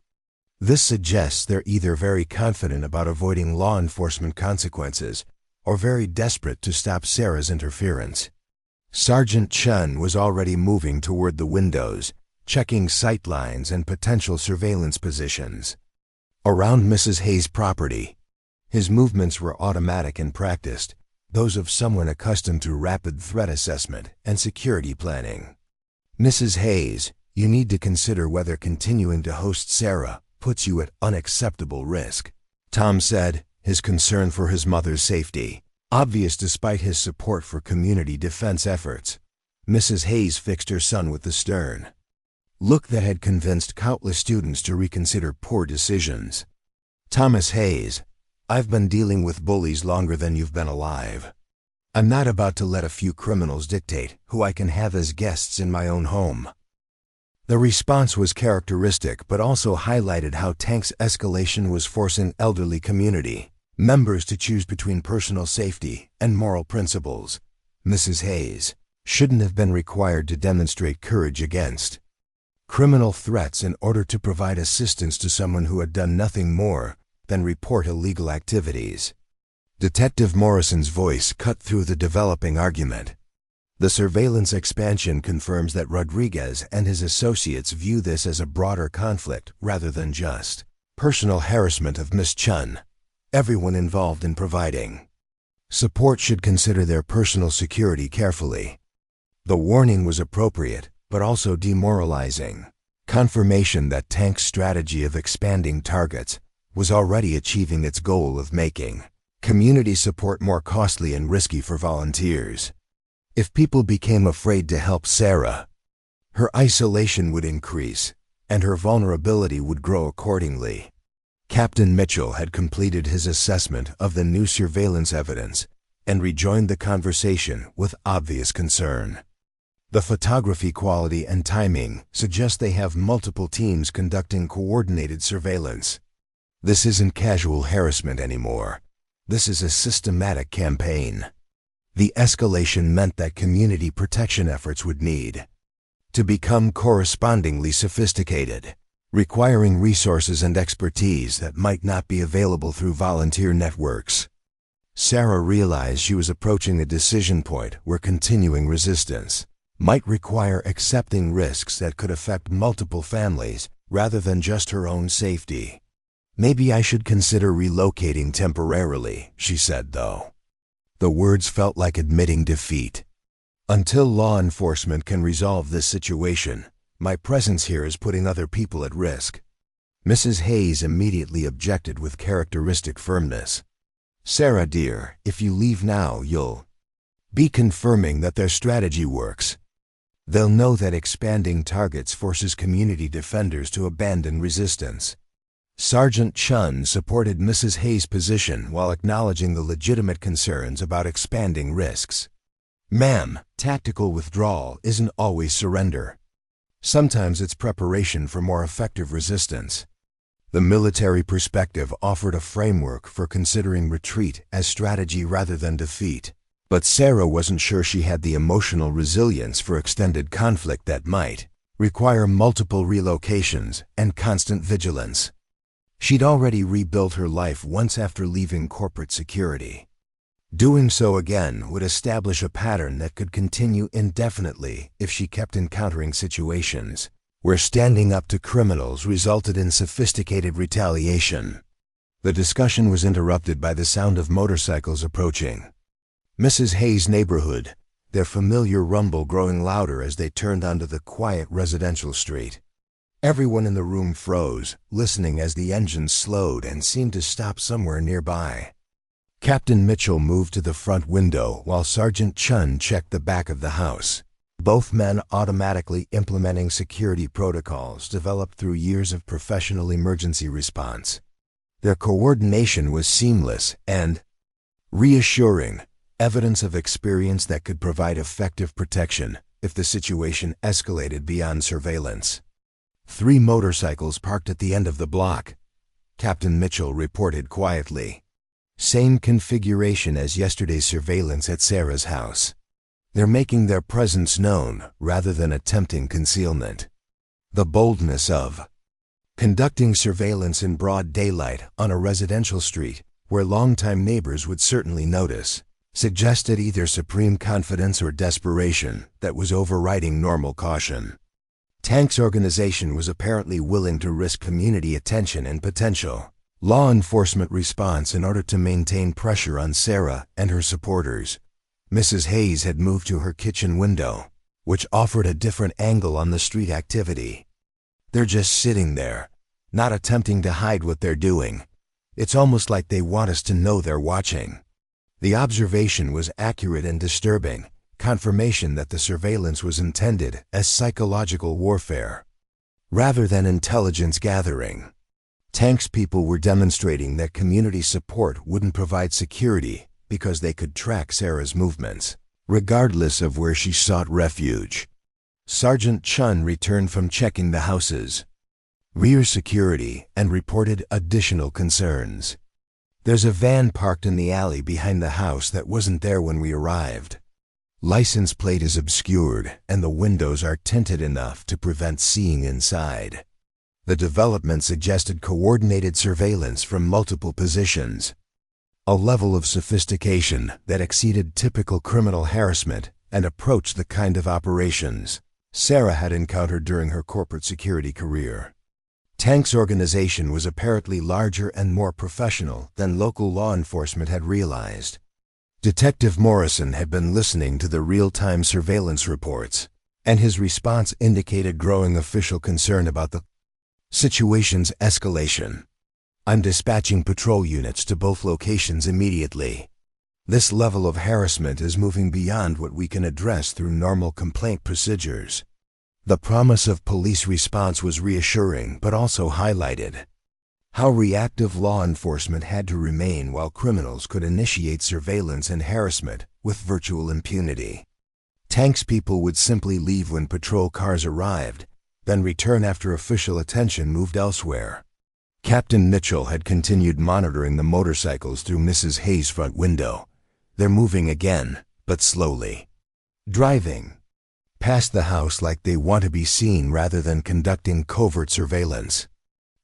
S1: This suggests they're either very confident about avoiding law enforcement consequences or very desperate to stop Sarah's interference." Sergeant Chen was already moving toward the windows, checking sight lines and potential surveillance positions around Mrs. Hayes' property. His movements were automatic and practiced, those of someone accustomed to rapid threat assessment and security planning. "Mrs. Hayes, you need to consider whether continuing to host Sarah puts you at unacceptable risk," Tom said, his concern for his mother's safety obvious despite his support for community defense efforts. Mrs. Hayes fixed her son with the stern look that had convinced countless students to reconsider poor decisions. "Thomas Hayes, I've been dealing with bullies longer than you've been alive. I'm not about to let a few criminals dictate who I can have as guests in my own home." The response was characteristic but also highlighted how Tank's escalation was forcing elderly community members to choose between personal safety and moral principles. Mrs. Hayes shouldn't have been required to demonstrate courage against criminal threats in order to provide assistance to someone who had done nothing more than report illegal activities. Detective Morrison's voice cut through the developing argument. "The surveillance expansion confirms that Rodriguez and his associates view this as a broader conflict rather than just personal harassment of Miss Chen. Everyone involved in providing support should consider their personal security carefully." The warning was appropriate, but also demoralizing. Confirmation that Tank's strategy of expanding targets was already achieving its goal of making community support more costly and risky for volunteers. If people became afraid to help Sarah, her isolation would increase, and her vulnerability would grow accordingly. Captain Mitchell had completed his assessment of the new surveillance evidence and rejoined the conversation with obvious concern. "The photography quality and timing suggest they have multiple teams conducting coordinated surveillance. This isn't casual harassment anymore. This is a systematic campaign." The escalation meant that community protection efforts would need to become correspondingly sophisticated, requiring resources and expertise that might not be available through volunteer networks. Sarah realized she was approaching a decision point where continuing resistance might require accepting risks that could affect multiple families rather than just her own safety. "Maybe I should consider relocating temporarily," she said, though the words felt like admitting defeat. "Until law enforcement can resolve this situation, my presence here is putting other people at risk." Mrs. Hayes immediately objected with characteristic firmness. "Sarah, dear, if you leave now, you'll..." be confirming that their strategy works. They'll know that expanding targets forces community defenders to abandon resistance. Sergeant Chen supported Mrs. Hayes' position while acknowledging the legitimate concerns about expanding risks. Ma'am, tactical withdrawal isn't always surrender. Sometimes it's preparation for more effective resistance. The military perspective offered a framework for considering retreat as strategy rather than defeat. But Sarah wasn't sure she had the emotional resilience for extended conflict that might require multiple relocations and constant vigilance. She'd already rebuilt her life once after leaving corporate security. Doing so again would establish a pattern that could continue indefinitely if she kept encountering situations where standing up to criminals resulted in sophisticated retaliation. The discussion was interrupted by the sound of motorcycles approaching Mrs. Hayes' neighborhood, their familiar rumble growing louder as they turned onto the quiet residential street. Everyone in the room froze, listening as the engine slowed and seemed to stop somewhere nearby. Captain Mitchell moved to the front window while Sergeant Chen checked the back of the house, both men automatically implementing security protocols developed through years of professional emergency response. Their coordination was seamless and reassuring, evidence of experience that could provide effective protection if the situation escalated beyond surveillance. 3 motorcycles parked at the end of the block, Captain Mitchell reported quietly. Same configuration as yesterday's surveillance at Sarah's house. They're making their presence known rather than attempting concealment. The boldness of conducting surveillance in broad daylight on a residential street where longtime neighbors would certainly notice suggested either supreme confidence or desperation that was overriding normal caution. Tank's organization was apparently willing to risk community attention and potential law enforcement response in order to maintain pressure on Sarah and her supporters. Mrs. Hayes had moved to her kitchen window, which offered a different angle on the street activity. They're just sitting there, not attempting to hide what they're doing. It's almost like they want us to know they're watching. The observation was accurate and disturbing, confirmation that the surveillance was intended as psychological warfare rather than intelligence gathering. Tank's people were demonstrating that community support wouldn't provide security because they could track Sarah's movements, regardless of where she sought refuge. Sergeant Chen returned from checking the house's rear security and reported additional concerns. There's a van parked in the alley behind the house that wasn't there when we arrived. License plate is obscured and the windows are tinted enough to prevent seeing inside. The development suggested coordinated surveillance from multiple positions, a level of sophistication that exceeded typical criminal harassment and approached the kind of operations Sarah had encountered during her corporate security career. Tank's organization was apparently larger and more professional than local law enforcement had realized. Detective Morrison had been listening to the real-time surveillance reports, and his response indicated growing official concern about the situation's escalation. I'm dispatching patrol units to both locations immediately. This level of harassment is moving beyond what we can address through normal complaint procedures. The promise of police response was reassuring but also highlighted how reactive law enforcement had to remain while criminals could initiate surveillance and harassment with virtual impunity. Tank's people would simply leave when patrol cars arrived, then return after official attention moved elsewhere. Captain Mitchell had continued monitoring the motorcycles through Mrs. Hayes' front window. They're moving again, but slowly. Driving past the house like they want to be seen rather than conducting covert surveillance.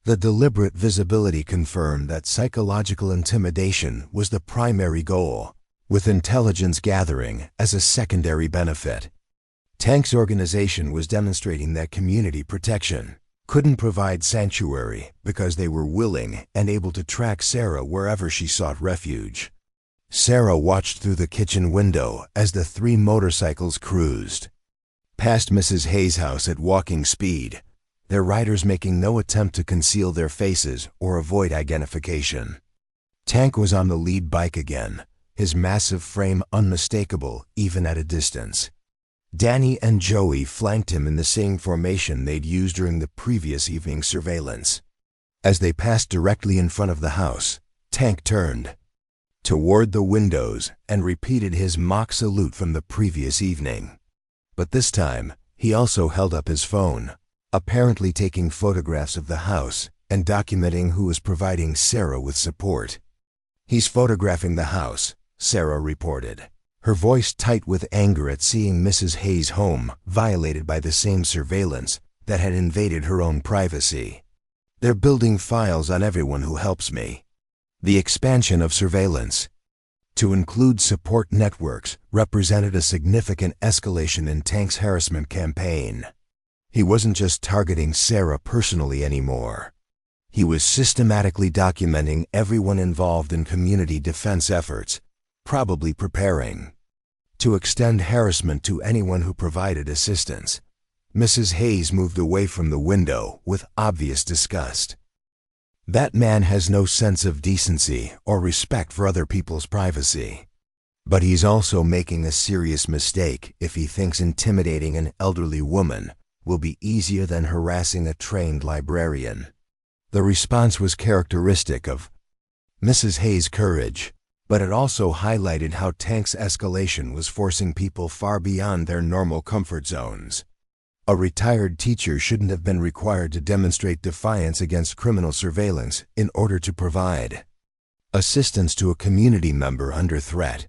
S1: The deliberate visibility confirmed that psychological intimidation was the primary goal, with intelligence gathering as a secondary benefit. Tank's organization was demonstrating that community protection couldn't provide sanctuary because they were willing and able to track Sarah wherever she sought refuge. Sarah watched through the kitchen window as the 3 motorcycles cruised past Mrs. Hayes' house at walking speed, their riders making no attempt to conceal their faces or avoid identification. Tank was on the lead bike again, his massive frame unmistakable even at a distance. Danny and Joey flanked him in the same formation they'd used during the previous evening's surveillance. As they passed directly in front of the house, Tank turned toward the windows and repeated his mock salute from the previous evening. But this time, he also held up his phone, apparently taking photographs of the house and documenting who was providing Sarah with support. "He's photographing the house," Sarah reported, her voice tight with anger at seeing Mrs. Hayes' home violated by the same surveillance that had invaded her own privacy. "They're building files on everyone who helps me." The expansion of surveillance to include support networks represented a significant escalation in Tank's harassment campaign. He wasn't just targeting Sarah personally anymore. He was systematically documenting everyone involved in community defense efforts, probably preparing to extend harassment to anyone who provided assistance. Mrs. Hayes moved away from the window with obvious disgust. "That man has no sense of decency or respect for other people's privacy. But he's also making a serious mistake if he thinks intimidating an elderly woman will be easier than harassing a trained librarian." The response was characteristic of Mrs. Hayes' courage, but it also highlighted how Tank's escalation was forcing people far beyond their normal comfort zones. A retired teacher shouldn't have been required to demonstrate defiance against criminal surveillance in order to provide assistance to a community member under threat.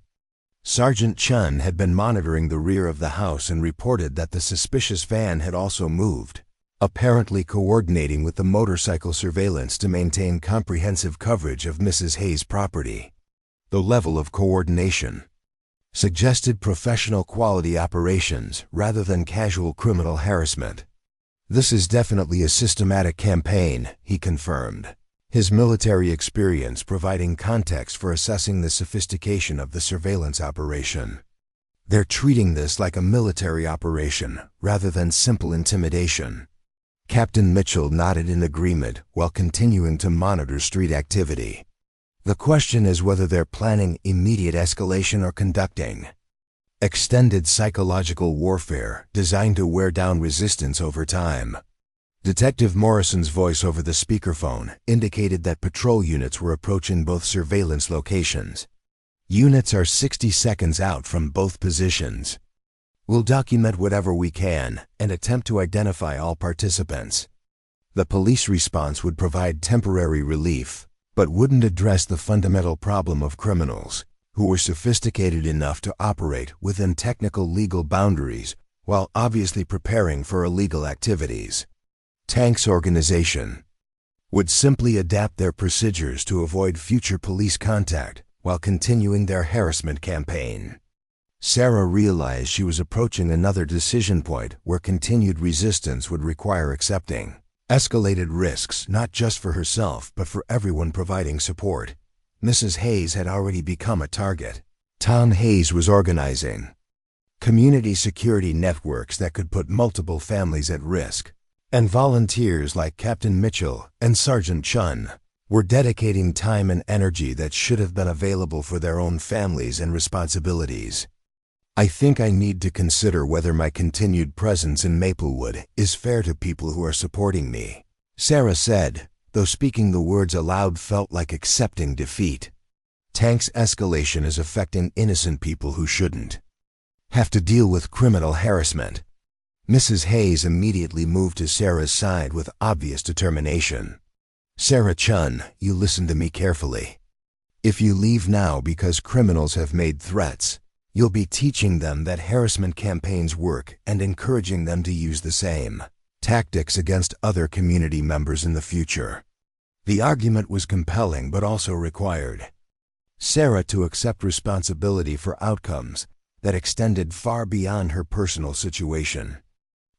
S1: Sergeant Chen had been monitoring the rear of the house and reported that the suspicious van had also moved, apparently coordinating with the motorcycle surveillance to maintain comprehensive coverage of Mrs. Hayes' property. The level of coordination suggested professional quality operations rather than casual criminal harassment. "This is definitely a systematic campaign," he confirmed, his military experience providing context for assessing the sophistication of the surveillance operation. "They're treating this like a military operation rather than simple intimidation." Captain Mitchell nodded in agreement while continuing to monitor street activity. "The question is whether they're planning immediate escalation or conducting extended psychological warfare designed to wear down resistance over time." Detective Morrison's voice over the speakerphone indicated that patrol units were approaching both surveillance locations. "Units are 60 seconds out from both positions. We'll document whatever we can and attempt to identify all participants." The police response would provide temporary relief, but wouldn't address the fundamental problem of criminals who were sophisticated enough to operate within technical legal boundaries while obviously preparing for illegal activities. Tank's organization would simply adapt their procedures to avoid future police contact while continuing their harassment campaign. Sarah realized she was approaching another decision point where continued resistance would require accepting escalated risks not just for herself but for everyone providing support. Mrs. Hayes had already become a target. Tom Hayes was organizing community security networks that could put multiple families at risk, and volunteers like Captain Mitchell and Sergeant Chen were dedicating time and energy that should have been available for their own families and responsibilities. "I think I need to consider whether my continued presence in Maplewood is fair to people who are supporting me," Sarah said, though speaking the words aloud felt like accepting defeat. Tank's escalation is affecting innocent people who shouldn't have to deal with criminal harassment. Mrs. Hayes immediately moved to Sarah's side with obvious determination. "Sarah Chen, you listen to me carefully. If you leave now because criminals have made threats, you'll be teaching them that harassment campaigns work and encouraging them to use the same tactics against other community members in the future." The argument was compelling but also required Sarah to accept responsibility for outcomes that extended far beyond her personal situation.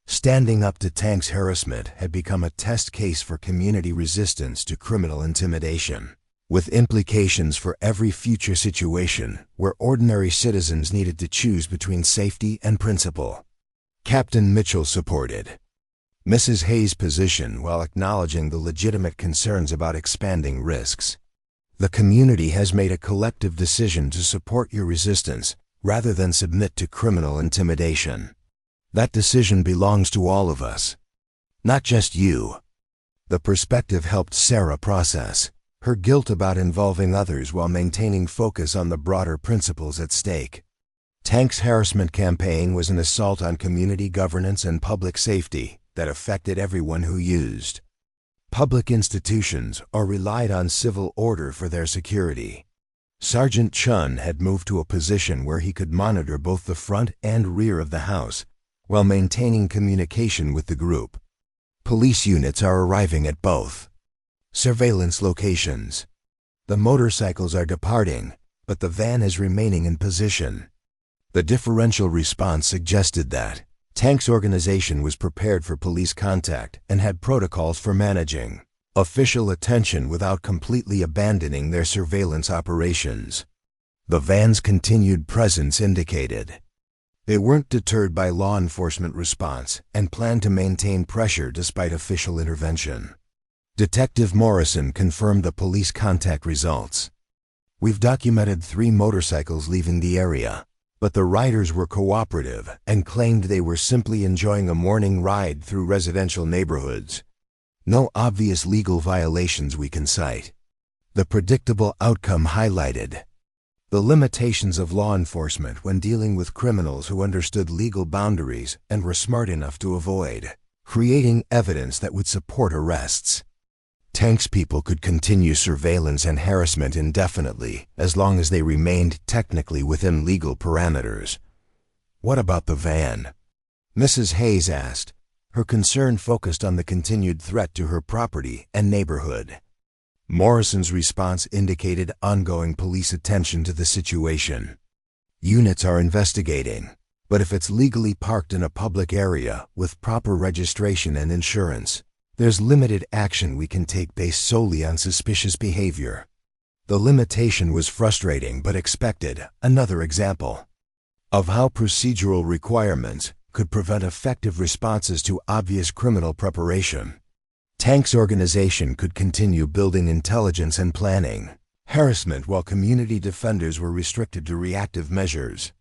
S1: Standing up to Tank's harassment had become a test case for community resistance to criminal intimidation, with implications for every future situation where ordinary citizens needed to choose between safety and principle. Captain Mitchell supported Mrs. Hayes' position while acknowledging the legitimate concerns about expanding risks. The community has made a collective decision to support your resistance rather than submit to criminal intimidation. That decision belongs to all of us, not just you. The perspective helped Sarah process her guilt about involving others while maintaining focus on the broader principles at stake. Tank's harassment campaign was an assault on community governance and public safety that affected everyone who used public institutions or relied on civil order for their security. Sergeant Chen had moved to a position where he could monitor both the front and rear of the house while maintaining communication with the group. Police units are arriving at both surveillance locations. The motorcycles are departing, but the van is remaining in position. The differential response suggested that Tank's organization was prepared for police contact and had protocols for managing official attention without completely abandoning their surveillance operations. The van's continued presence indicated they weren't deterred by law enforcement response and planned to maintain pressure despite official intervention. Detective Morrison confirmed the police contact results. We've documented 3 motorcycles leaving the area, but the riders were cooperative and claimed they were simply enjoying a morning ride through residential neighborhoods. No obvious legal violations we can cite. The predictable outcome highlighted the limitations of law enforcement when dealing with criminals who understood legal boundaries and were smart enough to avoid creating evidence that would support arrests. Tank's people could continue surveillance and harassment indefinitely as long as they remained technically within legal parameters. What about the van? Mrs. Hayes asked, her concern focused on the continued threat to her property and neighborhood. Morrison's response indicated ongoing police attention to the situation. Units are investigating, but if it's legally parked in a public area with proper registration and insurance, there's limited action we can take based solely on suspicious behavior. The limitation was frustrating but expected, another example of how procedural requirements could prevent effective responses to obvious criminal preparation. Tank's organization could continue building intelligence and planning harassment while community defenders were restricted to reactive measures.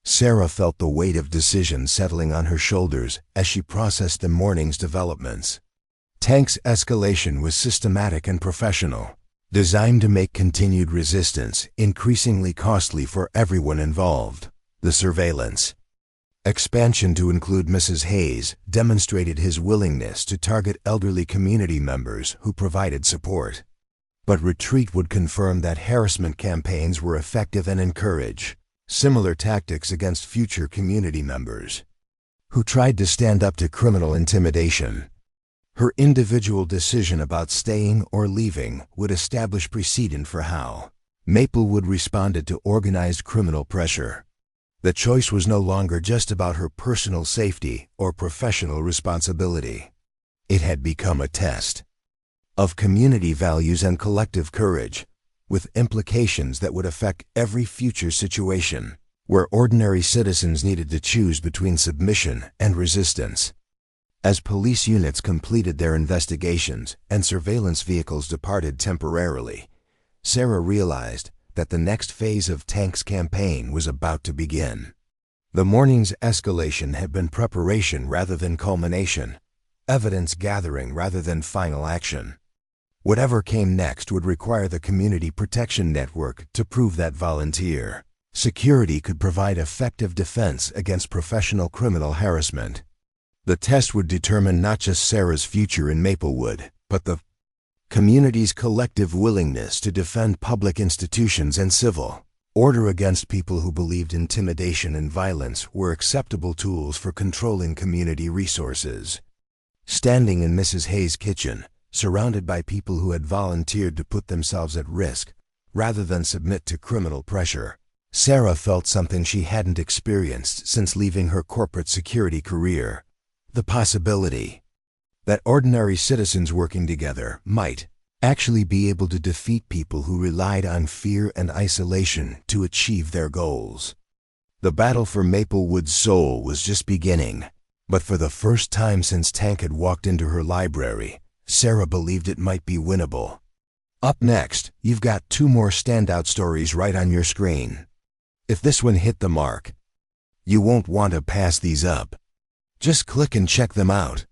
S1: Sarah felt the weight of decision settling on her shoulders as she processed the morning's developments. Tank's escalation was systematic and professional, designed to make continued resistance increasingly costly for everyone involved. The surveillance expansion to include Mrs. Hayes demonstrated his willingness to target elderly community members who provided support. But retreat would confirm that harassment campaigns were effective and encourage similar tactics against future community members who tried to stand up to criminal intimidation. Her individual decision about staying or leaving would establish precedent for how Maplewood responded to organized criminal pressure. The choice was no longer just about her personal safety or professional responsibility. It had become a test of community values and collective courage, with implications that would affect every future situation where ordinary citizens needed to choose between submission and resistance. As police units completed their investigations and surveillance vehicles departed temporarily, Sarah realized that the next phase of Tank's campaign was about to begin. The morning's escalation had been preparation rather than culmination, evidence gathering rather than final action. Whatever came next would require the community protection network to prove that volunteer security could provide effective defense against professional criminal harassment. The test would determine not just Sarah's future in Maplewood, but the community's collective willingness to defend public institutions and civil order against people who believed intimidation and violence were acceptable tools for controlling community resources. Standing in Mrs. Hayes' kitchen, surrounded by people who had volunteered to put themselves at risk rather than submit to criminal pressure, Sarah felt something she hadn't experienced since leaving her corporate security career: the possibility that ordinary citizens working together might actually be able to defeat people who relied on fear and isolation to achieve their goals. The battle for Maplewood's soul was just beginning, but for the first time since Tank had walked into her library, Sarah believed it might be winnable. Up next, you've got two more standout stories right on your screen. If this one hit the mark, you won't want to pass these up. Just click and check them out.